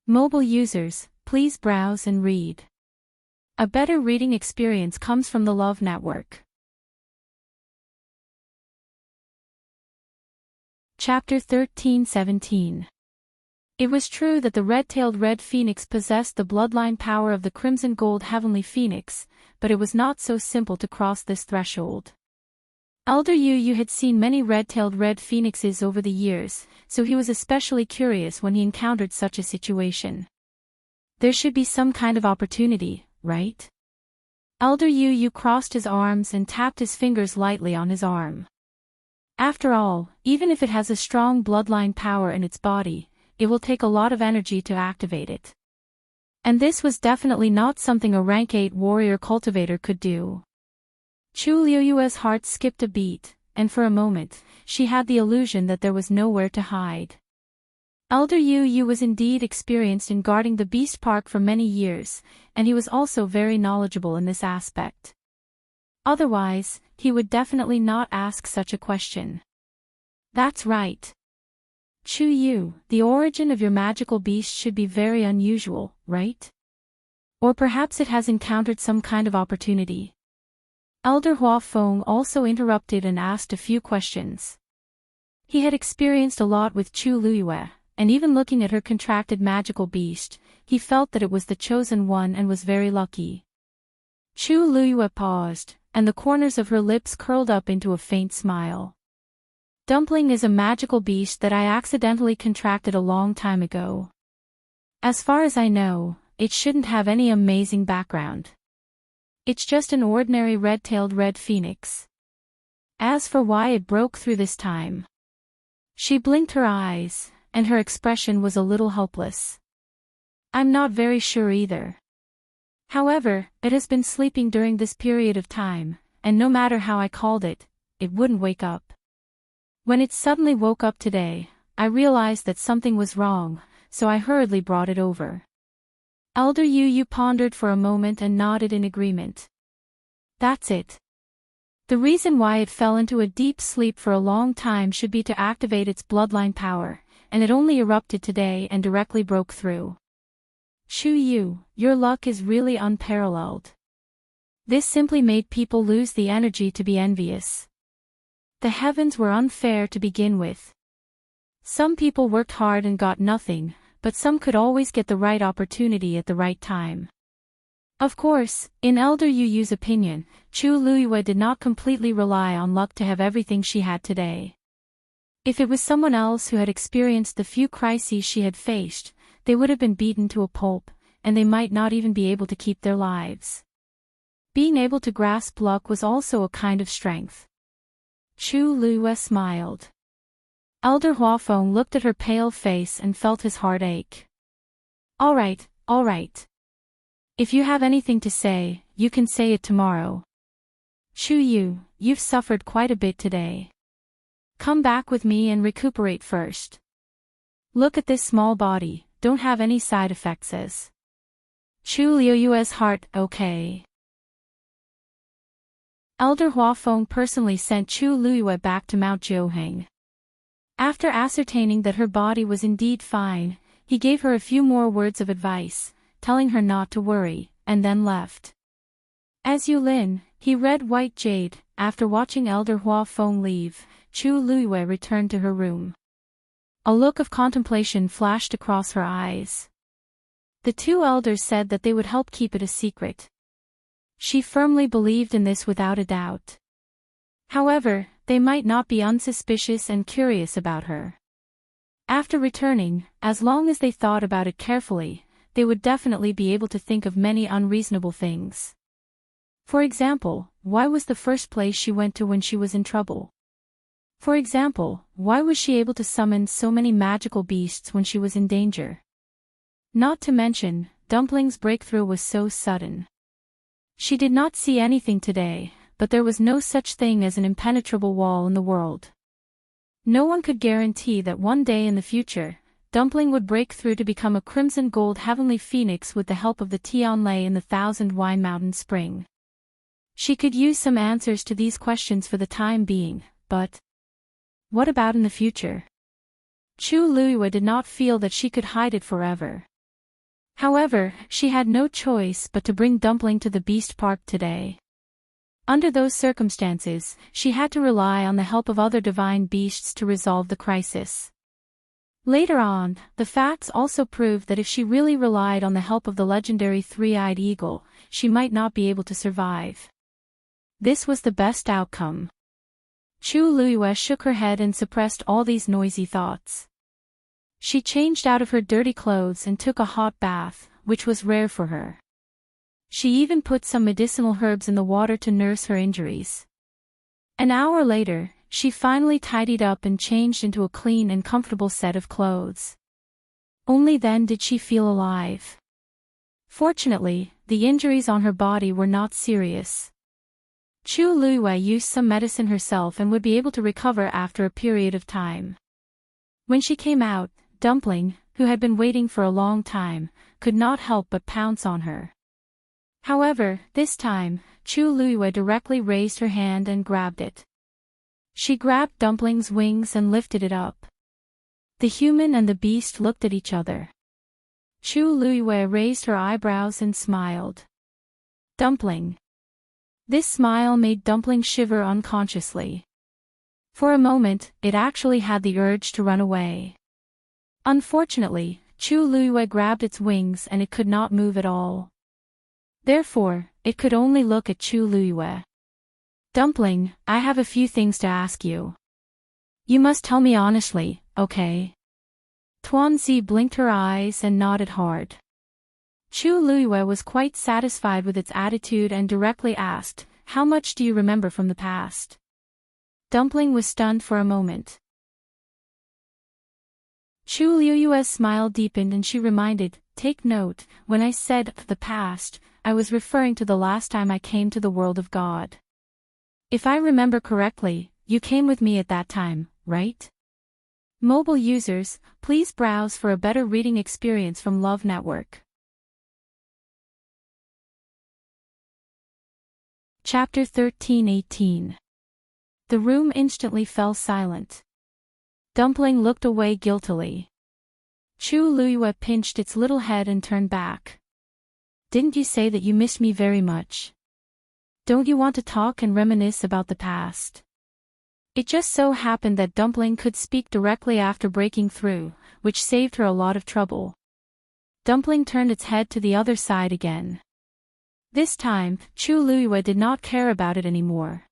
Mobile users, please browse and read. A better reading experience comes from the Love Network. Chapter 13-17. It was true that the red-tailed red phoenix possessed the bloodline power of the crimson gold heavenly phoenix, but it was not so simple to cross this threshold. Elder Yu had seen many red-tailed red phoenixes over the years, so he was especially curious when he encountered such a situation. There should be some kind of opportunity, right? Elder Yu crossed his arms and tapped his fingers lightly on his arm. After all, even if it has a strong bloodline power in its body, it will take a lot of energy to activate it. And this was definitely not something a rank 8 warrior cultivator could do. Chu Liuyue's heart skipped a beat, and for a moment, she had the illusion that there was nowhere to hide. Elder Yu was indeed experienced in guarding the Beast Park for many years, and he was also very knowledgeable in this aspect. Otherwise, he would definitely not ask such a question. That's right. Chu Yu, the origin of your magical beast should be very unusual, right? Or perhaps it has encountered some kind of opportunity. Elder Huafeng also interrupted and asked a few questions. He had experienced a lot with Chu Liyue, and even looking at her contracted magical beast, he felt that it was the chosen one and was very lucky. Chu Liyue paused, and the corners of her lips curled up into a faint smile. Dumpling is a magical beast that I accidentally contracted a long time ago. As far as I know, it shouldn't have any amazing background. It's just an ordinary red-tailed red phoenix. As for why it broke through this time. She blinked her eyes, and her expression was a little helpless. I'm not very sure either. However, it has been sleeping during this period of time, and no matter how I called it, it wouldn't wake up. When it suddenly woke up today, I realized that something was wrong, so I hurriedly brought it over. Elder Yu pondered for a moment and nodded in agreement. That's it. The reason why it fell into a deep sleep for a long time should be to activate its bloodline power, and it only erupted today and directly broke through. Chu Yu, your luck is really unparalleled. This simply made people lose the energy to be envious. The heavens were unfair to begin with. Some people worked hard and got nothing, but some could always get the right opportunity at the right time. Of course, in Elder Yu's opinion, Chu Liyue did not completely rely on luck to have everything she had today. If it was someone else who had experienced the few crises she had faced, they would have been beaten to a pulp, and they might not even be able to keep their lives. Being able to grasp luck was also a kind of strength. Chu Liyue smiled. Elder Huafeng looked at her pale face and felt his heart ache. All right. If you have anything to say, you can say it tomorrow. Chu Yu, you've suffered quite a bit today. Come back with me and recuperate first. Look at this small body, don't have any side effects as. Chu Liyue's heart, okay. Elder Huafeng personally sent Chu Liyue back to Mount Jiuheng. After ascertaining that her body was indeed fine, he gave her a few more words of advice, telling her not to worry, and then left. As Yulin, he read White Jade. After watching Elder Huafeng leave, Chu Liyue returned to her room. A look of contemplation flashed across her eyes. The two elders said that they would help keep it a secret. She firmly believed in this without a doubt. However, they might not be unsuspicious and curious about her. After returning, as long as they thought about it carefully, they would definitely be able to think of many unreasonable things. For example, why was the first place she went to when she was in trouble? For example, why was she able to summon so many magical beasts when she was in danger? Not to mention, Dumpling's breakthrough was so sudden. She did not see anything today, but there was no such thing as an impenetrable wall in the world. No one could guarantee that one day in the future, Dumpling would break through to become a crimson gold heavenly phoenix with the help of the Tianlei in the Thousand Wine Mountain Spring. She could use some answers to these questions for the time being, but what about in the future? Chu Liyue did not feel that she could hide it forever. However, she had no choice but to bring Dumpling to the Beast Park today. Under those circumstances, she had to rely on the help of other divine beasts to resolve the crisis. Later on, the facts also proved that if she really relied on the help of the legendary three-eyed eagle, she might not be able to survive. This was the best outcome. Chu Luiyue shook her head and suppressed all these noisy thoughts. She changed out of her dirty clothes and took a hot bath, which was rare for her. She even put some medicinal herbs in the water to nurse her injuries. An hour later, she finally tidied up and changed into a clean and comfortable set of clothes. Only then did she feel alive. Fortunately, the injuries on her body were not serious. Chu Luiyue used some medicine herself and would be able to recover after a period of time. When she came out, Dumpling, who had been waiting for a long time, could not help but pounce on her. However, this time, Chu Luiyue directly raised her hand and grabbed it. She grabbed Dumpling's wings and lifted it up. The human and the beast looked at each other. Chu Luiyue raised her eyebrows and smiled. Dumpling. This smile made Dumpling shiver unconsciously. For a moment, it actually had the urge to run away. Unfortunately, Chu Luiyue grabbed its wings and it could not move at all. Therefore, it could only look at Chu Luiyue. Dumpling, I have a few things to ask you. You must tell me honestly, okay? Tuanzi blinked her eyes and nodded hard. Chu Luiyue was quite satisfied with its attitude and directly asked, how much do you remember from the past? Dumpling was stunned for a moment. Chu Luiyue's smile deepened and she reminded, take note, when I said the past, I was referring to the last time I came to the world of God. If I remember correctly, you came with me at that time, right? Mobile users, please browse for a better reading experience from Love Network. Chapter 13-18. The room instantly fell silent. Dumpling looked away guiltily. Chu Luiyue pinched its little head and turned back. Didn't you say that you missed me very much? Don't you want to talk and reminisce about the past? It just so happened that Dumpling could speak directly after breaking through, which saved her a lot of trouble. Dumpling turned its head to the other side again. This time, Chu Luiyue did not care about it anymore.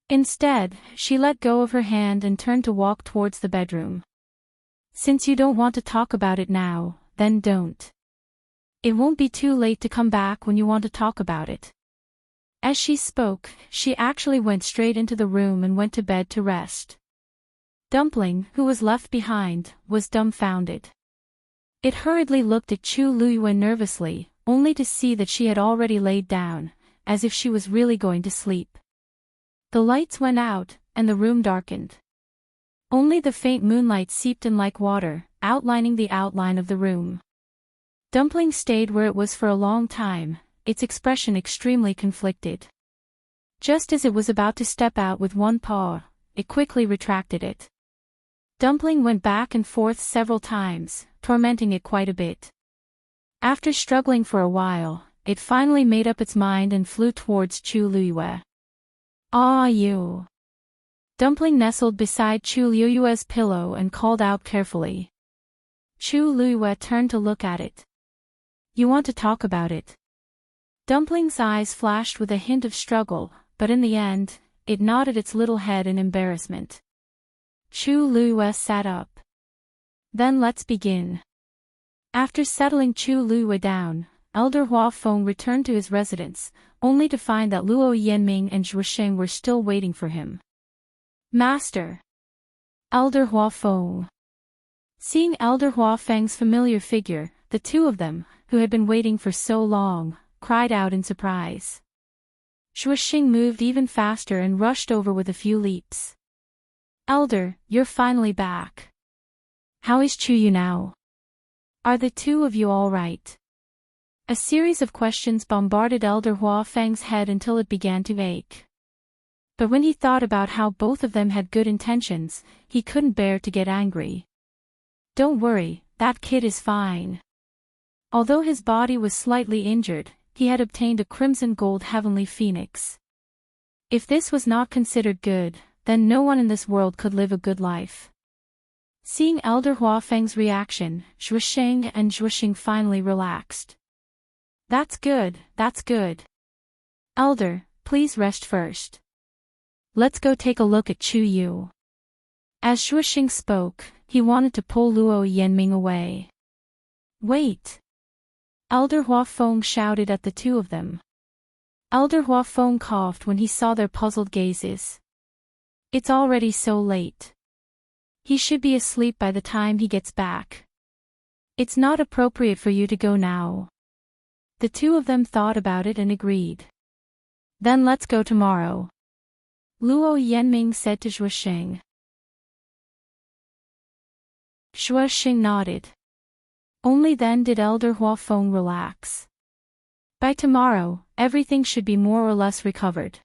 Instead, she let go of her hand and turned to walk towards the bedroom. Since you don't want to talk about it now, then don't. It won't be too late to come back when you want to talk about it. As she spoke, she actually went straight into the room and went to bed to rest. Dumpling, who was left behind, was dumbfounded. It hurriedly looked at Chu Luiyue nervously, only to see that she had already laid down, as if she was really going to sleep. The lights went out, and the room darkened. Only the faint moonlight seeped in like water, outlining the outline of the room. Dumpling stayed where it was for a long time, its expression extremely conflicted. Just as it was about to step out with one paw, it quickly retracted it. Dumpling went back and forth several times, tormenting it quite a bit. After struggling for a while, it finally made up its mind and flew towards Chu Luiyue. Ah, you! Dumpling nestled beside Chu Luiyue's pillow and called out carefully. Chu Luiyue turned to look at it. You want to talk about it? Dumpling's eyes flashed with a hint of struggle, but in the end, it nodded its little head in embarrassment. Chu Luiyue sat up. Then let's begin. After settling Chu Luiyue down, Elder Hua Feng returned to his residence, only to find that Luo Yanming and Zhuosheng were still waiting for him. Master! Elder Hua Feng. Seeing Elder Hua Feng's familiar figure, the two of them, who had been waiting for so long, cried out in surprise. Zhuosheng moved even faster and rushed over with a few leaps. Elder, you're finally back. How is Chuyu now? Are the two of you all right? A series of questions bombarded Elder Hua Feng's head until it began to ache. But when he thought about how both of them had good intentions, he couldn't bear to get angry. Don't worry, that kid is fine. Although his body was slightly injured, he had obtained a crimson gold heavenly phoenix. If this was not considered good, then no one in this world could live a good life. Seeing Elder Huafeng's reaction, Zhusheng and Zhusheng finally relaxed. That's good, that's good. Elder, please rest first. Let's go take a look at Chu Yu. As Zhusheng spoke, he wanted to pull Luo Yanming away. Wait! Elder Huafeng shouted at the two of them. Elder Huafeng coughed when he saw their puzzled gazes. It's already so late. He should be asleep by the time he gets back. It's not appropriate for you to go now. The two of them thought about it and agreed. Then let's go tomorrow. Luo Yanming said to Zhusheng. Zhusheng nodded. Only then did Elder Huafeng relax. By tomorrow, everything should be more or less recovered.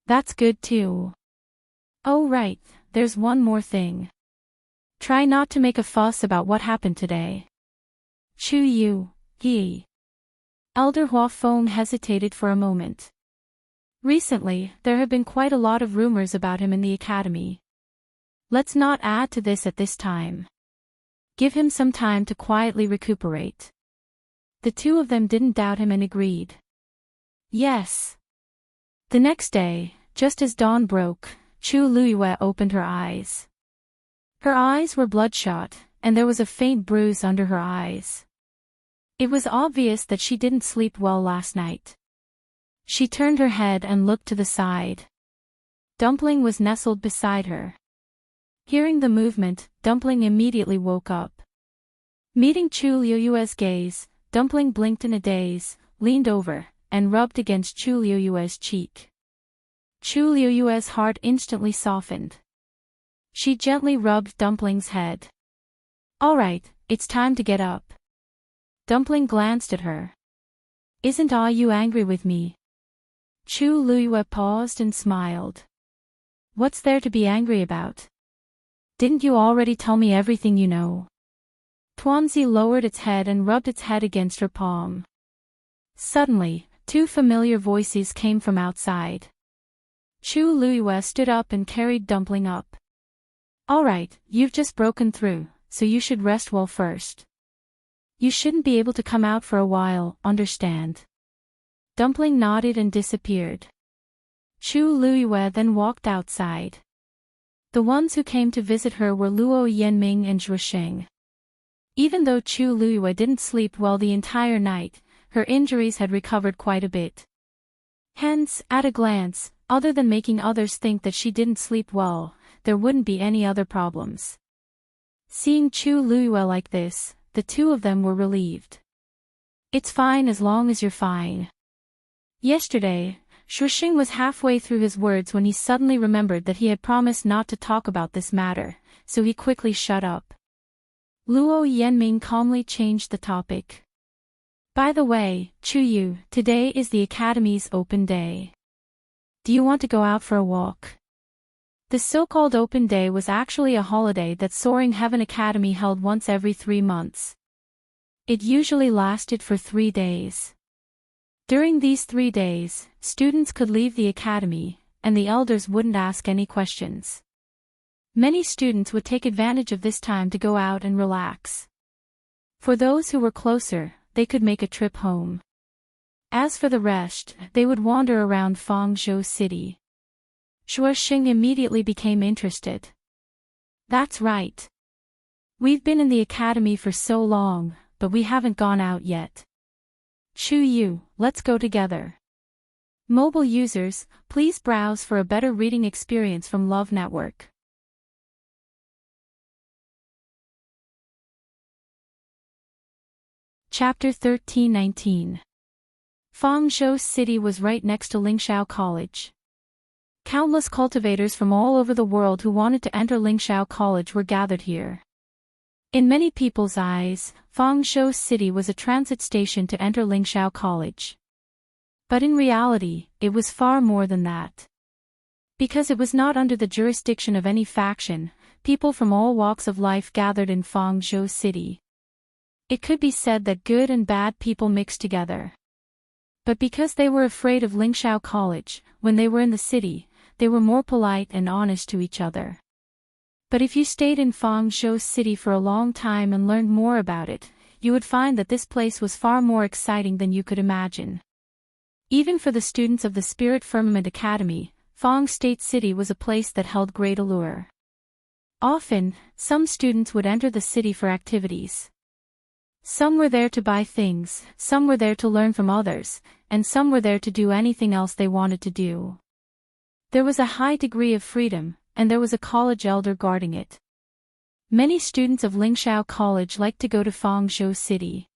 That's good too. Oh right, there's one more thing. Try not to make a fuss about what happened today. Chu Yu, he. Elder Huafeng hesitated for a moment. Recently, there have been quite a lot of rumors about him in the academy. Let's not add to this at this time. Give him some time to quietly recuperate. The two of them didn't doubt him and agreed. Yes. The next day, just as dawn broke, Chu Luyue opened her eyes. Her eyes were bloodshot, and there was a faint bruise under her eyes. It was obvious that she didn't sleep well last night. She turned her head and looked to the side. Dumpling was nestled beside her. Hearing the movement, Dumpling immediately woke up. Meeting Chu Luyue's gaze, Dumpling blinked in a daze, leaned over, and rubbed against Chu Luyue's cheek. Chu Luyue's heart instantly softened. She gently rubbed Dumpling's head. All right, it's time to get up. Dumpling glanced at her. Isn't you angry with me? Chu Luyue paused and smiled. What's there to be angry about? Didn't you already tell me everything you know? Tuanzi lowered its head and rubbed its head against her palm. Suddenly, two familiar voices came from outside. Chu Luyue stood up and carried Dumpling up. All right, you've just broken through, so you should rest well first. You shouldn't be able to come out for a while, understand? Dumpling nodded and disappeared. Chu Luyue then walked outside. The ones who came to visit her were Luo Yanming and Zhusheng. Even though Chu Luyue didn't sleep well the entire night, her injuries had recovered quite a bit. Hence, at a glance, other than making others think that she didn't sleep well, there wouldn't be any other problems. Seeing Chu Luyue like this, the two of them were relieved. It's fine as long as you're fine. Yesterday, Zhusheng was halfway through his words when he suddenly remembered that he had promised not to talk about this matter, so he quickly shut up. Luo Yanming calmly changed the topic. By the way, Chu Yu, today is the Academy's open day. Do you want to go out for a walk? The so-called open day was actually a holiday that Soaring Heaven Academy held once every 3 months. It usually lasted for 3 days. During these 3 days, students could leave the academy, and the elders wouldn't ask any questions. Many students would take advantage of this time to go out and relax. For those who were closer, they could make a trip home. As for the rest, they would wander around Fangzhou City. Zhusheng immediately became interested. That's right. We've been in the academy for so long, but we haven't gone out yet. Chu Yu, let's go together. Mobile users, please browse for a better reading experience from Love Network. Chapter 13-19. Fangzhou City was right next to Lingxiao College. Countless cultivators from all over the world who wanted to enter Lingxiao College were gathered here. In many people's eyes, Fangzhou City was a transit station to enter Lingxiao College. But in reality, it was far more than that. Because it was not under the jurisdiction of any faction, people from all walks of life gathered in Fangzhou City. It could be said that good and bad people mixed together. But because they were afraid of Lingxiao College, when they were in the city, they were more polite and honest to each other. But if you stayed in Fangzhou City for a long time and learned more about it, you would find that this place was far more exciting than you could imagine. Even for the students of the Spirit Firmament Academy, Fang State City was a place that held great allure. Often, some students would enter the city for activities. Some were there to buy things, some were there to learn from others, and some were there to do anything else they wanted to do. There was a high degree of freedom, and there was a college elder guarding it. Many students of Lingxiao College liked to go to Fangzhou City.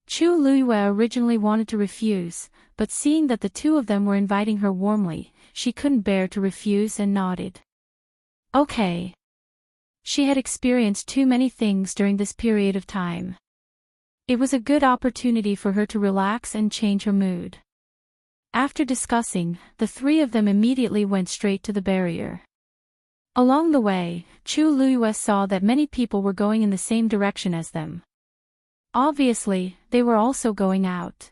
Chu Luyue originally wanted to refuse, but seeing that the two of them were inviting her warmly, she couldn't bear to refuse and nodded. Okay. She had experienced too many things during this period of time. It was a good opportunity for her to relax and change her mood. After discussing, the three of them immediately went straight to the barrier. Along the way, Chu Luyue saw that many people were going in the same direction as them. Obviously, they were also going out.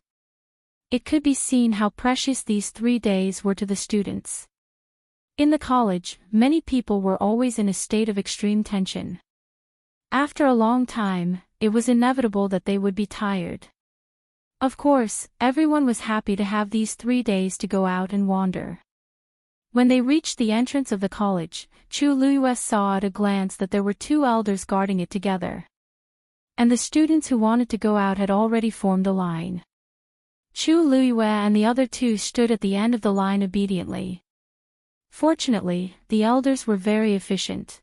It could be seen how precious these 3 days were to the students. In the college, many people were always in a state of extreme tension. After a long time, it was inevitable that they would be tired. Of course, everyone was happy to have these 3 days to go out and wander. When they reached the entrance of the college, Chu Luyue saw at a glance that there were 2 elders guarding it together. And the students who wanted to go out had already formed a line. Chu Luyue and the other 2 stood at the end of the line obediently. Fortunately, the elders were very efficient.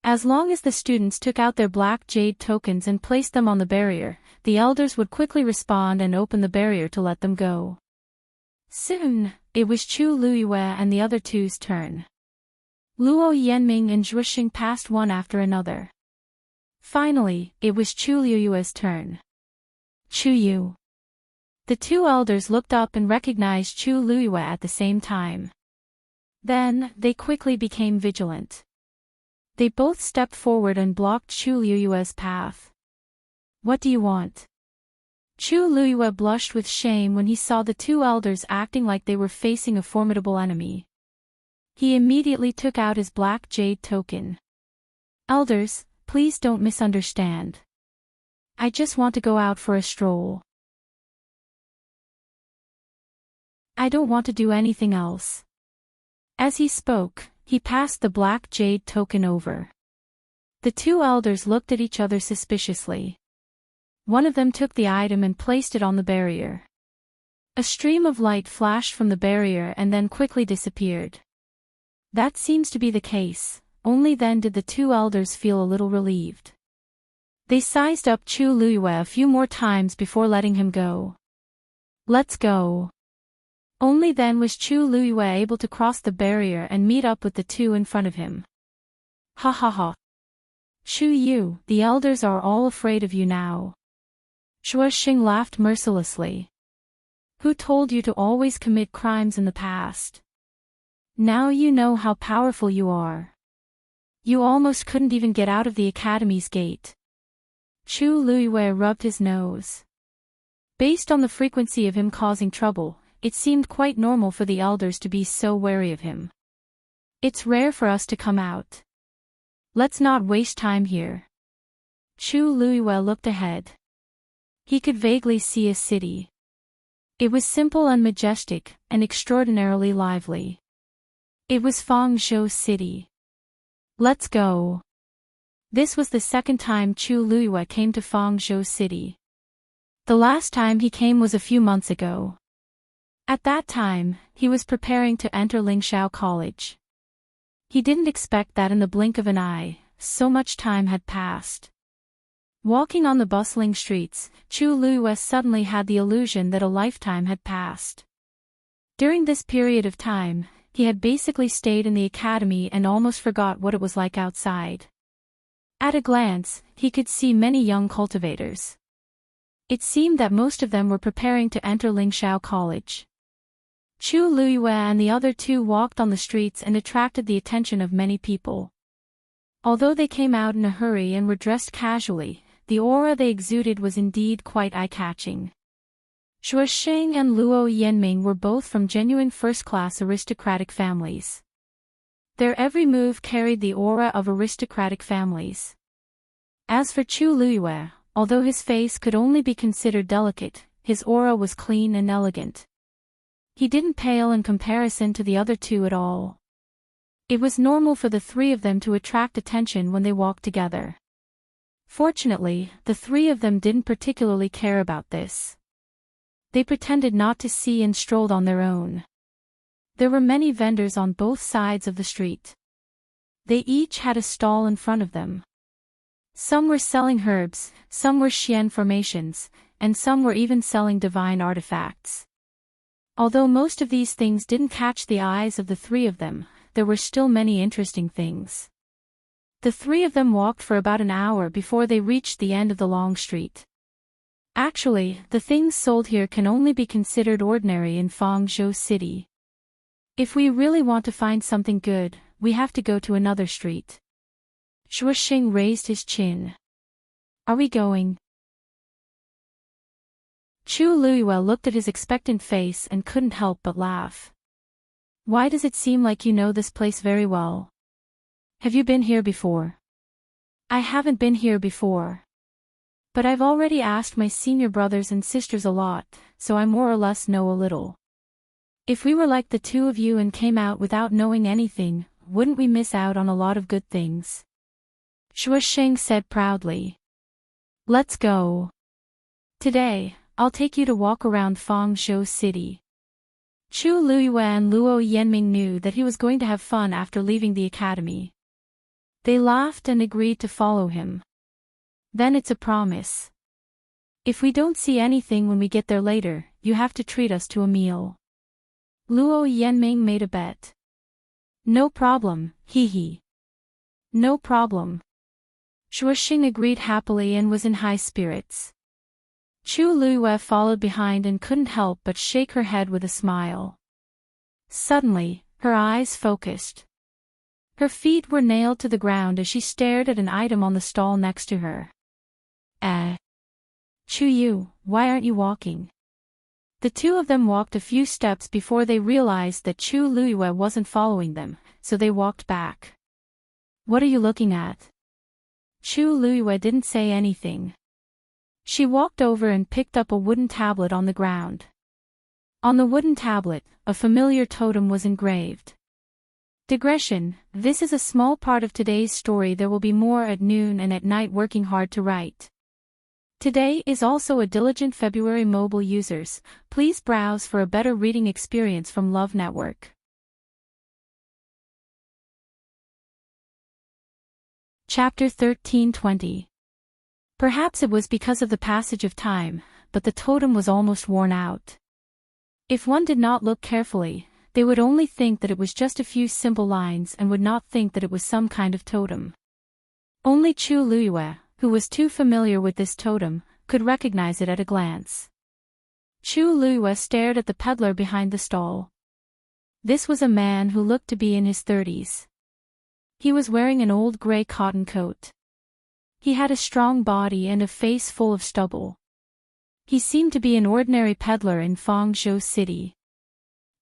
As long as the students took out their black jade tokens and placed them on the barrier, the elders would quickly respond and open the barrier to let them go. Soon, it was Chu Luyue and the other 2's turn. Luo Yanming and Zhuixing passed one after another. Finally, it was Chu Luyue's turn. Chu Yu. The 2 elders looked up and recognized Chu Luyue at the same time. Then, they quickly became vigilant. They both stepped forward and blocked Chu Luyue's path. What do you want? Chu Luyue blushed with shame when he saw the 2 elders acting like they were facing a formidable enemy. He immediately took out his black jade token. Elders, please don't misunderstand. I just want to go out for a stroll. I don't want to do anything else. As he spoke, he passed the black jade token over. The 2 elders looked at each other suspiciously. One of them took the item and placed it on the barrier. A stream of light flashed from the barrier and then quickly disappeared. That seems to be the case. Only then did the 2 elders feel a little relieved. They sized up Chu Luyue a few more times before letting him go. Let's go. Only then was Chu Luyue able to cross the barrier and meet up with the 2 in front of him. Ha ha ha. Chu Yu, the elders are all afraid of you now. Zhuixing laughed mercilessly. Who told you to always commit crimes in the past? Now you know how powerful you are. You almost couldn't even get out of the academy's gate. Chu Luyue rubbed his nose. Based on the frequency of him causing trouble, it seemed quite normal for the elders to be so wary of him. It's rare for us to come out. Let's not waste time here. Chu Luyue looked ahead. He could vaguely see a city. It was simple and majestic, and extraordinarily lively. It was Fangzhou City. Let's go. This was the second time Chu Luyue came to Fangzhou City. The last time he came was a few months ago. At that time, he was preparing to enter Lingxiao College. He didn't expect that in the blink of an eye, so much time had passed. Walking on the bustling streets, Chu Luyue suddenly had the illusion that a lifetime had passed. During this period of time, he had basically stayed in the academy and almost forgot what it was like outside. At a glance, he could see many young cultivators. It seemed that most of them were preparing to enter Lingxiao College. Chu Luyue and the other 2 walked on the streets and attracted the attention of many people. Although they came out in a hurry and were dressed casually, the aura they exuded was indeed quite eye-catching. Shuasheng and Luo Yanming were both from genuine first-class aristocratic families. Their every move carried the aura of aristocratic families. As for Chu Luyue, although his face could only be considered delicate, his aura was clean and elegant. He didn't pale in comparison to the other two at all. It was normal for the three of them to attract attention when they walked together. Fortunately, the three of them didn't particularly care about this. They pretended not to see and strolled on their own. There were many vendors on both sides of the street. They each had a stall in front of them. Some were selling herbs, some were xian formations, and some were even selling divine artifacts. Although most of these things didn't catch the eyes of the three of them, there were still many interesting things. The three of them walked for about an hour before they reached the end of the long street. Actually, the things sold here can only be considered ordinary in Fangzhou City. If we really want to find something good, we have to go to another street. Shuasheng raised his chin. Are we going? Chu Luyue looked at his expectant face and couldn't help but laugh. Why does it seem like you know this place very well? Have you been here before? I haven't been here before. But I've already asked my senior brothers and sisters a lot, so I more or less know a little. If we were like the two of you and came out without knowing anything, wouldn't we miss out on a lot of good things? Shuasheng said proudly. Let's go. Today, I'll take you to walk around Fangzhou City. Chu Luyue and Luo Yanming knew that he was going to have fun after leaving the academy. They laughed and agreed to follow him. Then it's a promise. If we don't see anything when we get there later, you have to treat us to a meal. Luo Yanming made a bet. No problem, hee. No problem. Shuasheng agreed happily and was in high spirits. Chu Luyue followed behind and couldn't help but shake her head with a smile. Suddenly, her eyes focused. Her feet were nailed to the ground as she stared at an item on the stall next to her. Chu Yu, why aren't you walking? The two of them walked a few steps before they realized that Chu Luyue wasn't following them, so they walked back. What are you looking at? Chu Luyue didn't say anything. She walked over and picked up a wooden tablet on the ground. On the wooden tablet, a familiar totem was engraved. Digression, this is a small part of today's story. There will be more at noon and at night working hard to write. Today is also a diligent February mobile users. Please browse for a better reading experience from Love Network. Chapter 1320. Perhaps it was because of the passage of time, but the totem was almost worn out. If one did not look carefully, they would only think that it was just a few simple lines and would not think that it was some kind of totem. Only Chu Luyue, who was too familiar with this totem, could recognize it at a glance. Chu Luyue stared at the peddler behind the stall. This was a man who looked to be in his 30s. He was wearing an old gray cotton coat. He had a strong body and a face full of stubble. He seemed to be an ordinary peddler in Fangzhou City.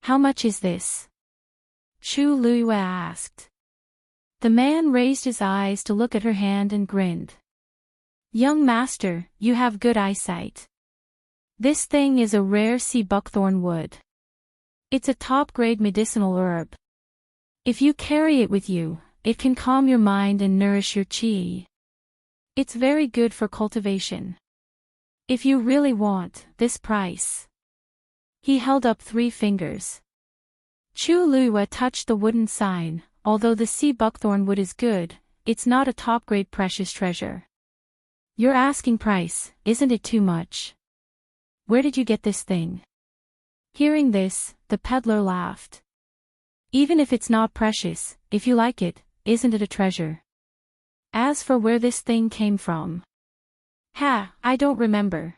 How much is this? Chu Luyue asked. The man raised his eyes to look at her hand and grinned. Young master, you have good eyesight. This thing is a rare sea buckthorn wood. It's a top-grade medicinal herb. If you carry it with you, it can calm your mind and nourish your qi. It's very good for cultivation. If you really want this price. He held up 3 fingers. Chu Luyue touched the wooden sign. Although the sea buckthorn wood is good, it's not a top-grade precious treasure. Your asking price, isn't it too much? Where did you get this thing? Hearing this, the peddler laughed. Even if it's not precious, if you like it, isn't it a treasure? As for where this thing came from. I don't remember.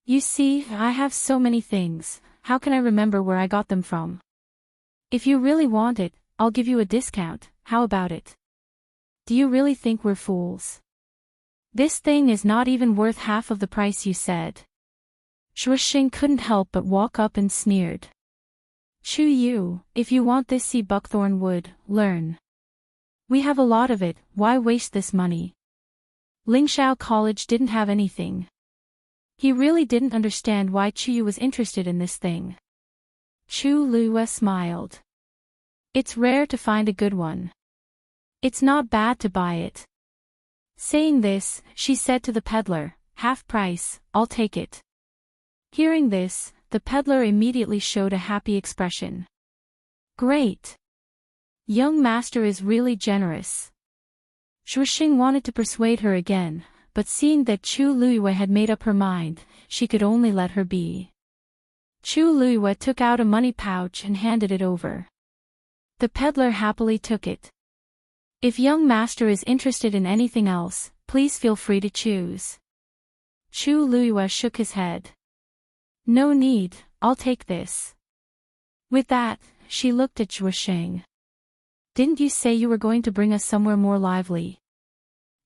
You see, I have so many things, how can I remember where I got them from? If you really want it, I'll give you a discount, how about it? Do you really think we're fools? This thing is not even worth half of the price you said. Shushing couldn't help but walk up and sneered. Chu Yu, if you want this sea buckthorn wood, learn. We have a lot of it, why waste this money? Lingxiao College didn't have anything. He really didn't understand why Chu Yu was interested in this thing. Chu Liyue smiled. It's rare to find a good one. It's not bad to buy it. Saying this, she said to the peddler, half price, I'll take it. Hearing this, the peddler immediately showed a happy expression. Great. Young master is really generous. Shushing wanted to persuade her again, but seeing that Chu Liyue had made up her mind, she could only let her be. Chu Liyue took out a money pouch and handed it over. The peddler happily took it. If young master is interested in anything else, please feel free to choose. Chu Liyue shook his head. No need, I'll take this. With that, she looked at Shushing. Didn't you say you were going to bring us somewhere more lively?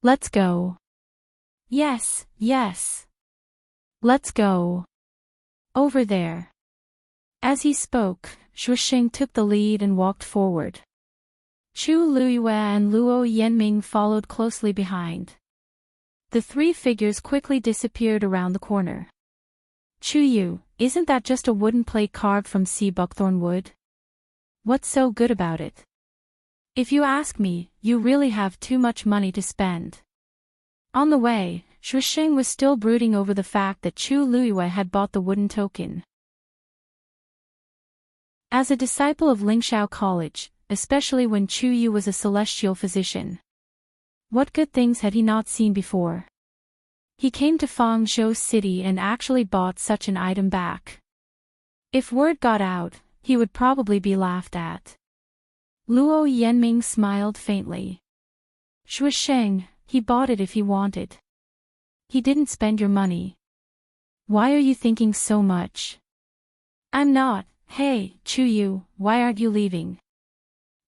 Let's go. Yes, yes. Let's go. Over there. As he spoke, Shushing took the lead and walked forward. Chu Liyue and Luo Yanming followed closely behind. The three figures quickly disappeared around the corner. Chu Yu, isn't that just a wooden plate carved from sea buckthorn wood? What's so good about it? If you ask me, you really have too much money to spend. On the way, Shushing was still brooding over the fact that Chu Liyue had bought the wooden token. As a disciple of Lingxiao College, especially when Chu Yu was a celestial physician, what good things had he not seen before? He came to Fangzhou City and actually bought such an item back. If word got out, he would probably be laughed at. Luo Yanming smiled faintly. Shusheng, he bought it if he wanted. He didn't spend your money. Why are you thinking so much? I'm not. Hey, Chu Yu, why aren't you leaving?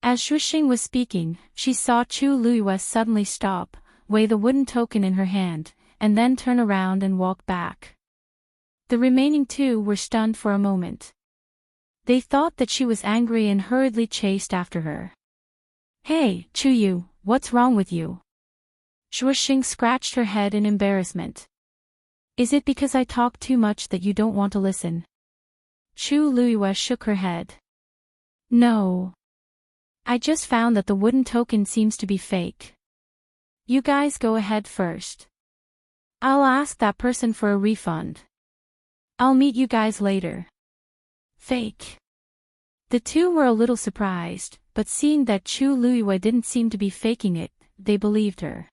As Shusheng was speaking, she saw Chu Liyue suddenly stop, weigh the wooden token in her hand, and then turn around and walk back. The remaining two were stunned for a moment. They thought that she was angry and hurriedly chased after her. Hey, Chu Yu, what's wrong with you? Shusheng scratched her head in embarrassment. Is it because I talk too much that you don't want to listen? Chu Liyue shook her head. No. I just found that the wooden token seems to be fake. You guys go ahead first. I'll ask that person for a refund. I'll meet you guys later. Fake. The two were a little surprised, but seeing that Chu Liyue didn't seem to be faking it, they believed her.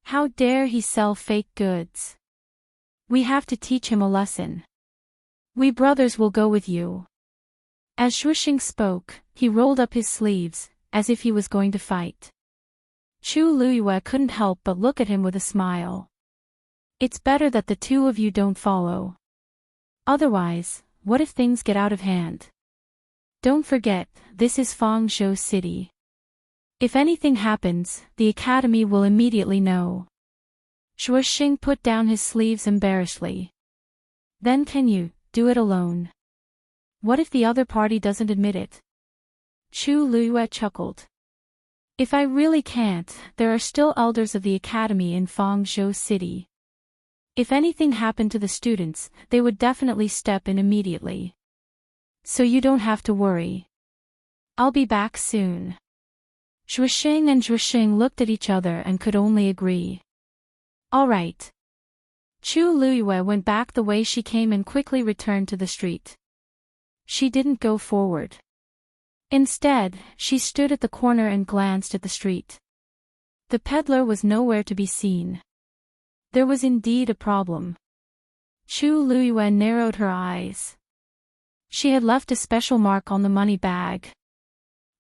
How dare he sell fake goods? We have to teach him a lesson. We brothers will go with you. As Shusheng spoke, he rolled up his sleeves, as if he was going to fight. Chu Liyue couldn't help but look at him with a smile. It's better that the two of you don't follow. Otherwise, what if things get out of hand? Don't forget, this is Fangzhou City. If anything happens, the academy will immediately know. Shusheng put down his sleeves embarrassedly. Then can you do it alone? What if the other party doesn't admit it? Chu Liyue chuckled. If I really can't, there are still elders of the academy in Fangzhou City. If anything happened to the students, they would definitely step in immediately. So you don't have to worry. I'll be back soon. Shusheng and Shusheng looked at each other and could only agree. All right. Chu Liyue went back the way she came and quickly returned to the street. She didn't go forward. Instead, she stood at the corner and glanced at the street. The peddler was nowhere to be seen. There was indeed a problem. Chu Liyue narrowed her eyes. She had left a special mark on the money bag.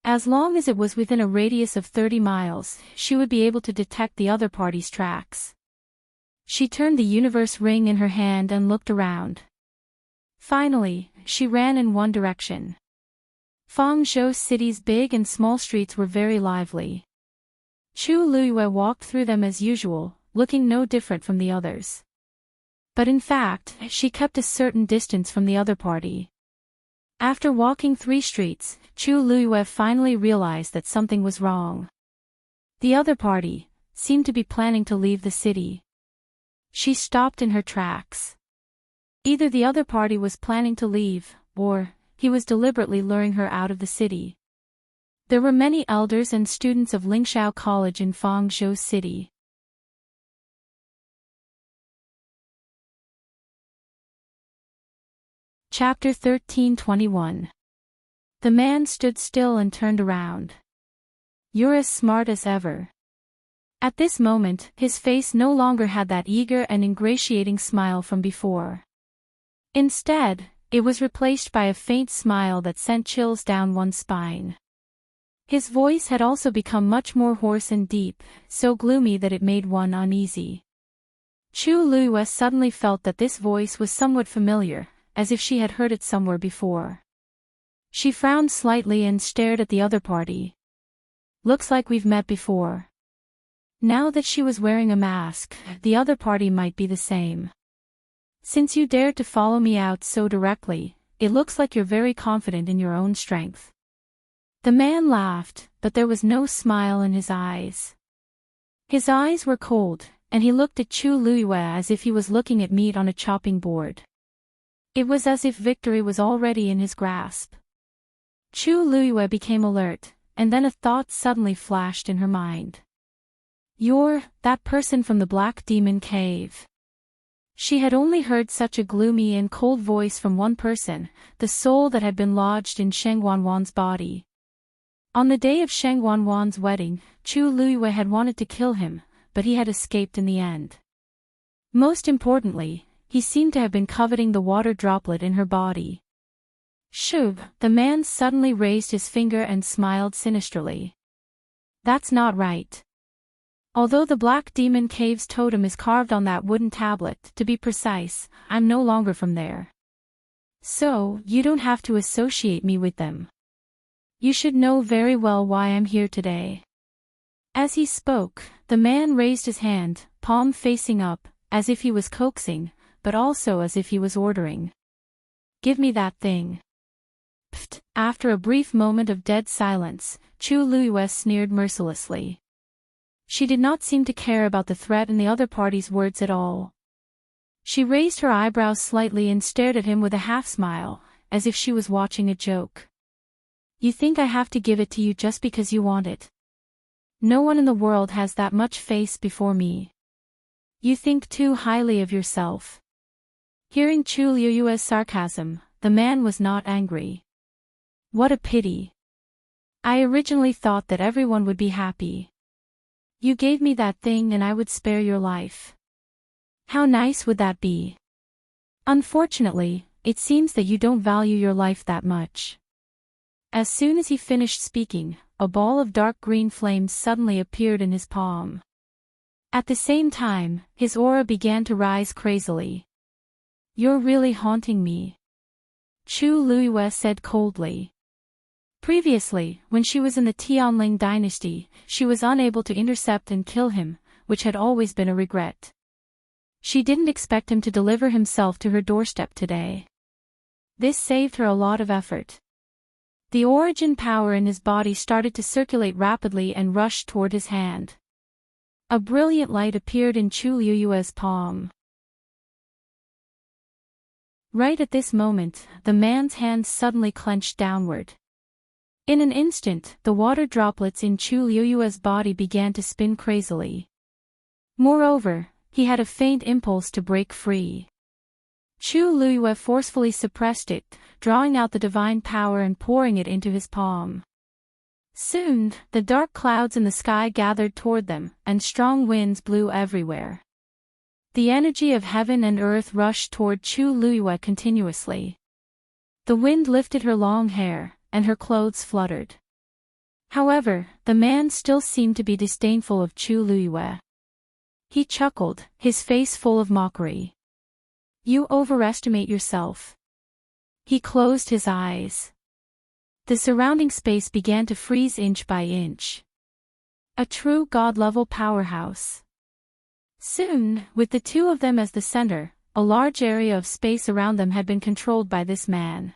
As long as it was within a radius of 30 miles, she would be able to detect the other party's tracks. She turned the universe ring in her hand and looked around. Finally, she ran in one direction. Fangzhou City's big and small streets were very lively. Chu Liyue walked through them as usual, looking no different from the others. But in fact, she kept a certain distance from the other party. After walking 3 streets, Chu Luiyue finally realized that something was wrong. The other party seemed to be planning to leave the city. She stopped in her tracks. Either the other party was planning to leave, or he was deliberately luring her out of the city. There were many elders and students of Lingxiao College in Fangzhou City. Chapter 13:21. The man stood still and turned around. "You're as smart as ever." At this moment, his face no longer had that eager and ingratiating smile from before. Instead, it was replaced by a faint smile that sent chills down one's spine. His voice had also become much more hoarse and deep, so gloomy that it made one uneasy. Chu Luiyue suddenly felt that this voice was somewhat familiar, as if she had heard it somewhere before. She frowned slightly and stared at the other party. "Looks like we've met before." Now that she was wearing a mask, the other party might be the same. "Since you dared to follow me out so directly, it looks like you're very confident in your own strength." The man laughed, but there was no smile in his eyes. His eyes were cold, and he looked at Chu Luiyue as if he was looking at meat on a chopping board. It was as if victory was already in his grasp. Chu Luiyue became alert, and then a thought suddenly flashed in her mind. "You're that person from the Black Demon Cave." She had only heard such a gloomy and cold voice from one person, the soul that had been lodged in Sheng Wanwan's body. On the day of Sheng Wanwan's wedding, Chu Luiyue had wanted to kill him, but he had escaped in the end. Most importantly, he seemed to have been coveting the water droplet in her body. "Shub," the man suddenly raised his finger and smiled sinisterly. "That's not right. Although the Black Demon Cave's totem is carved on that wooden tablet, to be precise, I'm no longer from there. So, you don't have to associate me with them. You should know very well why I'm here today." As he spoke, the man raised his hand, palm facing up, as if he was coaxing, but also as if he was ordering. "Give me that thing." Pfft! After a brief moment of dead silence, Chu Luiyue sneered mercilessly. She did not seem to care about the threat in the other party's words at all. She raised her eyebrows slightly and stared at him with a half-smile, as if she was watching a joke. "You think I have to give it to you just because you want it? No one in the world has that much face before me. You think too highly of yourself." Hearing Chu Luiyue's sarcasm, the man was not angry. "What a pity. I originally thought that everyone would be happy. You gave me that thing and I would spare your life. How nice would that be? Unfortunately, it seems that you don't value your life that much." As soon as he finished speaking, a ball of dark green flames suddenly appeared in his palm. At the same time, his aura began to rise crazily. "You're really haunting me," Chu Luiyue said coldly. Previously, when she was in the Tianling dynasty, she was unable to intercept and kill him, which had always been a regret. She didn't expect him to deliver himself to her doorstep today. This saved her a lot of effort. The origin power in his body started to circulate rapidly and rushed toward his hand. A brilliant light appeared in Chu Luiyue's palm. Right at this moment, the man's hand suddenly clenched downward. In an instant, the water droplets in Chu Luiyue's body began to spin crazily. Moreover, he had a faint impulse to break free. Chu Luiyue forcefully suppressed it, drawing out the divine power and pouring it into his palm. Soon, the dark clouds in the sky gathered toward them, and strong winds blew everywhere. The energy of heaven and earth rushed toward Chu Luiyue continuously. The wind lifted her long hair, and her clothes fluttered. However, the man still seemed to be disdainful of Chu Luiyue. He chuckled, his face full of mockery. "You overestimate yourself." He closed his eyes. The surrounding space began to freeze inch by inch. A true god-level powerhouse. Soon, with the two of them as the center, a large area of space around them had been controlled by this man.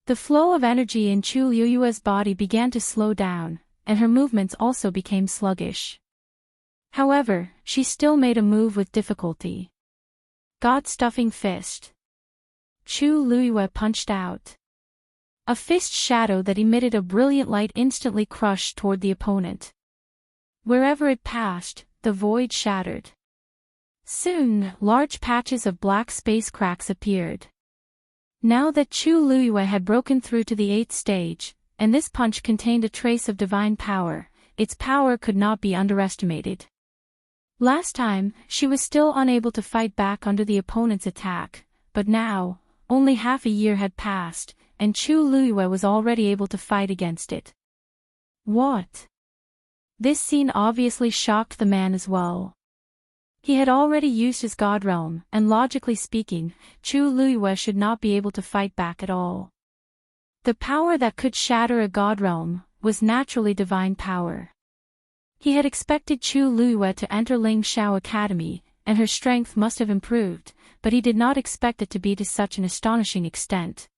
The flow of energy in Chu Liyue's body began to slow down, and her movements also became sluggish. However, she still made a move with difficulty. God-stuffing fist. Chu Liyue punched out. A fist shadow that emitted a brilliant light instantly crushed toward the opponent. Wherever it passed, the void shattered. Soon, large patches of black space cracks appeared. Now that Chu Liyue had broken through to the 8th stage, and this punch contained a trace of divine power, its power could not be underestimated. Last time, she was still unable to fight back under the opponent's attack, but now, only half a year had passed, and Chu Liyue was already able to fight against it. What? This scene obviously shocked the man as well. He had already used his god realm, and logically speaking, Chu Liyue should not be able to fight back at all. The power that could shatter a god realm was naturally divine power. He had expected Chu Liyue to enter Ling Xiao Academy, and her strength must have improved, but he did not expect it to be to such an astonishing extent.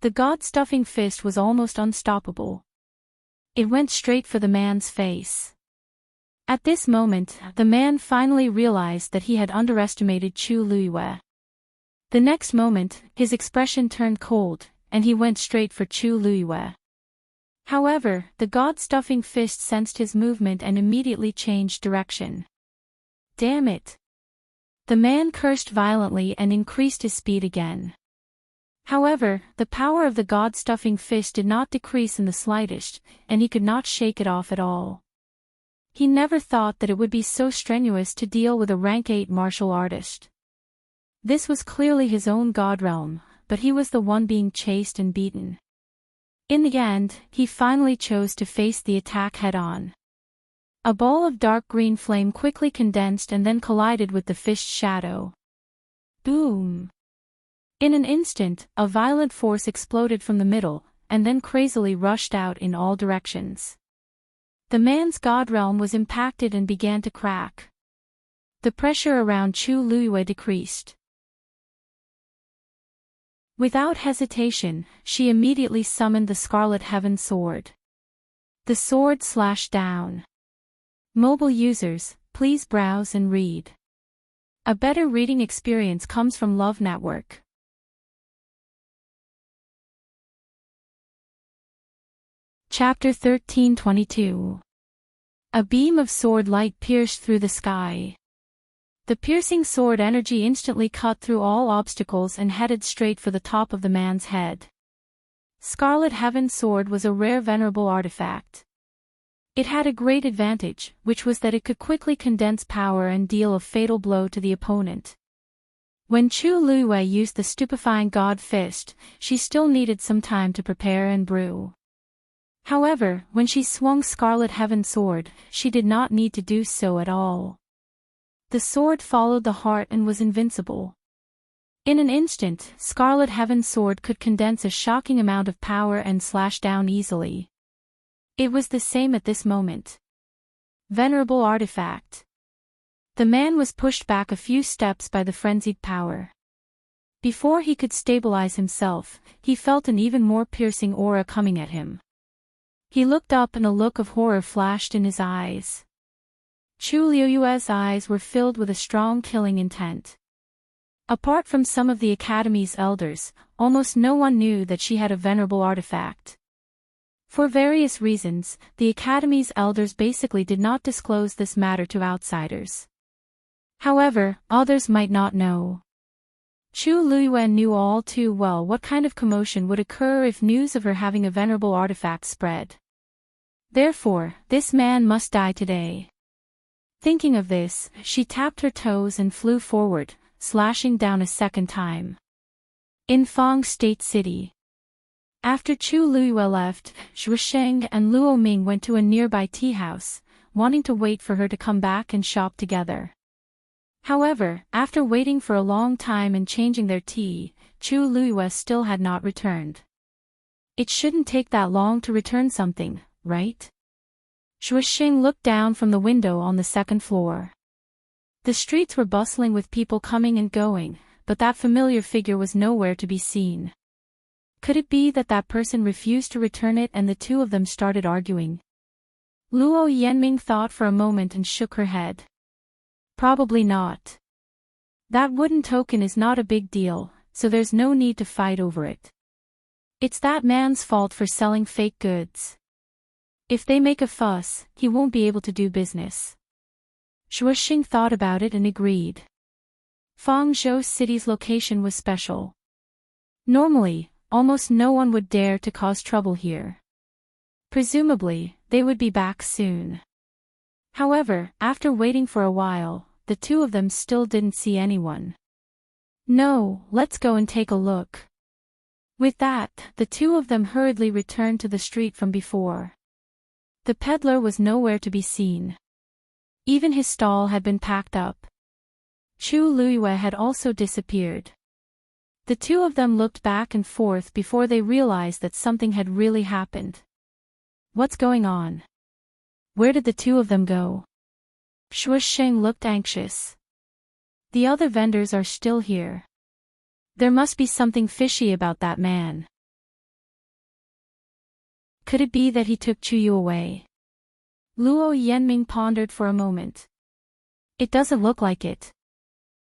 The god-stuffing fist was almost unstoppable. It went straight for the man's face. At this moment, the man finally realized that he had underestimated Chu Liyue. The next moment, his expression turned cold, and he went straight for Chu Liyue. However, the god-stuffing fist sensed his movement and immediately changed direction. Damn it! The man cursed violently and increased his speed again. However, the power of the god-stuffing fist did not decrease in the slightest, and he could not shake it off at all. He never thought that it would be so strenuous to deal with a rank 8 martial artist. This was clearly his own god realm, but he was the one being chased and beaten. In the end, he finally chose to face the attack head-on. A ball of dark green flame quickly condensed and then collided with the fist shadow. Boom! In an instant, a violent force exploded from the middle, and then crazily rushed out in all directions. The man's god realm was impacted and began to crack. The pressure around Chu Liyue decreased. Without hesitation, she immediately summoned the Scarlet Heaven Sword. The sword slashed down. Mobile users, please browse and read. A better reading experience comes from Love Network. Chapter 13:22. A beam of sword light pierced through the sky. The piercing sword energy instantly cut through all obstacles and headed straight for the top of the man's head. Scarlet Heaven Sword was a rare venerable artifact. It had a great advantage, which was that it could quickly condense power and deal a fatal blow to the opponent. When Chu Liyue used the stupefying God Fist, she still needed some time to prepare and brew. However, when she swung Scarlet Heaven Sword, she did not need to do so at all. The sword followed the heart and was invincible. In an instant, Scarlet Heaven Sword could condense a shocking amount of power and slash down easily. It was the same at this moment. Venerable artifact. The man was pushed back a few steps by the frenzied power. Before he could stabilize himself, he felt an even more piercing aura coming at him. He looked up and a look of horror flashed in his eyes. Chu Liyue's eyes were filled with a strong killing intent. Apart from some of the Academy's elders, almost no one knew that she had a venerable artifact. For various reasons, the Academy's elders basically did not disclose this matter to outsiders. However, others might not know. Chu Liyue knew all too well what kind of commotion would occur if news of her having a venerable artifact spread. Therefore, this man must die today. Thinking of this, she tapped her toes and flew forward, slashing down a second time. In Fang State City. After Chu Liyue left, Zhusheng and Luo Ming went to a nearby tea house, wanting to wait for her to come back and shop together. However, after waiting for a long time and changing their tea, Chu Liyue still had not returned. It shouldn't take that long to return something, right? Zhusheng looked down from the window on the second floor. The streets were bustling with people coming and going, but that familiar figure was nowhere to be seen. Could it be that that person refused to return it and the two of them started arguing? Luo Yanming thought for a moment and shook her head. Probably not. That wooden token is not a big deal, so there's no need to fight over it. It's that man's fault for selling fake goods. If they make a fuss, he won't be able to do business. Shuoxing thought about it and agreed. Fangzhou City's location was special. Normally, almost no one would dare to cause trouble here. Presumably, they would be back soon. However, after waiting for a while, the two of them still didn't see anyone. No, let's go and take a look. With that, the two of them hurriedly returned to the street from before. The peddler was nowhere to be seen. Even his stall had been packed up. Chu Luiyue had also disappeared. The two of them looked back and forth before they realized that something had really happened. What's going on? Where did the two of them go? Shuoxing looked anxious. The other vendors are still here. There must be something fishy about that man. Could it be that he took Chuyu away? Luo Yanming pondered for a moment. It doesn't look like it.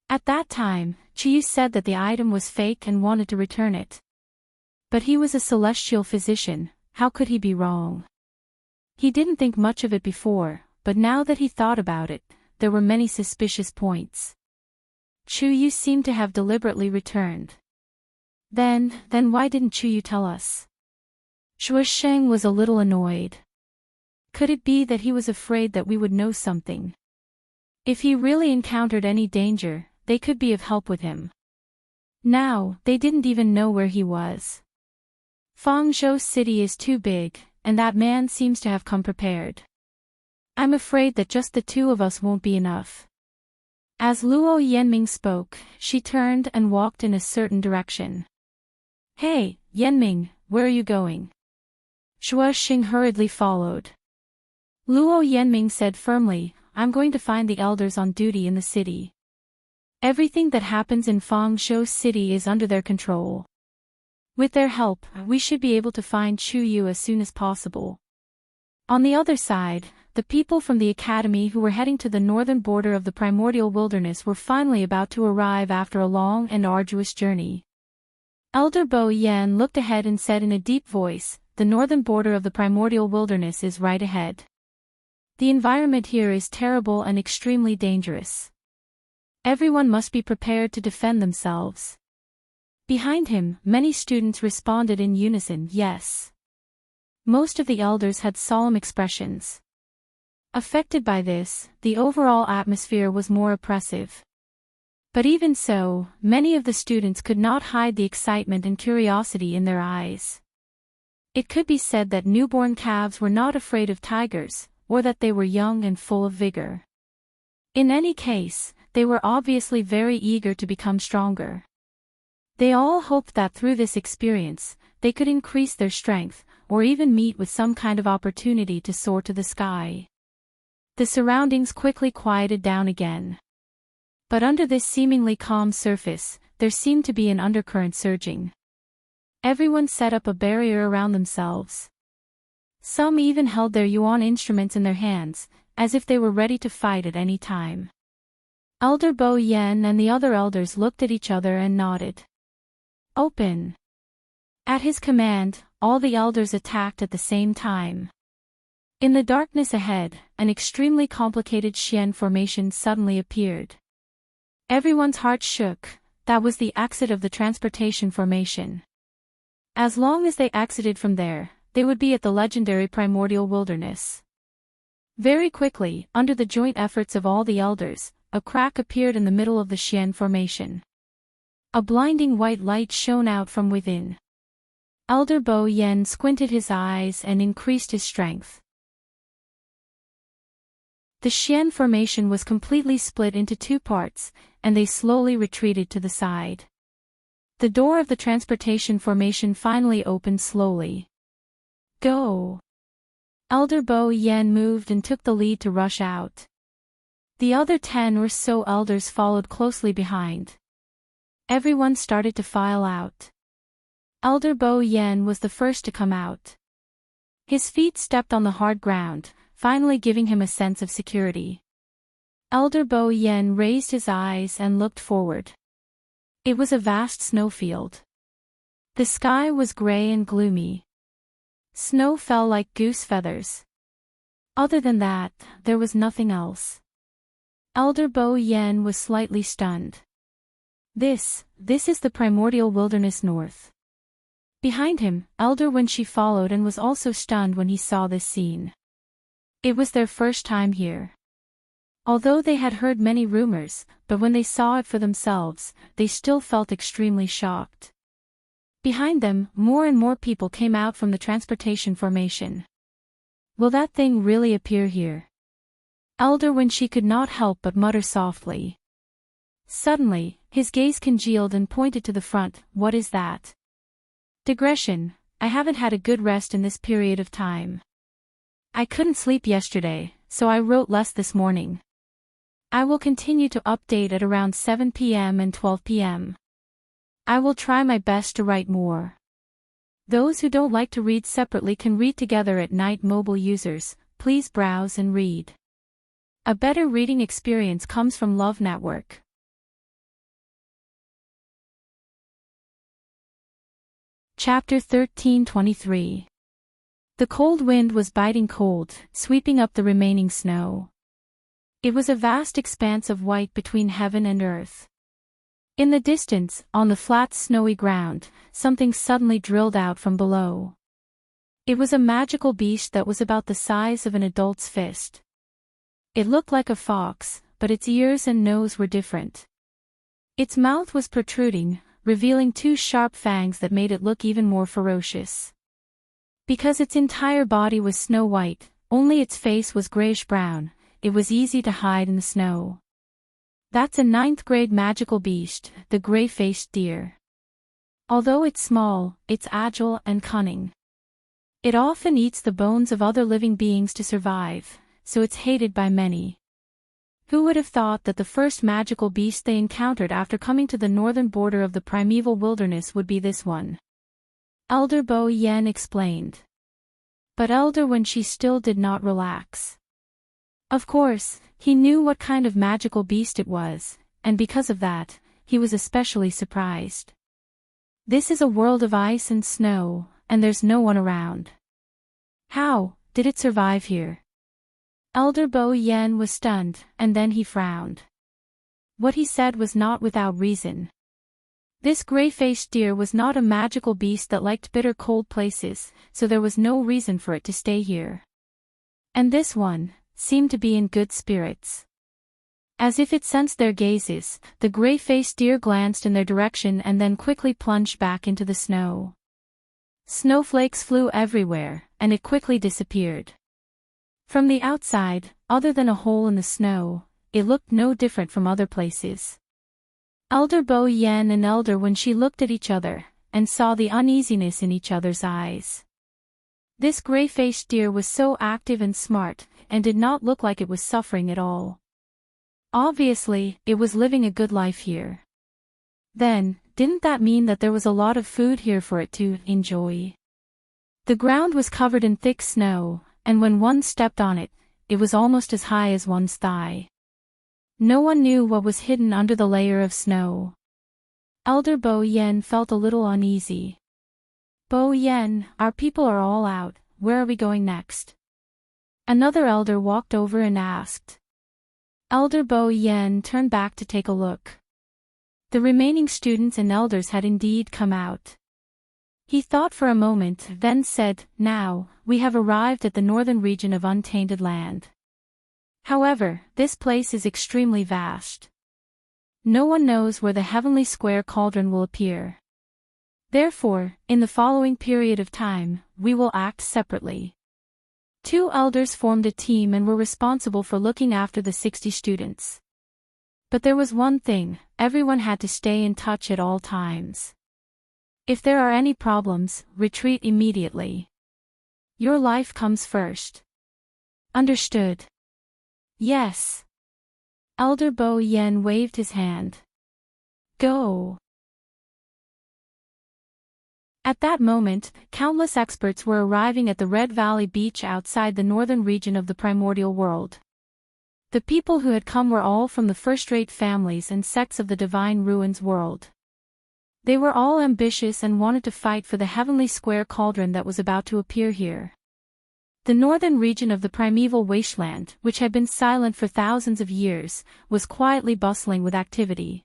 At that time, Chuyu said that the item was fake and wanted to return it. But he was a celestial physician, how could he be wrong? He didn't think much of it before, but now that he thought about it, there were many suspicious points. Chuyu seemed to have deliberately returned. Then why didn't Chuyu tell us? Shuoxing was a little annoyed. Could it be that he was afraid that we would know something? If he really encountered any danger, they could be of help with him. Now, they didn't even know where he was. Fangzhou City is too big, and that man seems to have come prepared. I'm afraid that just the two of us won't be enough. As Luo Yanming spoke, she turned and walked in a certain direction. Hey, Yanming, where are you going? Shuoxing hurriedly followed. Luo Yanming said firmly, I'm going to find the elders on duty in the city. Everything that happens in Fangzhou City is under their control. With their help, we should be able to find Chuyu as soon as possible. On the other side, the people from the academy who were heading to the northern border of the primordial wilderness were finally about to arrive after a long and arduous journey. Elder Bo Yan looked ahead and said in a deep voice, the northern border of the primordial wilderness is right ahead. The environment here is terrible and extremely dangerous. Everyone must be prepared to defend themselves. Behind him, many students responded in unison, yes. Most of the elders had solemn expressions. Affected by this, the overall atmosphere was more oppressive. But even so, many of the students could not hide the excitement and curiosity in their eyes. It could be said that newborn calves were not afraid of tigers, or that they were young and full of vigor. In any case, they were obviously very eager to become stronger. They all hoped that through this experience, they could increase their strength, or even meet with some kind of opportunity to soar to the sky. The surroundings quickly quieted down again. But under this seemingly calm surface, there seemed to be an undercurrent surging. Everyone set up a barrier around themselves. Some even held their yuan instruments in their hands, as if they were ready to fight at any time. Elder Bo Yan and the other elders looked at each other and nodded. Open. At his command, all the elders attacked at the same time. In the darkness ahead, an extremely complicated Xian formation suddenly appeared. Everyone's heart shook. That was the exit of the transportation formation. As long as they exited from there, they would be at the legendary primordial wilderness. Very quickly, under the joint efforts of all the elders, a crack appeared in the middle of the Xian formation. A blinding white light shone out from within. Elder Bo Yan squinted his eyes and increased his strength. The Xian formation was completely split into two parts, and they slowly retreated to the side. The door of the transportation formation finally opened slowly. Go! Elder Bo Yan moved and took the lead to rush out. The other 10 or so elders followed closely behind. Everyone started to file out. Elder Bo Yen was the first to come out. His feet stepped on the hard ground, finally giving him a sense of security. Elder Bo Yen raised his eyes and looked forward. It was a vast snowfield. The sky was gray and gloomy. Snow fell like goose feathers. Other than that, there was nothing else. Elder Bo Yen was slightly stunned. This is the primordial wilderness north. Behind him, Elder Wenshi followed and was also stunned when he saw this scene. It was their first time here. Although they had heard many rumors, but when they saw it for themselves, they still felt extremely shocked. Behind them, more and more people came out from the transportation formation. Will that thing really appear here? Elder Wenshi could not help but mutter softly. Suddenly, his gaze congealed and pointed to the front. What is that? Digression. I haven't had a good rest in this period of time. I couldn't sleep yesterday, so I wrote less this morning. I will continue to update at around 7 p.m. and 12 p.m. I will try my best to write more. Those who don't like to read separately can read together at night. Mobile users, please browse and read. A better reading experience comes from Love Network. Chapter 13:23. The cold wind was biting cold, sweeping up the remaining snow. It was a vast expanse of white between heaven and earth. In the distance, on the flat snowy ground, something suddenly drilled out from below. It was a magical beast that was about the size of an adult's fist. It looked like a fox, but its ears and nose were different. Its mouth was protruding, revealing 2 sharp fangs that made it look even more ferocious. Because its entire body was snow-white, only its face was grayish-brown, it was easy to hide in the snow. That's a 9th-grade magical beast, the gray-faced deer. Although it's small, it's agile and cunning. It often eats the bones of other living beings to survive, so it's hated by many. Who would have thought that the first magical beast they encountered after coming to the northern border of the primeval wilderness would be this one? Elder Bo Yen explained. But Elder Wenshi still did not relax. Of course, he knew what kind of magical beast it was, and because of that, he was especially surprised. This is a world of ice and snow, and there's no one around. How did it survive here? Elder Bo Yen was stunned, and then he frowned. What he said was not without reason. This gray-faced deer was not a magical beast that liked bitter cold places, so there was no reason for it to stay here. And this one seemed to be in good spirits. As if it sensed their gazes, the gray-faced deer glanced in their direction and then quickly plunged back into the snow. Snowflakes flew everywhere, and it quickly disappeared. From the outside, other than a hole in the snow, it looked no different from other places. Elder Bo Yen and Elder Wenshi looked at each other, and saw the uneasiness in each other's eyes. This gray-faced deer was so active and smart, and did not look like it was suffering at all. Obviously, it was living a good life here. Then, didn't that mean that there was a lot of food here for it to enjoy? The ground was covered in thick snow, and when one stepped on it, it was almost as high as one's thigh. No one knew what was hidden under the layer of snow. Elder Bo Yen felt a little uneasy. Bo Yen, our people are all out, where are we going next? Another elder walked over and asked. Elder Bo Yen turned back to take a look. The remaining students and elders had indeed come out. He thought for a moment, then said, "Now, we have arrived at the northern region of Untainted Land. However, this place is extremely vast. No one knows where the heavenly square cauldron will appear. Therefore, in the following period of time, we will act separately." 2 elders formed a team and were responsible for looking after the 60 students. But there was one thing, everyone had to stay in touch at all times. If there are any problems, retreat immediately. Your life comes first. Understood? Yes. Elder Bo Yen waved his hand. Go. At that moment, countless experts were arriving at the Red Valley beach outside the northern region of the primordial world. The people who had come were all from the first-rate families and sects of the Divine Ruins world. They were all ambitious and wanted to fight for the heavenly square cauldron that was about to appear here. The northern region of the primeval wasteland, which had been silent for thousands of years, was quietly bustling with activity.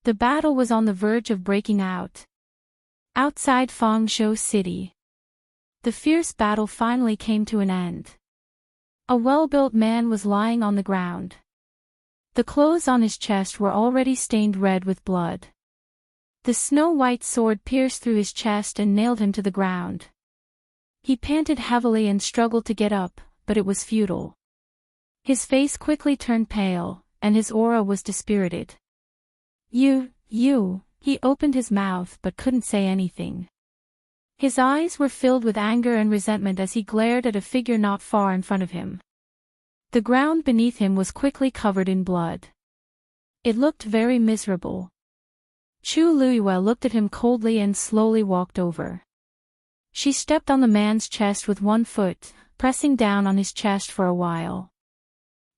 The battle was on the verge of breaking out. Outside Fangzhou City, the fierce battle finally came to an end. A well-built man was lying on the ground. The clothes on his chest were already stained red with blood. The snow-white sword pierced through his chest and nailed him to the ground. He panted heavily and struggled to get up, but it was futile. His face quickly turned pale, and his aura was dispirited. You, he opened his mouth but couldn't say anything. His eyes were filled with anger and resentment as he glared at a figure not far in front of him. The ground beneath him was quickly covered in blood. It looked very miserable. Chu Luiyue looked at him coldly and slowly walked over. She stepped on the man's chest with one foot, pressing down on his chest for a while.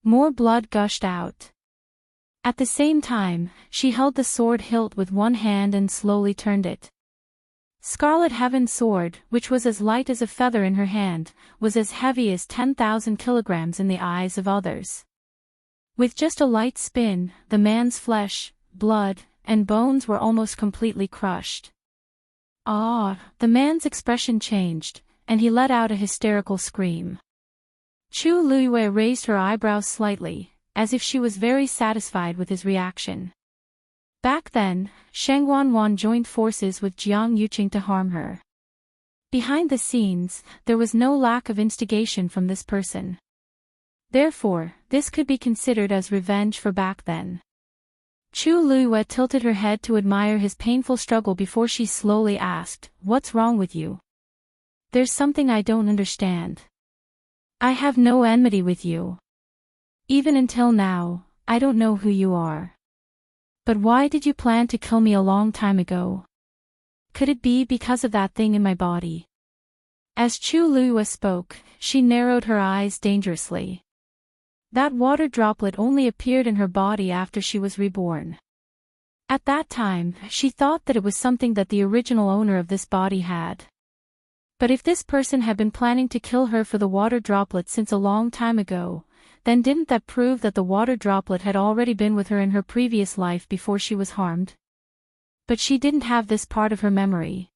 More blood gushed out. At the same time, she held the sword hilt with one hand and slowly turned it. Scarlet Heaven's sword, which was as light as a feather in her hand, was as heavy as 10,000 kilograms in the eyes of others. With just a light spin, the man's flesh, blood, and bones were almost completely crushed. The man's expression changed, and he let out a hysterical scream. Chu Luiyue raised her eyebrows slightly, as if she was very satisfied with his reaction. Back then, Sheng Wanwan joined forces with Jiang Yuqing to harm her. Behind the scenes, there was no lack of instigation from this person. Therefore, this could be considered as revenge for back then. Chu Luiyue tilted her head to admire his painful struggle before she slowly asked, "What's wrong with you? There's something I don't understand. I have no enmity with you. Even until now, I don't know who you are. But why did you plan to kill me a long time ago? Could it be because of that thing in my body?" As Chu Luiyue spoke, she narrowed her eyes dangerously. That water droplet only appeared in her body after she was reborn. At that time, she thought that it was something that the original owner of this body had. But if this person had been planning to kill her for the water droplet since a long time ago, then didn't that prove that the water droplet had already been with her in her previous life before she was harmed? But she didn't have this part of her memory.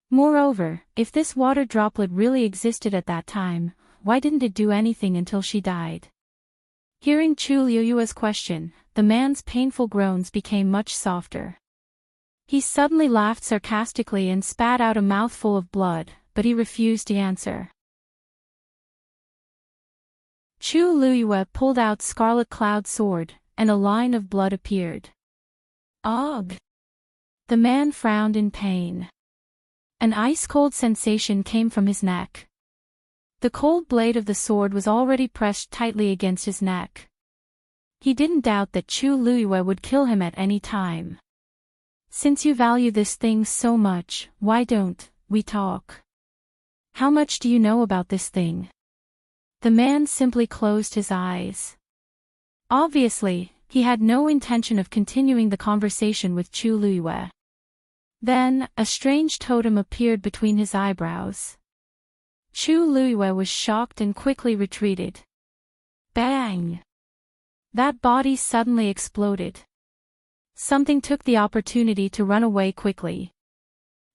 Moreover, if this water droplet really existed at that time, why didn't it do anything until she died? Hearing Chu Luiyue's question, the man's painful groans became much softer. He suddenly laughed sarcastically and spat out a mouthful of blood, but he refused to answer. Chu Luiyue pulled out Scarlet Cloud's sword, and a line of blood appeared. Ugh! The man frowned in pain. An ice-cold sensation came from his neck. The cold blade of the sword was already pressed tightly against his neck. He didn't doubt that Chu Luiyue would kill him at any time. "Since you value this thing so much, why don't we talk? How much do you know about this thing?" The man simply closed his eyes. Obviously, he had no intention of continuing the conversation with Chu Luiyue. Then, a strange totem appeared between his eyebrows. Chu Luiyue was shocked and quickly retreated. Bang! That body suddenly exploded. Something took the opportunity to run away quickly.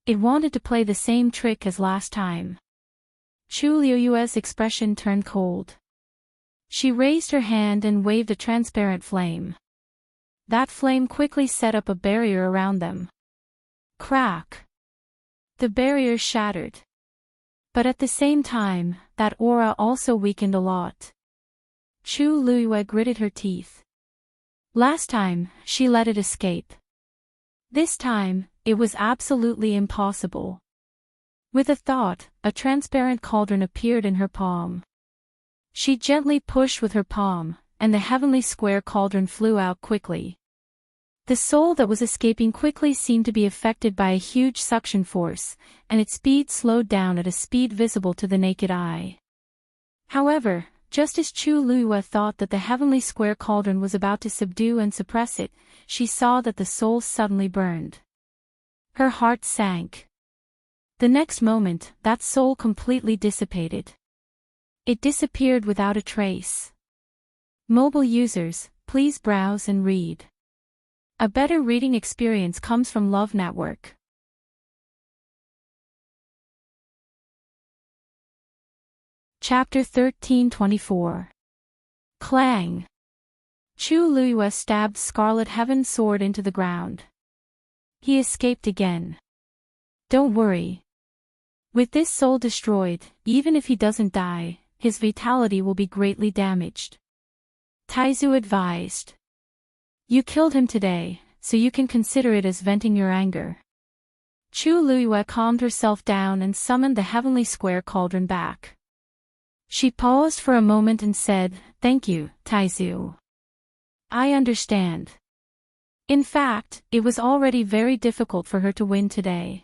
It wanted to play the same trick as last time. Chu Luiyue's expression turned cold. She raised her hand and waved a transparent flame. That flame quickly set up a barrier around them. Crack! The barrier shattered. But at the same time, that aura also weakened a lot. Chu Luiyue gritted her teeth. Last time, she let it escape. This time, it was absolutely impossible. With a thought, a transparent cauldron appeared in her palm. She gently pushed with her palm, and the heavenly square cauldron flew out quickly. The soul that was escaping quickly seemed to be affected by a huge suction force, and its speed slowed down at a speed visible to the naked eye. However, just as Chu Luiyue thought that the heavenly square cauldron was about to subdue and suppress it, she saw that the soul suddenly burned. Her heart sank. The next moment, that soul completely dissipated. It disappeared without a trace. Mobile users, please browse and read. A better reading experience comes from Love Network. Chapter 1324. Clang. Chu Luiyue stabbed Scarlet Heaven's sword into the ground. He escaped again. Don't worry. With this soul destroyed, even if he doesn't die, his vitality will be greatly damaged. Taizu advised. You killed him today, so you can consider it as venting your anger. Chu Luiyue calmed herself down and summoned the heavenly square cauldron back. She paused for a moment and said, "Thank you, Taizu. I understand." In fact, it was already very difficult for her to win today.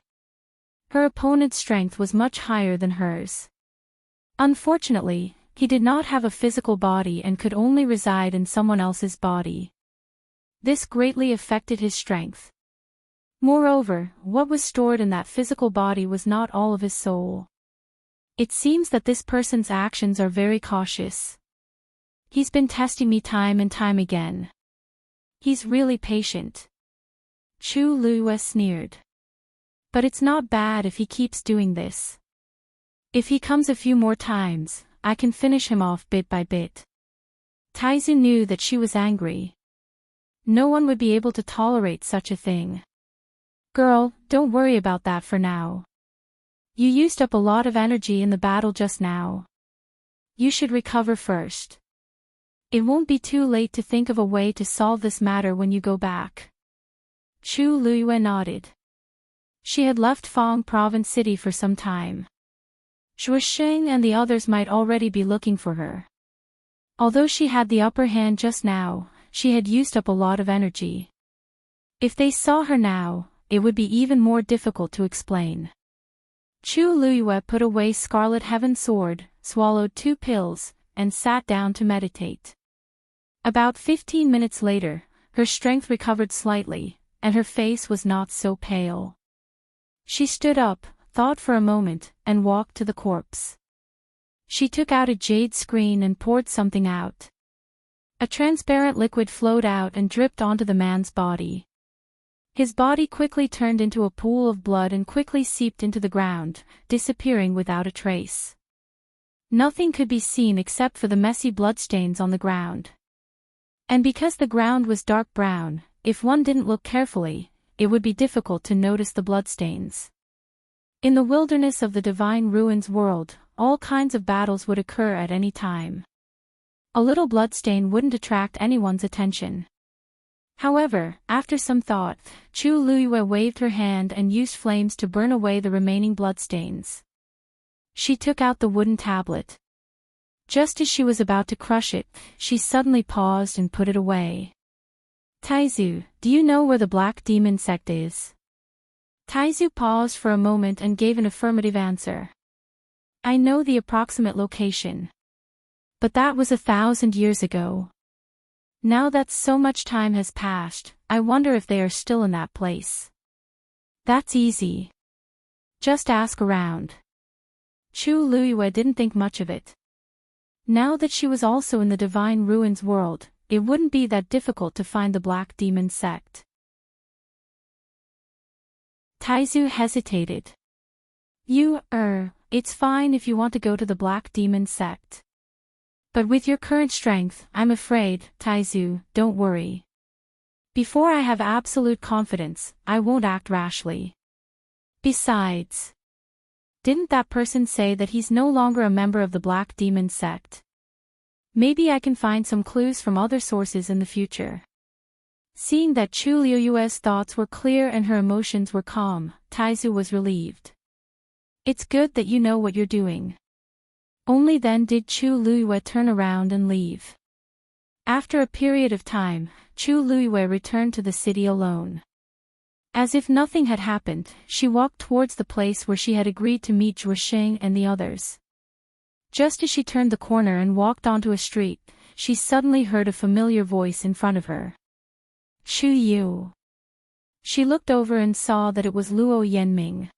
Her opponent's strength was much higher than hers. Unfortunately, he did not have a physical body and could only reside in someone else's body. This greatly affected his strength. Moreover, what was stored in that physical body was not all of his soul. It seems that this person's actions are very cautious. He's been testing me time and time again. He's really patient. Chu Luiyue sneered. But it's not bad if he keeps doing this. If he comes a few more times, I can finish him off bit by bit. Taizu knew that she was angry. No one would be able to tolerate such a thing. Girl, don't worry about that for now. You used up a lot of energy in the battle just now. You should recover first. It won't be too late to think of a way to solve this matter when you go back. Chu Luiyue nodded. She had left Fang Province City for some time. Zhuosheng and the others might already be looking for her. Although she had the upper hand just now, she had used up a lot of energy. If they saw her now, it would be even more difficult to explain. Chu Luiyue put away Scarlet Heaven's sword, swallowed 2 pills, and sat down to meditate. About 15 minutes later, her strength recovered slightly, and her face was not so pale. She stood up, thought for a moment, and walked to the corpse. She took out a jade screen and poured something out. A transparent liquid flowed out and dripped onto the man's body. His body quickly turned into a pool of blood and quickly seeped into the ground, disappearing without a trace. Nothing could be seen except for the messy bloodstains on the ground. And because the ground was dark brown, if one didn't look carefully, it would be difficult to notice the bloodstains. In the wilderness of the Divine Ruins world, all kinds of battles would occur at any time. A little bloodstain wouldn't attract anyone's attention. However, after some thought, Chu Luiyue waved her hand and used flames to burn away the remaining bloodstains. She took out the wooden tablet. Just as she was about to crush it, she suddenly paused and put it away. Taizu, do you know where the black demon sect is? Taizu paused for a moment and gave an affirmative answer. I know the approximate location. But that was 1,000 years ago. Now that so much time has passed, I wonder if they are still in that place. That's easy. Just ask around. Chu Luiyue didn't think much of it. Now that she was also in the Divine Ruins world, it wouldn't be that difficult to find the Black Demon sect. Taizu hesitated. It's fine if you want to go to the Black Demon sect. But with your current strength, I'm afraid, Taizu, don't worry. Before I have absolute confidence, I won't act rashly. Besides, didn't that person say that he's no longer a member of the Black Demon sect? Maybe I can find some clues from other sources in the future. Seeing that Chu Luiyue's thoughts were clear and her emotions were calm, Taizu was relieved. It's good that you know what you're doing. Only then did Chu Luiyue turn around and leave. After a period of time, Chu Luiwei returned to the city alone. As if nothing had happened, she walked towards the place where she had agreed to meet Zhuosheng and the others. Just as she turned the corner and walked onto a street, she suddenly heard a familiar voice in front of her. Chu Yu. She looked over and saw that it was Luo Yanming.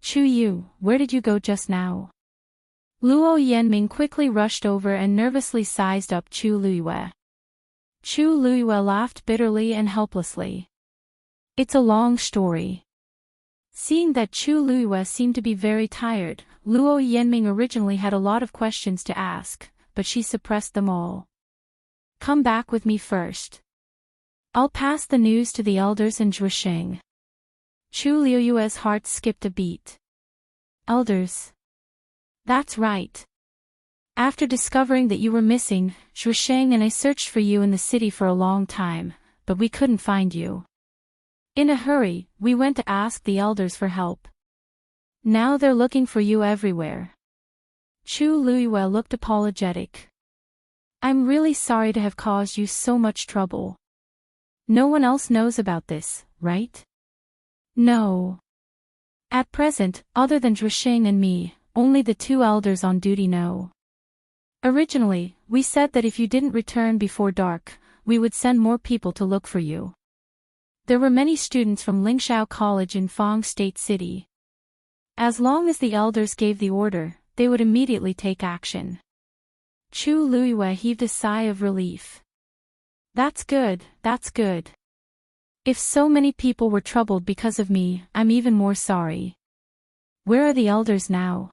Chu Yu, where did you go just now? Luo Yanming quickly rushed over and nervously sized up Chu Luiwei. Chu Luiwei laughed bitterly and helplessly. It's a long story. Seeing that Chu Luiwei seemed to be very tired, Luo Yanming originally had a lot of questions to ask, but she suppressed them all. Come back with me first. I'll pass the news to the elders and Zhuosheng. Chu Luiwei's heart skipped a beat. Elders. That's right. After discovering that you were missing, Zhuosheng and I searched for you in the city for a long time, but we couldn't find you. In a hurry, we went to ask the elders for help. Now they're looking for you everywhere. Chu Luiwei looked apologetic. I'm really sorry to have caused you so much trouble. No one else knows about this, right? No. At present, other than Zhuosheng and me, only the two elders on duty know. Originally, we said that if you didn't return before dark, we would send more people to look for you. There were many students from Lingxiao College in Fang State City. As long as the elders gave the order, they would immediately take action. Chu Luiwei heaved a sigh of relief. That's good, that's good. If so many people were troubled because of me, I'm even more sorry. Where are the elders now?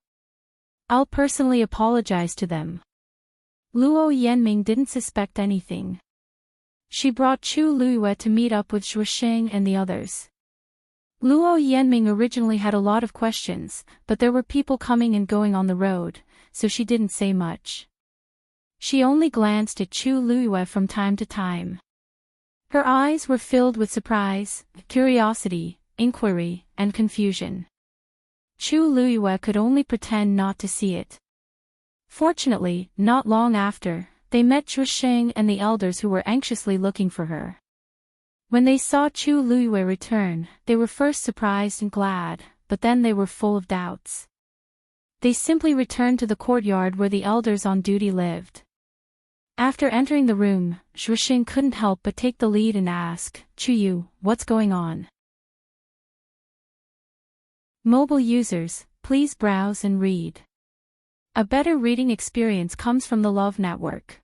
I'll personally apologize to them. Luo Yanming didn't suspect anything. She brought Chu Luiwei to meet up with Zhuosheng and the others. Luo Yanming originally had a lot of questions, but there were people coming and going on the road, so she didn't say much. She only glanced at Chu Luiwei from time to time. Her eyes were filled with surprise, curiosity, inquiry, and confusion. Chu Luiwei could only pretend not to see it. Fortunately, not long after, they met Zhuosheng and the elders who were anxiously looking for her. When they saw Chu Luiwei return, they were first surprised and glad, but then they were full of doubts. They simply returned to the courtyard where the elders on duty lived. After entering the room, Zhuosheng couldn't help but take the lead and ask, Chu Yu, what's going on? Mobile users, please browse and read. A better reading experience comes from the Love Network.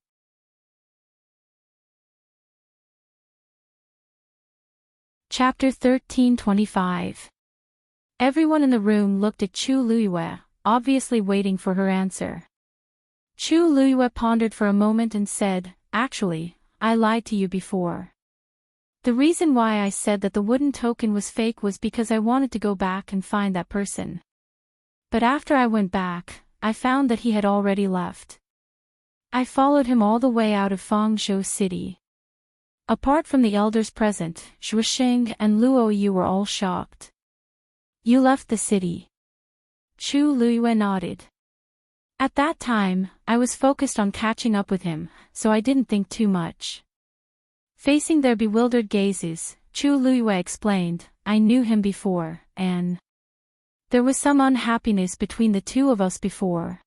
Chapter 1325. Everyone in the room looked at Chu Luiwei, obviously waiting for her answer. Chu Luiwei pondered for a moment and said, Actually, I lied to you before. The reason why I said that the wooden token was fake was because I wanted to go back and find that person. But after I went back, I found that he had already left. I followed him all the way out of Fangzhou City. Apart from the elders present, Zhuosheng and Luo Yu were all shocked. You left the city. Chu Luiwei nodded. At that time, I was focused on catching up with him, so I didn't think too much. Facing their bewildered gazes, Chu Luiwei explained, I knew him before, and there was some unhappiness between the two of us before.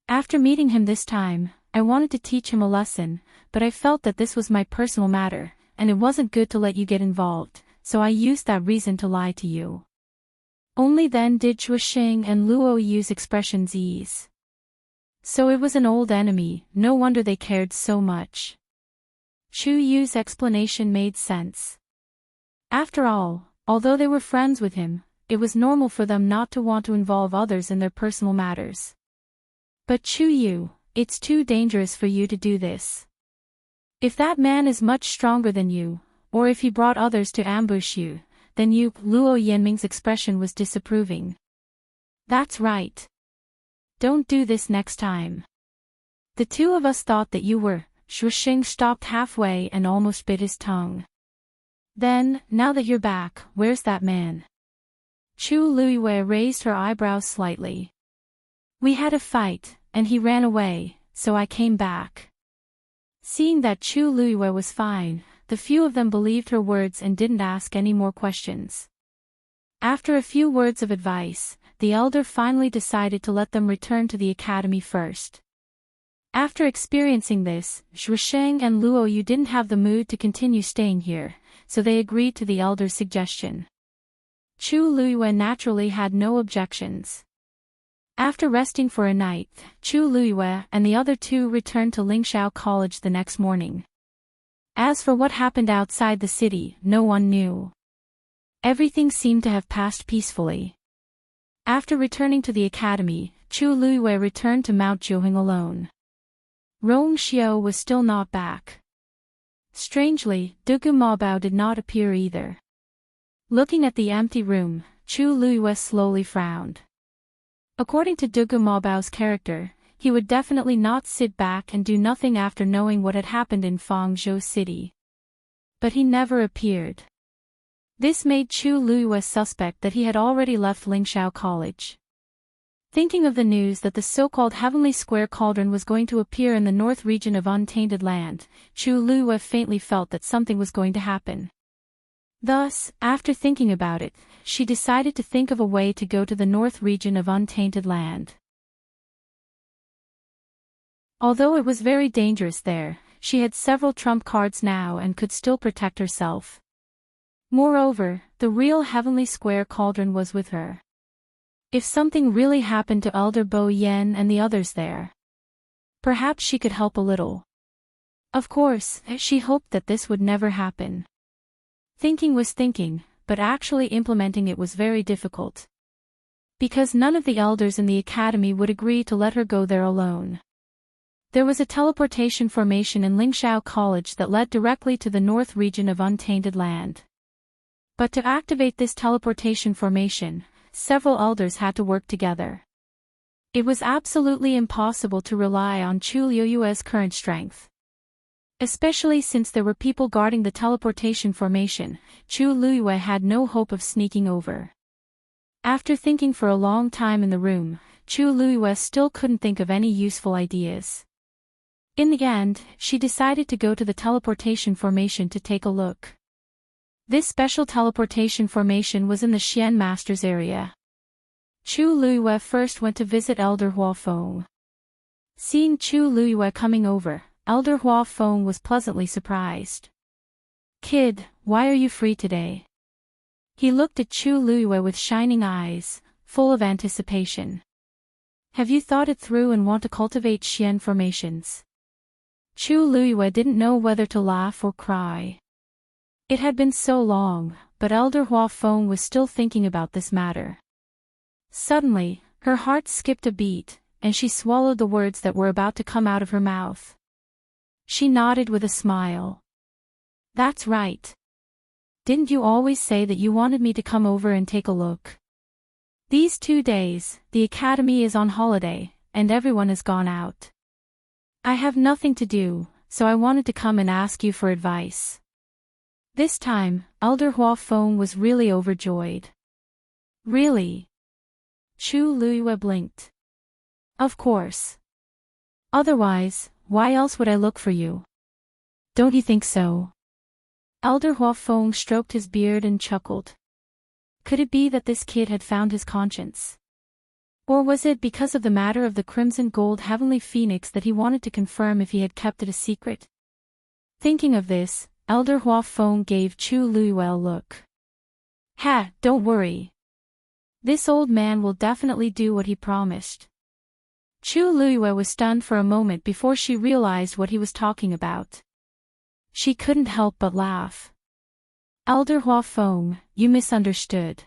After meeting him this time, I wanted to teach him a lesson, but I felt that this was my personal matter, and it wasn't good to let you get involved, so I used that reason to lie to you. Only then did Zhuosheng and Luo Yu's expressions ease. So it was an old enemy, no wonder they cared so much. Chu Yu's explanation made sense. After all, although they were friends with him, it was normal for them not to want to involve others in their personal matters. But Chu Yu, it's too dangerous for you to do this. If that man is much stronger than you, or if he brought others to ambush you, then you, Luo Yanming's expression was disapproving. That's right. Don't do this next time. The two of us thought that you were. Zhuosheng stopped halfway and almost bit his tongue. Then, now that you're back, where's that man? Chu Luiwei raised her eyebrows slightly. We had a fight, and he ran away, so I came back. Seeing that Chu Luiyue was fine, the few of them believed her words and didn't ask any more questions. After a few words of advice, the elder finally decided to let them return to the academy first. After experiencing this, Zhusheng and Luo Yu didn't have the mood to continue staying here, so they agreed to the elder's suggestion. Chu Luiyue naturally had no objections. After resting for a night, Chu Luiyue and the other two returned to Lingxiao College the next morning. As for what happened outside the city, no one knew. Everything seemed to have passed peacefully. After returning to the academy, Chu Luiyue returned to Mount Jiuheng alone. Rong Xiao was still not back. Strangely, Dugu Maobao did not appear either. Looking at the empty room, Chu Luiyue slowly frowned. According to Dugu Maobao's character, he would definitely not sit back and do nothing after knowing what had happened in Fangzhou City. But he never appeared. This made Chu Luiyue suspect that he had already left Lingxiao College. Thinking of the news that the so-called Heavenly Square Cauldron was going to appear in the north region of Untainted Land, Chu Luiyue faintly felt that something was going to happen. Thus, after thinking about it, she decided to think of a way to go to the north region of Untainted Land. Although it was very dangerous there, she had several trump cards now and could still protect herself. Moreover, the real Heavenly Square Cauldron was with her. If something really happened to Elder Bo Yen and the others there, perhaps she could help a little. Of course, she hoped that this would never happen. Thinking was thinking, but actually implementing it was very difficult. Because none of the elders in the academy would agree to let her go there alone. There was a teleportation formation in Lingxiao College that led directly to the north region of Untainted Land. But to activate this teleportation formation, several elders had to work together. It was absolutely impossible to rely on Chu Luiyue's current strength. Especially since there were people guarding the teleportation formation, Chu Luiyue had no hope of sneaking over. After thinking for a long time in the room, Chu Luiyue still couldn't think of any useful ideas. In the end, she decided to go to the teleportation formation to take a look. This special teleportation formation was in the Xian Master's area. Chu Luiyue first went to visit Elder Hua Feng. Seeing Chu Luiyue coming over, Elder Hua Feng was pleasantly surprised. "Kid, why are you free today?" He looked at Chu Luiyue with shining eyes, full of anticipation. "Have you thought it through and want to cultivate Xian formations?" Chu Luiyue didn't know whether to laugh or cry. It had been so long, but Elder Hua Feng was still thinking about this matter. Suddenly, her heart skipped a beat, and she swallowed the words that were about to come out of her mouth. She nodded with a smile. "That's right. Didn't you always say that you wanted me to come over and take a look? These 2 days, the academy is on holiday, and everyone has gone out. I have nothing to do, so I wanted to come and ask you for advice." This time, Elder Hua Feng was really overjoyed. "Really?" Chu Luiyue blinked. "Of course. Otherwise, why else would I look for you? Don't you think so?" Elder Hua Feng stroked his beard and chuckled. Could it be that this kid had found his conscience? Or was it because of the matter of the crimson gold heavenly phoenix that he wanted to confirm if he had kept it a secret? Thinking of this, Elder Hua Feng gave Chu Luiyue a look. "Ha, don't worry. This old man will definitely do what he promised." Chu Luiyue was stunned for a moment before she realized what he was talking about. She couldn't help but laugh. "Elder Hua Feng, you misunderstood.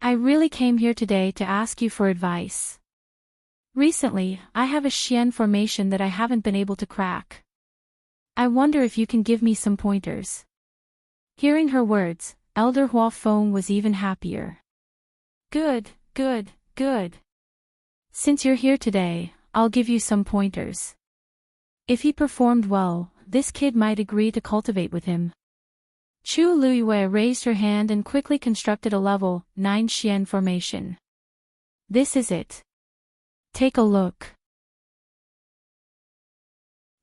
I really came here today to ask you for advice. Recently, I have a Xian formation that I haven't been able to crack. I wonder if you can give me some pointers." Hearing her words, Elder Hua Feng was even happier. Good, good, good. Since you're here today, I'll give you some pointers. If he performed well, this kid might agree to cultivate with him." Chu Luiyue raised her hand and quickly constructed a level 9 Xian formation. "This is it. Take a look."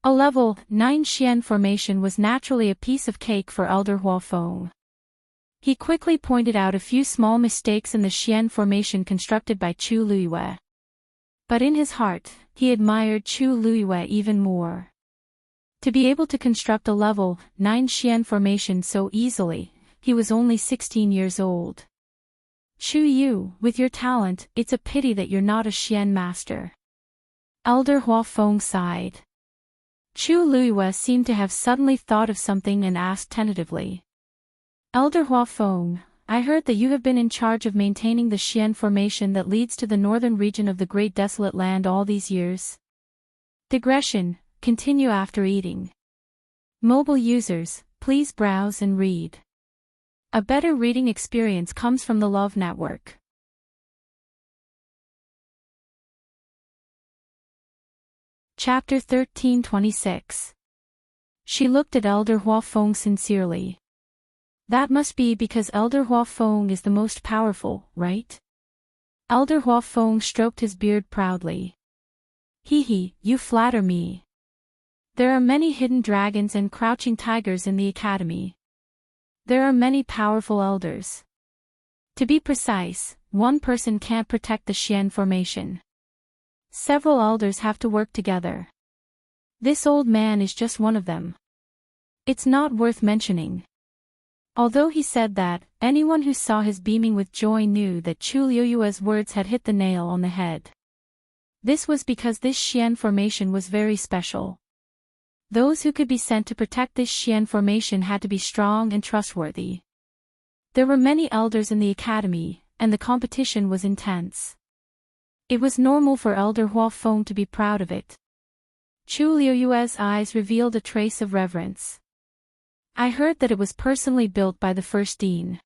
A level 9 Xian formation was naturally a piece of cake for Elder Huafeng. He quickly pointed out a few small mistakes in the Xian formation constructed by Chu Luiyue. But in his heart, he admired Chu Luiyue even more. To be able to construct a level 9 Xian formation so easily, he was only 16 years old. Chu Yu, with your talent, it's a pity that you're not a Xian master. Elder Huafeng sighed. Chu Luiyue seemed to have suddenly thought of something and asked tentatively. Elder Huafeng, I heard that you have been in charge of maintaining the Xian formation that leads to the northern region of the Great Desolate Land all these years. Digression, continue after eating. Mobile users, please browse and read. A better reading experience comes from the Love Network. Chapter 13:26. She looked at Elder Huafeng sincerely. That must be because Elder Huafeng is the most powerful, right? Elder Huafeng stroked his beard proudly. Hee, you flatter me. There are many hidden dragons and crouching tigers in the academy. There are many powerful elders. To be precise, one person can't protect the Xian formation. Several elders have to work together. This old man is just one of them. It's not worth mentioning. Although he said that, anyone who saw his beaming with joy knew that Chu Luiyue's words had hit the nail on the head. This was because this Xian formation was very special. Those who could be sent to protect this Xian formation had to be strong and trustworthy. There were many elders in the academy, and the competition was intense. It was normal for Elder Huafeng to be proud of it. Chu Luiyue's eyes revealed a trace of reverence. I heard that it was personally built by the first dean.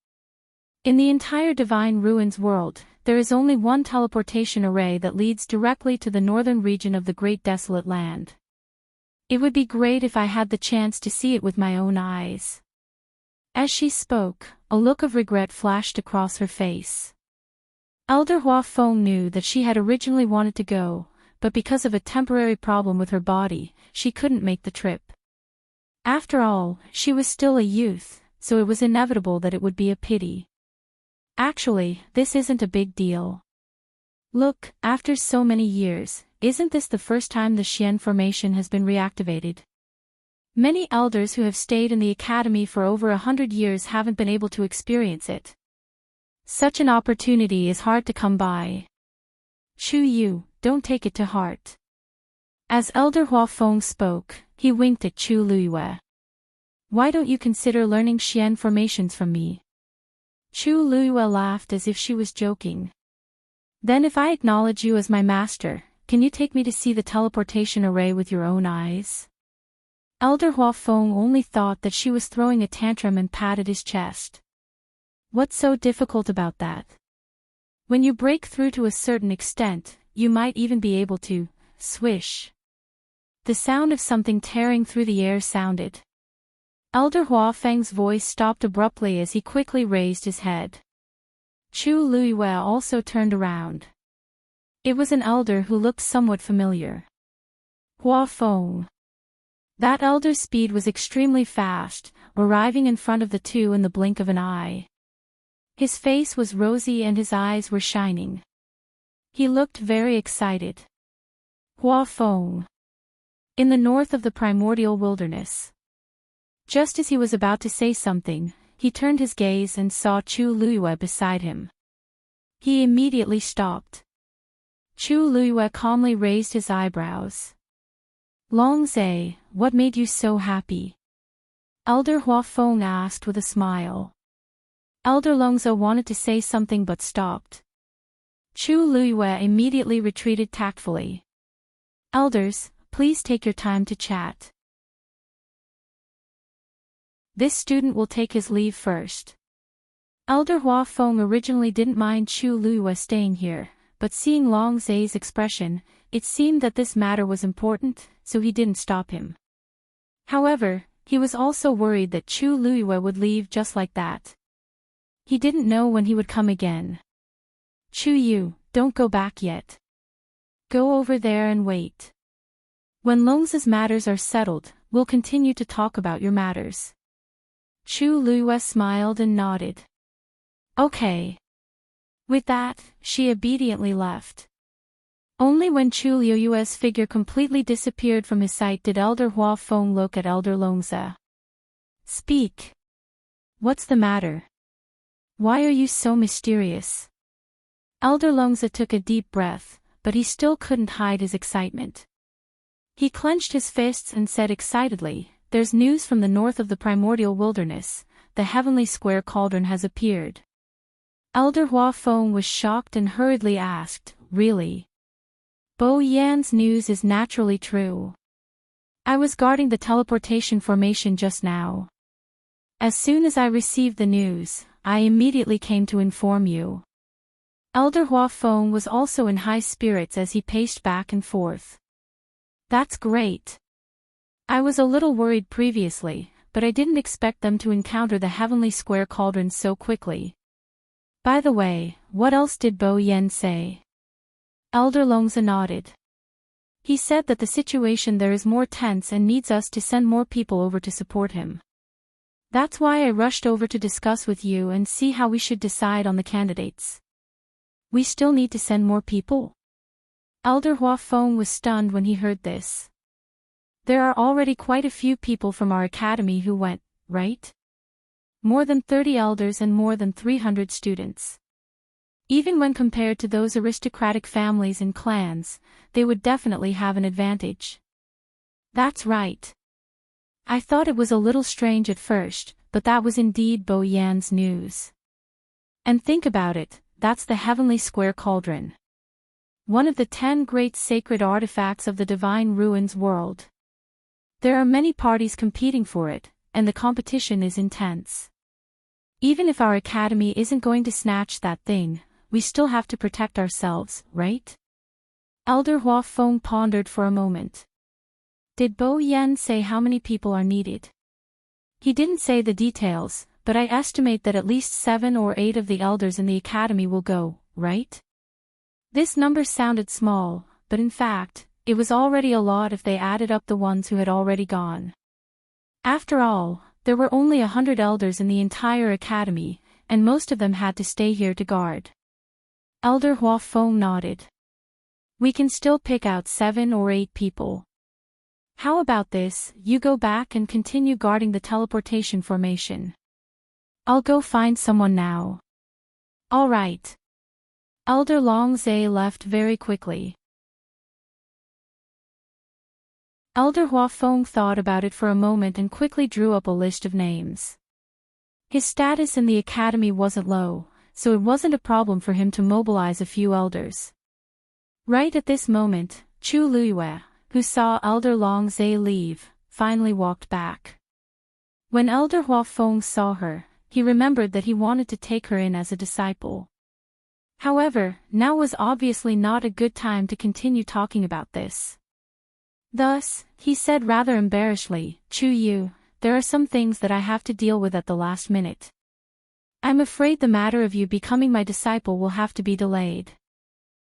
In the entire Divine Ruins world, there is only one teleportation array that leads directly to the northern region of the Great Desolate Land. It would be great if I had the chance to see it with my own eyes. As she spoke, a look of regret flashed across her face. Elder Huafeng knew that she had originally wanted to go, but because of a temporary problem with her body, she couldn't make the trip. After all, she was still a youth, so it was inevitable that it would be a pity. Actually, this isn't a big deal. Look, after so many years, isn't this the first time the Xian formation has been reactivated? Many elders who have stayed in the academy for over 100 years haven't been able to experience it. Such an opportunity is hard to come by. Chu Yu, don't take it to heart. As Elder Huafeng spoke, he winked at Chu Luiyue. Why don't you consider learning Xian formations from me? Chu Luiyue laughed as if she was joking. Then if I acknowledge you as my master, can you take me to see the teleportation array with your own eyes? Elder Huafeng only thought that she was throwing a tantrum and patted his chest. What's so difficult about that? When you break through to a certain extent, you might even be able to swish. The sound of something tearing through the air sounded. Elder Huafeng's voice stopped abruptly as he quickly raised his head. Chu Luiyue also turned around. It was an elder who looked somewhat familiar. Huafeng. That elder's speed was extremely fast, arriving in front of the two in the blink of an eye. His face was rosy and his eyes were shining. He looked very excited. Huafeng. In the north of the primordial wilderness. Just as he was about to say something, he turned his gaze and saw Chu Luiyue beside him. He immediately stopped. Chu Luiyue calmly raised his eyebrows. Longzhe, what made you so happy? Elder Huafeng asked with a smile. Elder Longzhe wanted to say something but stopped. Chu Luiyue immediately retreated tactfully. Elders, please take your time to chat. This student will take his leave first. Elder Huafeng originally didn't mind Chu Luiyue staying here, but seeing Longzhe's expression, it seemed that this matter was important, so he didn't stop him. However, he was also worried that Chu Luiyue would leave just like that. He didn't know when he would come again. Chu Yu, don't go back yet. Go over there and wait. When Long's matters are settled, we'll continue to talk about your matters. Chu Luiyue smiled and nodded. Okay. With that, she obediently left. Only when Chu Luiyue's figure completely disappeared from his sight did Elder Hua Feng look at Elder Longze. Speak. What's the matter? Why are you so mysterious? Elder Longze took a deep breath, but he still couldn't hide his excitement. He clenched his fists and said excitedly, "There's news from the north of the primordial wilderness. The heavenly square cauldron has appeared." Elder Hua Feng was shocked and hurriedly asked, "Really?" Bo Yan's news is naturally true. I was guarding the teleportation formation just now. As soon as I received the news, I immediately came to inform you. Elder Hua Feng was also in high spirits as he paced back and forth. That's great. I was a little worried previously, but I didn't expect them to encounter the heavenly square cauldron so quickly. By the way, what else did Bo Yan say? Elder Longze nodded. He said that the situation there is more tense and needs us to send more people over to support him. That's why I rushed over to discuss with you and see how we should decide on the candidates. We still need to send more people? Elder Hua Feng was stunned when he heard this. There are already quite a few people from our academy who went, right? More than 30 elders and more than 300 students. Even when compared to those aristocratic families and clans, they would definitely have an advantage. That's right. I thought it was a little strange at first, but that was indeed Bo Yan's news. And think about it, that's the heavenly square cauldron. One of the 10 great sacred artifacts of the divine ruins world. There are many parties competing for it, and the competition is intense. Even if our academy isn't going to snatch that thing, we still have to protect ourselves, right? Elder Hua Feng pondered for a moment. Did Bo Yan say how many people are needed? He didn't say the details, but I estimate that at least 7 or 8 of the elders in the academy will go, right? This number sounded small, but in fact, it was already a lot if they added up the ones who had already gone. After all, there were only 100 elders in the entire academy, and most of them had to stay here to guard. Elder Hua Feng nodded. We can still pick out 7 or 8 people. How about this, you go back and continue guarding the teleportation formation. I'll go find someone now. All right. Elder Longze left very quickly. Elder Hua Feng thought about it for a moment and quickly drew up a list of names. His status in the academy wasn't low, so it wasn't a problem for him to mobilize a few elders. Right at this moment, Chu Luiyue, who saw Elder Longze leave, finally walked back. When Elder Hua Feng saw her, he remembered that he wanted to take her in as a disciple. However, now was obviously not a good time to continue talking about this. Thus, he said rather embarrassedly, Chu Yu, there are some things that I have to deal with at the last minute. I'm afraid the matter of you becoming my disciple will have to be delayed.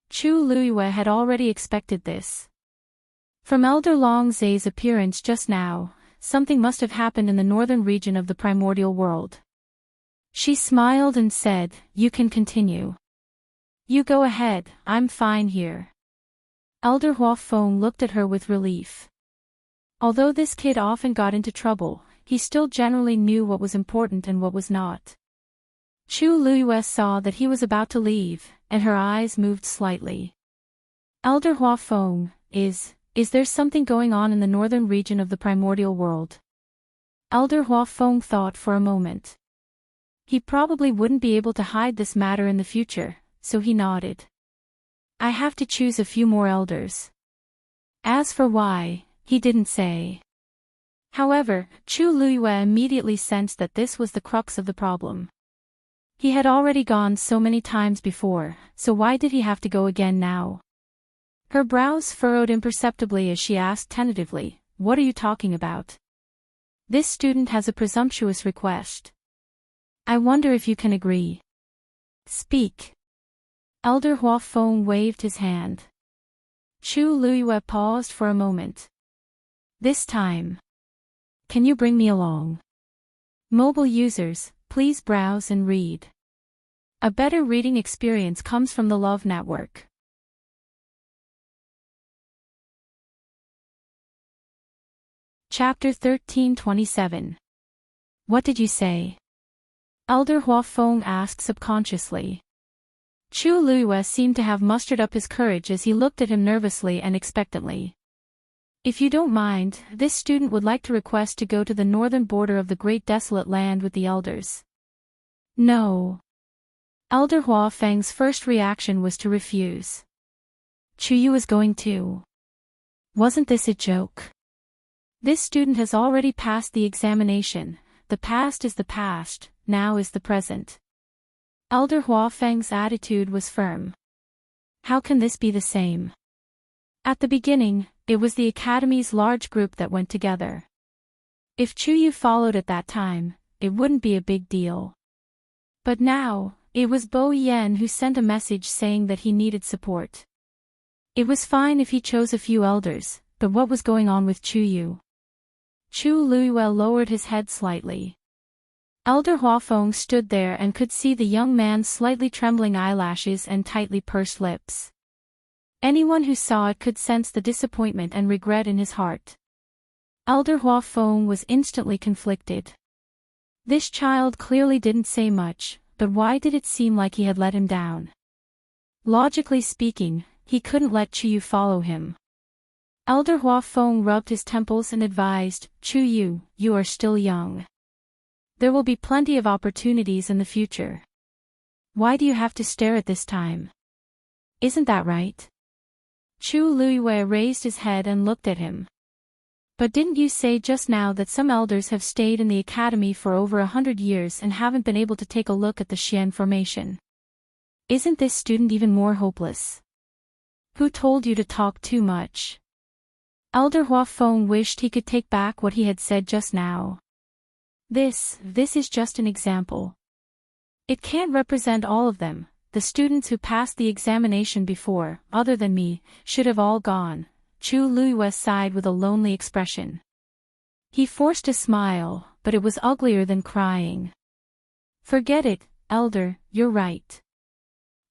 Chu Luiyue had already expected this. From Elder Longze's appearance just now, something must have happened in the northern region of the primordial world. She smiled and said, You can continue. You go ahead, I'm fine here. Elder Hua Feng looked at her with relief. Although this kid often got into trouble, he still generally knew what was important and what was not. Chu Luiyue saw that he was about to leave, and her eyes moved slightly. Elder Hua Feng, is there something going on in the northern region of the primordial world? Elder Hua Feng thought for a moment. He probably wouldn't be able to hide this matter in the future, so he nodded. I have to choose a few more elders. As for why, he didn't say. However, Chu Luiyue immediately sensed that this was the crux of the problem. He had already gone so many times before, so why did he have to go again now? Her brows furrowed imperceptibly as she asked tentatively, What are you talking about? This student has a presumptuous request. I wonder if you can agree. Speak. Elder Hua Feng waved his hand. Chu Luiyue paused for a moment, This time. Can you bring me along? Mobile users, please browse and read. A better reading experience comes from the Love Network. Chapter 1327. What did you say? Elder Hua Feng asked subconsciously. Chu Luiyue seemed to have mustered up his courage as he looked at him nervously and expectantly. If you don't mind, this student would like to request to go to the northern border of the Great Desolate Land with the elders. No. Elder Hua Feng's first reaction was to refuse. Chu Yu was going too. Wasn't this a joke? This student has already passed the examination. The past is the past, now is the present. Elder Hua Feng's attitude was firm. How can this be the same? At the beginning, it was the academy's large group that went together. If Chu Yu followed at that time, it wouldn't be a big deal. But now, it was Bo Yen who sent a message saying that he needed support. It was fine if he chose a few elders, but what was going on with Chu Yu? Chu Luiyue lowered his head slightly. Elder Hua Feng stood there and could see the young man's slightly trembling eyelashes and tightly pursed lips. Anyone who saw it could sense the disappointment and regret in his heart. Elder Hua Feng was instantly conflicted. This child clearly didn't say much, but why did it seem like he had let him down? Logically speaking, he couldn't let Chu Yu follow him. Elder Hua Feng rubbed his temples and advised, Chu Yu, you are still young. There will be plenty of opportunities in the future. Why do you have to stare at this time? Isn't that right? Chu Luiyue raised his head and looked at him. But didn't you say just now that some elders have stayed in the academy for over 100 years and haven't been able to take a look at the Xian formation? Isn't this student even more hopeless? Who told you to talk too much? Elder Hua Feng wished he could take back what he had said just now. This is just an example. It can't represent all of them. The students who passed the examination before, other than me, should have all gone. Chu Luiyue sighed with a lonely expression. He forced a smile, but it was uglier than crying. Forget it, Elder, you're right.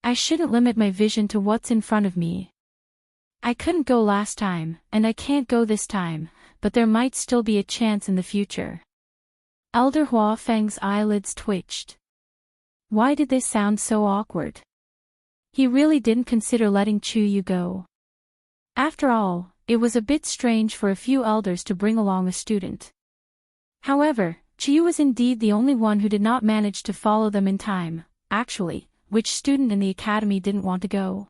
I shouldn't limit my vision to what's in front of me. I couldn't go last time, and I can't go this time, but there might still be a chance in the future. Elder Hua Feng's eyelids twitched. Why did this sound so awkward? He really didn't consider letting Chu Yu go. After all, it was a bit strange for a few elders to bring along a student. However, Chu Yu was indeed the only one who did not manage to follow them in time. Actually, which student in the academy didn't want to go?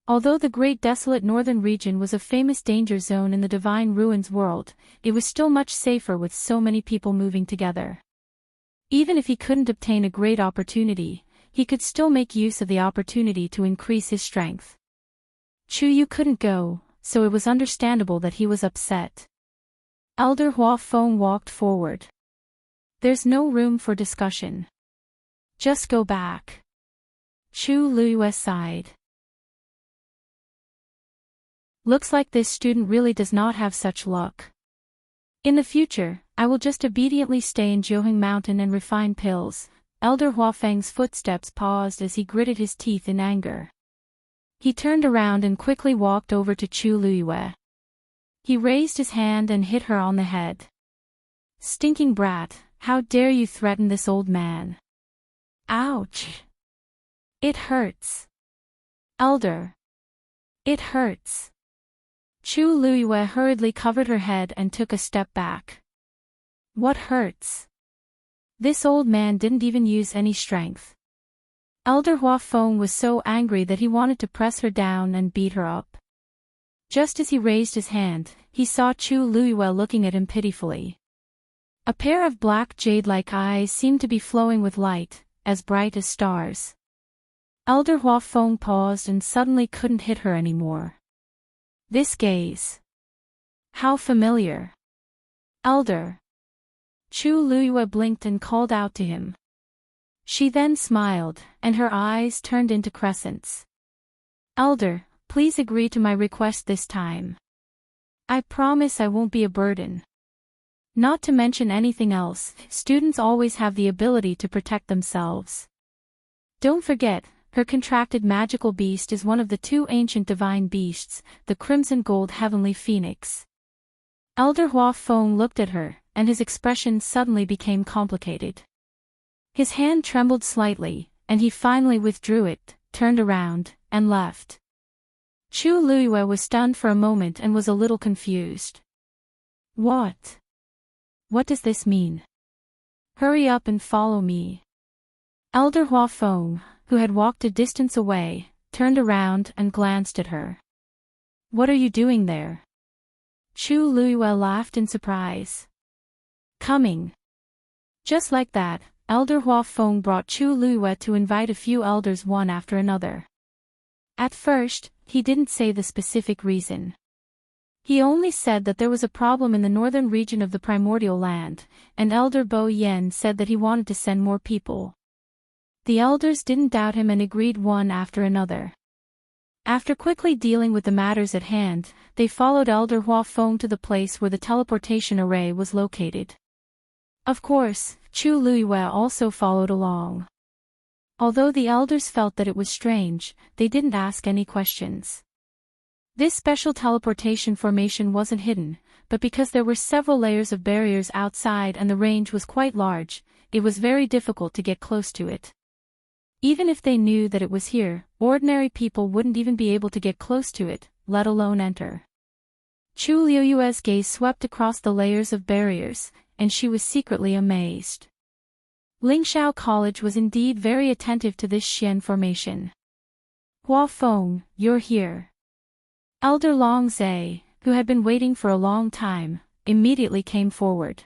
Although the Great Desolate Northern region was a famous danger zone in the Divine Ruins world, it was still much safer with so many people moving together. Even if he couldn't obtain a great opportunity, he could still make use of the opportunity to increase his strength. Chu Yu couldn't go, so it was understandable that he was upset. Elder Hua Feng walked forward. There's no room for discussion. Just go back. Chu Luiyue sighed. Looks like this student really does not have such luck. In the future, I will just obediently stay in Jiuheng Mountain and refine pills. Elder Hua Feng's footsteps paused as he gritted his teeth in anger. He turned around and quickly walked over to Chu Luiyue. He raised his hand and hit her on the head. Stinking brat, how dare you threaten this old man? Ouch! It hurts. Elder. It hurts. Chu Luiyue hurriedly covered her head and took a step back. What hurts? This old man didn't even use any strength. Elder Hua Feng was so angry that he wanted to press her down and beat her up. Just as he raised his hand, he saw Chu Luiyue looking at him pitifully. A pair of black jade-like eyes seemed to be flowing with light, as bright as stars. Elder Hua Feng paused and suddenly couldn't hit her anymore. This gaze. How familiar. Elder. Chu Luiyue blinked and called out to him. She then smiled, and her eyes turned into crescents. Elder, please agree to my request this time. I promise I won't be a burden. Not to mention anything else, students always have the ability to protect themselves. Don't forget, her contracted magical beast is one of the two ancient divine beasts, the crimson gold heavenly phoenix. Elder Hua Feng looked at her, and his expression suddenly became complicated. His hand trembled slightly, and he finally withdrew it, turned around, and left. Chu Luiyue was stunned for a moment and was a little confused. What? What does this mean? Hurry up and follow me. Elder Hua Feng, who had walked a distance away, turned around and glanced at her. What are you doing there? Chu Luiyue laughed in surprise. Coming. Just like that, Elder Hua Feng brought Chu Luiyue to invite a few elders one after another. At first, he didn't say the specific reason. He only said that there was a problem in the northern region of the primordial land, and Elder Bo Yen said that he wanted to send more people. The elders didn't doubt him and agreed one after another. After quickly dealing with the matters at hand, they followed Elder Hua Feng to the place where the teleportation array was located. Of course, Chu Luiyue also followed along. Although the elders felt that it was strange, they didn't ask any questions. This special teleportation formation wasn't hidden, but because there were several layers of barriers outside and the range was quite large, it was very difficult to get close to it. Even if they knew that it was here, ordinary people wouldn't even be able to get close to it, let alone enter. Chu Luiyue's gaze swept across the layers of barriers, and she was secretly amazed. Lingxiao College was indeed very attentive to this Xian formation. Hua Feng, you're here. Elder Long Zhe, who had been waiting for a long time, immediately came forward.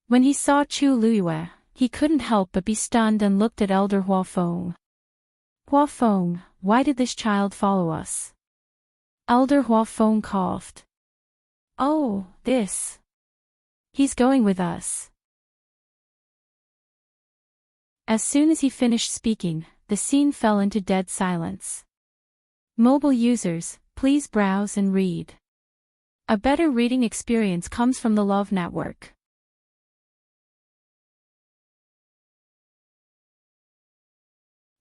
When he saw Chu Luiyue, he couldn't help but be stunned and looked at Elder Hua Feng. Hua Feng, why did this child follow us? Elder Hua Feng coughed. Oh, this. He's going with us. As soon as he finished speaking, the scene fell into dead silence. Mobile users, please browse and read. A better reading experience comes from the Love Network.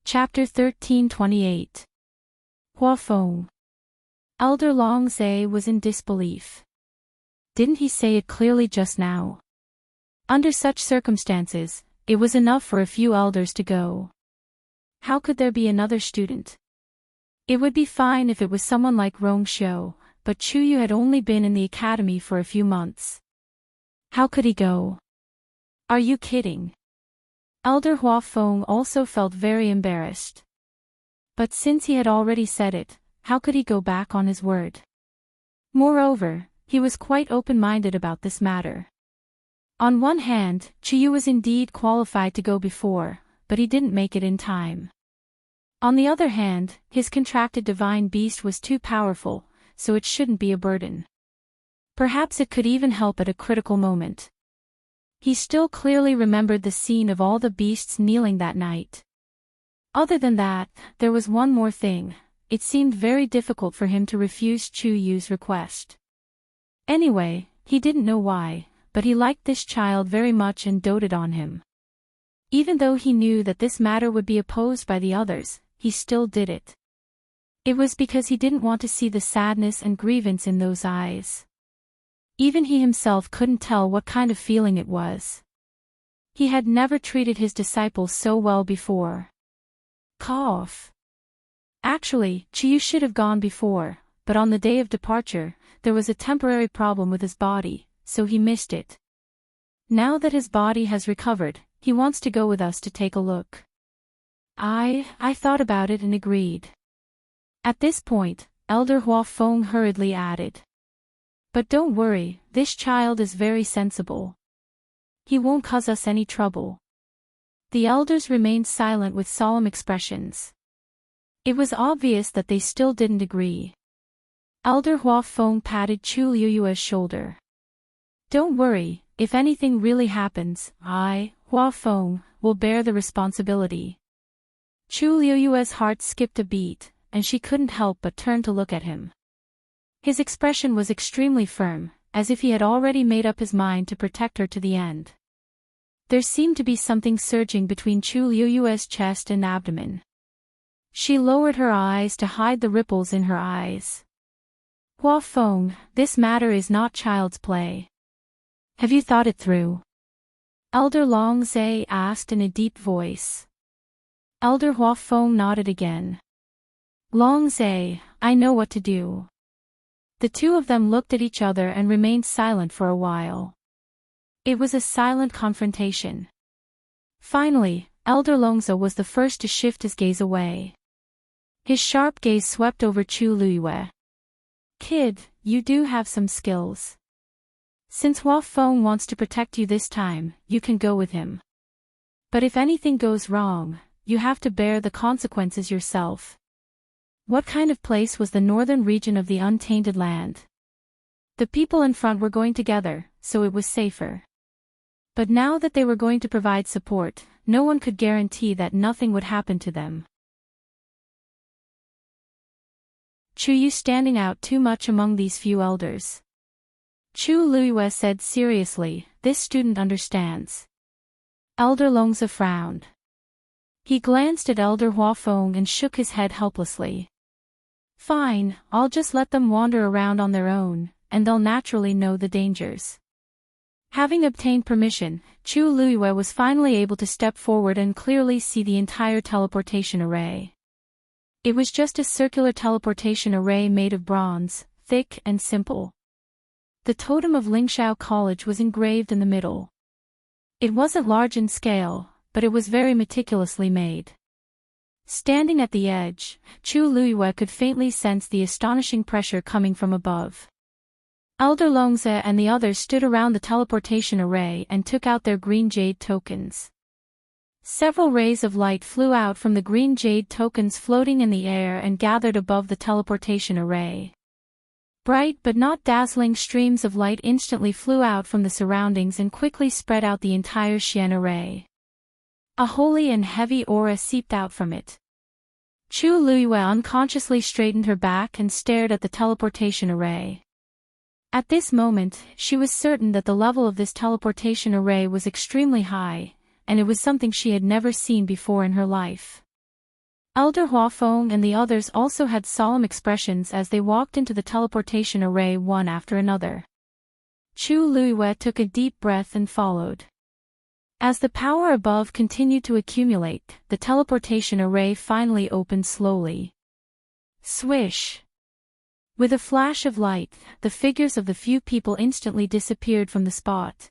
Chapter 1328. Hua Feng. Elder Long Zhe was in disbelief. Didn't he say it clearly just now? Under such circumstances, it was enough for a few elders to go. How could there be another student? It would be fine if it was someone like Rong Xiu, but Chu Yu had only been in the academy for a few months. How could he go? Are you kidding? Elder Hua Feng also felt very embarrassed. But since he had already said it, how could he go back on his word? Moreover, he was quite open-minded about this matter. On one hand, Chu Yu was indeed qualified to go before, but he didn't make it in time. On the other hand, his contracted divine beast was too powerful, so it shouldn't be a burden. Perhaps it could even help at a critical moment. He still clearly remembered the scene of all the beasts kneeling that night. Other than that, there was one more thing. It seemed very difficult for him to refuse Chu Yu's request. Anyway, he didn't know why, but he liked this child very much and doted on him. Even though he knew that this matter would be opposed by the others, he still did it. It was because he didn't want to see the sadness and grievance in those eyes. Even he himself couldn't tell what kind of feeling it was. He had never treated his disciples so well before. Cough. Actually, Chu Yu should have gone before, but on the day of departure, there was a temporary problem with his body, so he missed it. Now that his body has recovered, he wants to go with us to take a look. I thought about it and agreed. At this point, Elder Hua Feng hurriedly added. But don't worry, this child is very sensible. He won't cause us any trouble. The elders remained silent with solemn expressions. It was obvious that they still didn't agree. Elder Hua Feng patted Chu Luiyue's shoulder. Don't worry, if anything really happens, I, Hua Feng, will bear the responsibility. Chu Luiyue's heart skipped a beat, and she couldn't help but turn to look at him. His expression was extremely firm, as if he had already made up his mind to protect her to the end. There seemed to be something surging between Chu Liyue's chest and abdomen. She lowered her eyes to hide the ripples in her eyes. Hua Feng, this matter is not child's play. Have you thought it through? Elder Long Zhe asked in a deep voice. Elder Hua Feng nodded again. Long Zhe, I know what to do. The two of them looked at each other and remained silent for a while. It was a silent confrontation. Finally, Elder Longzhe was the first to shift his gaze away. His sharp gaze swept over Chu Liyue. Kid, you do have some skills. Since Hua Feng wants to protect you this time, you can go with him. But if anything goes wrong, you have to bear the consequences yourself. What kind of place was the northern region of the untainted land? The people in front were going together, so it was safer. But now that they were going to provide support, no one could guarantee that nothing would happen to them. Chu Yu standing out too much among these few elders. Chu Liyue said seriously, this student understands. Elder Longzhe frowned. He glanced at Elder Hua Feng and shook his head helplessly. Fine, I'll just let them wander around on their own, and they'll naturally know the dangers. Having obtained permission, Chu Liyue was finally able to step forward and clearly see the entire teleportation array. It was just a circular teleportation array made of bronze, thick and simple. The totem of Lingxiao College was engraved in the middle. It wasn't large in scale, but it was very meticulously made. Standing at the edge, Chu Liyue could faintly sense the astonishing pressure coming from above. Elder Longzhe and the others stood around the teleportation array and took out their green jade tokens. Several rays of light flew out from the green jade tokens floating in the air and gathered above the teleportation array. Bright but not dazzling streams of light instantly flew out from the surroundings and quickly spread out the entire Xian array. A holy and heavy aura seeped out from it. Chu Liyue unconsciously straightened her back and stared at the teleportation array. At this moment, she was certain that the level of this teleportation array was extremely high, and it was something she had never seen before in her life. Elder Hua Feng and the others also had solemn expressions as they walked into the teleportation array one after another. Chu Liyue took a deep breath and followed. As the power above continued to accumulate, the teleportation array finally opened slowly. Swish! With a flash of light, the figures of the few people instantly disappeared from the spot.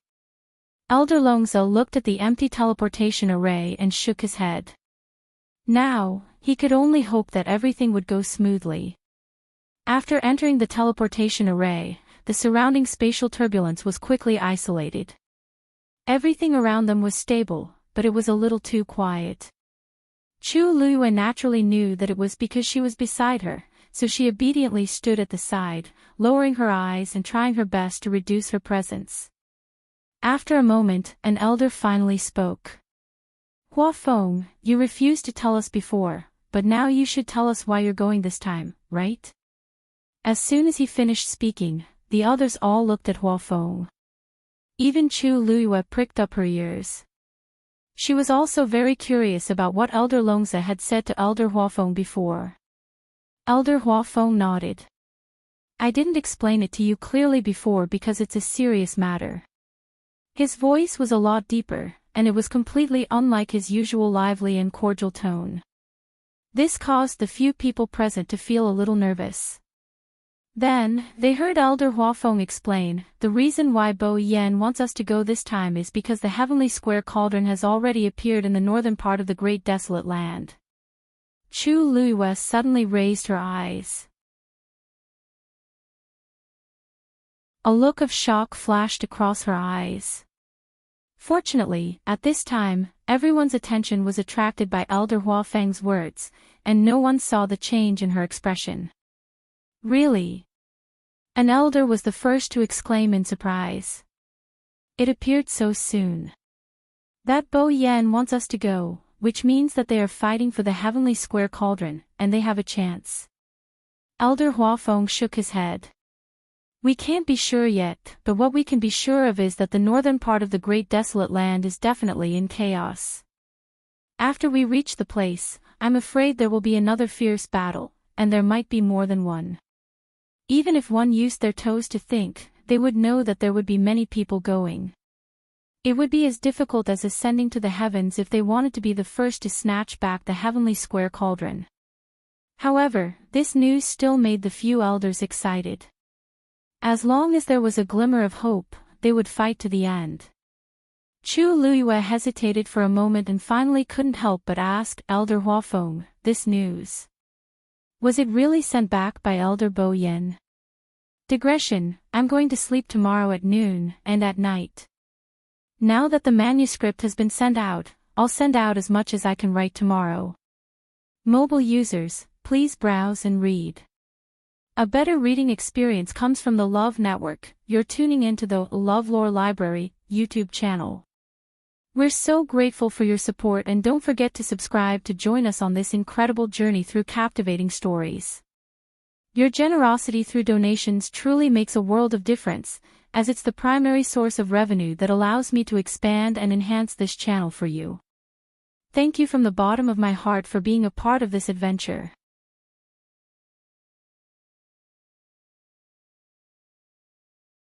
Elder Longzhe looked at the empty teleportation array and shook his head. Now, he could only hope that everything would go smoothly. After entering the teleportation array, the surrounding spatial turbulence was quickly isolated. Everything around them was stable, but it was a little too quiet. Chu Liyue naturally knew that it was because she was beside her, so she obediently stood at the side, lowering her eyes and trying her best to reduce her presence. After a moment, an elder finally spoke. Hua Feng, you refused to tell us before, but now you should tell us why you're going this time, right? As soon as he finished speaking, the others all looked at Hua Feng. Even Chu Liyue pricked up her ears. She was also very curious about what Elder Longzhe had said to Elder Hua Feng before. Elder Hua Feng nodded. I didn't explain it to you clearly before because it's a serious matter. His voice was a lot deeper, and it was completely unlike his usual lively and cordial tone. This caused the few people present to feel a little nervous. Then, they heard Elder Hua Feng explain, the reason why Bo Yan wants us to go this time is because the Heavenly Square Cauldron has already appeared in the northern part of the Great Desolate Land. Chu Liyue suddenly raised her eyes. A look of shock flashed across her eyes. Fortunately, at this time, everyone's attention was attracted by Elder Hua Feng's words, and no one saw the change in her expression. Really? An elder was the first to exclaim in surprise. It appeared so soon. That Bo Yan wants us to go, which means that they are fighting for the Heavenly Square Cauldron, and they have a chance. Elder Hua Feng shook his head. We can't be sure yet, but what we can be sure of is that the northern part of the Great Desolate Land is definitely in chaos. After we reach the place, I'm afraid there will be another fierce battle, and there might be more than one. Even if one used their toes to think, they would know that there would be many people going. It would be as difficult as ascending to the heavens if they wanted to be the first to snatch back the heavenly square cauldron. However, this news still made the few elders excited. As long as there was a glimmer of hope, they would fight to the end. Chu Luyue hesitated for a moment and finally couldn't help but ask Elder Huafeng, this news. Was it really sent back by Elder Bo Yen? Digression, I'm going to sleep tomorrow at noon and at night. Now that the manuscript has been sent out, I'll send out as much as I can write tomorrow. Mobile users, please browse and read. A better reading experience comes from the Love Network. You're tuning into the LoveLore Library YouTube channel. We're so grateful for your support, and don't forget to subscribe to join us on this incredible journey through captivating stories. Your generosity through donations truly makes a world of difference, as it's the primary source of revenue that allows me to expand and enhance this channel for you. Thank you from the bottom of my heart for being a part of this adventure.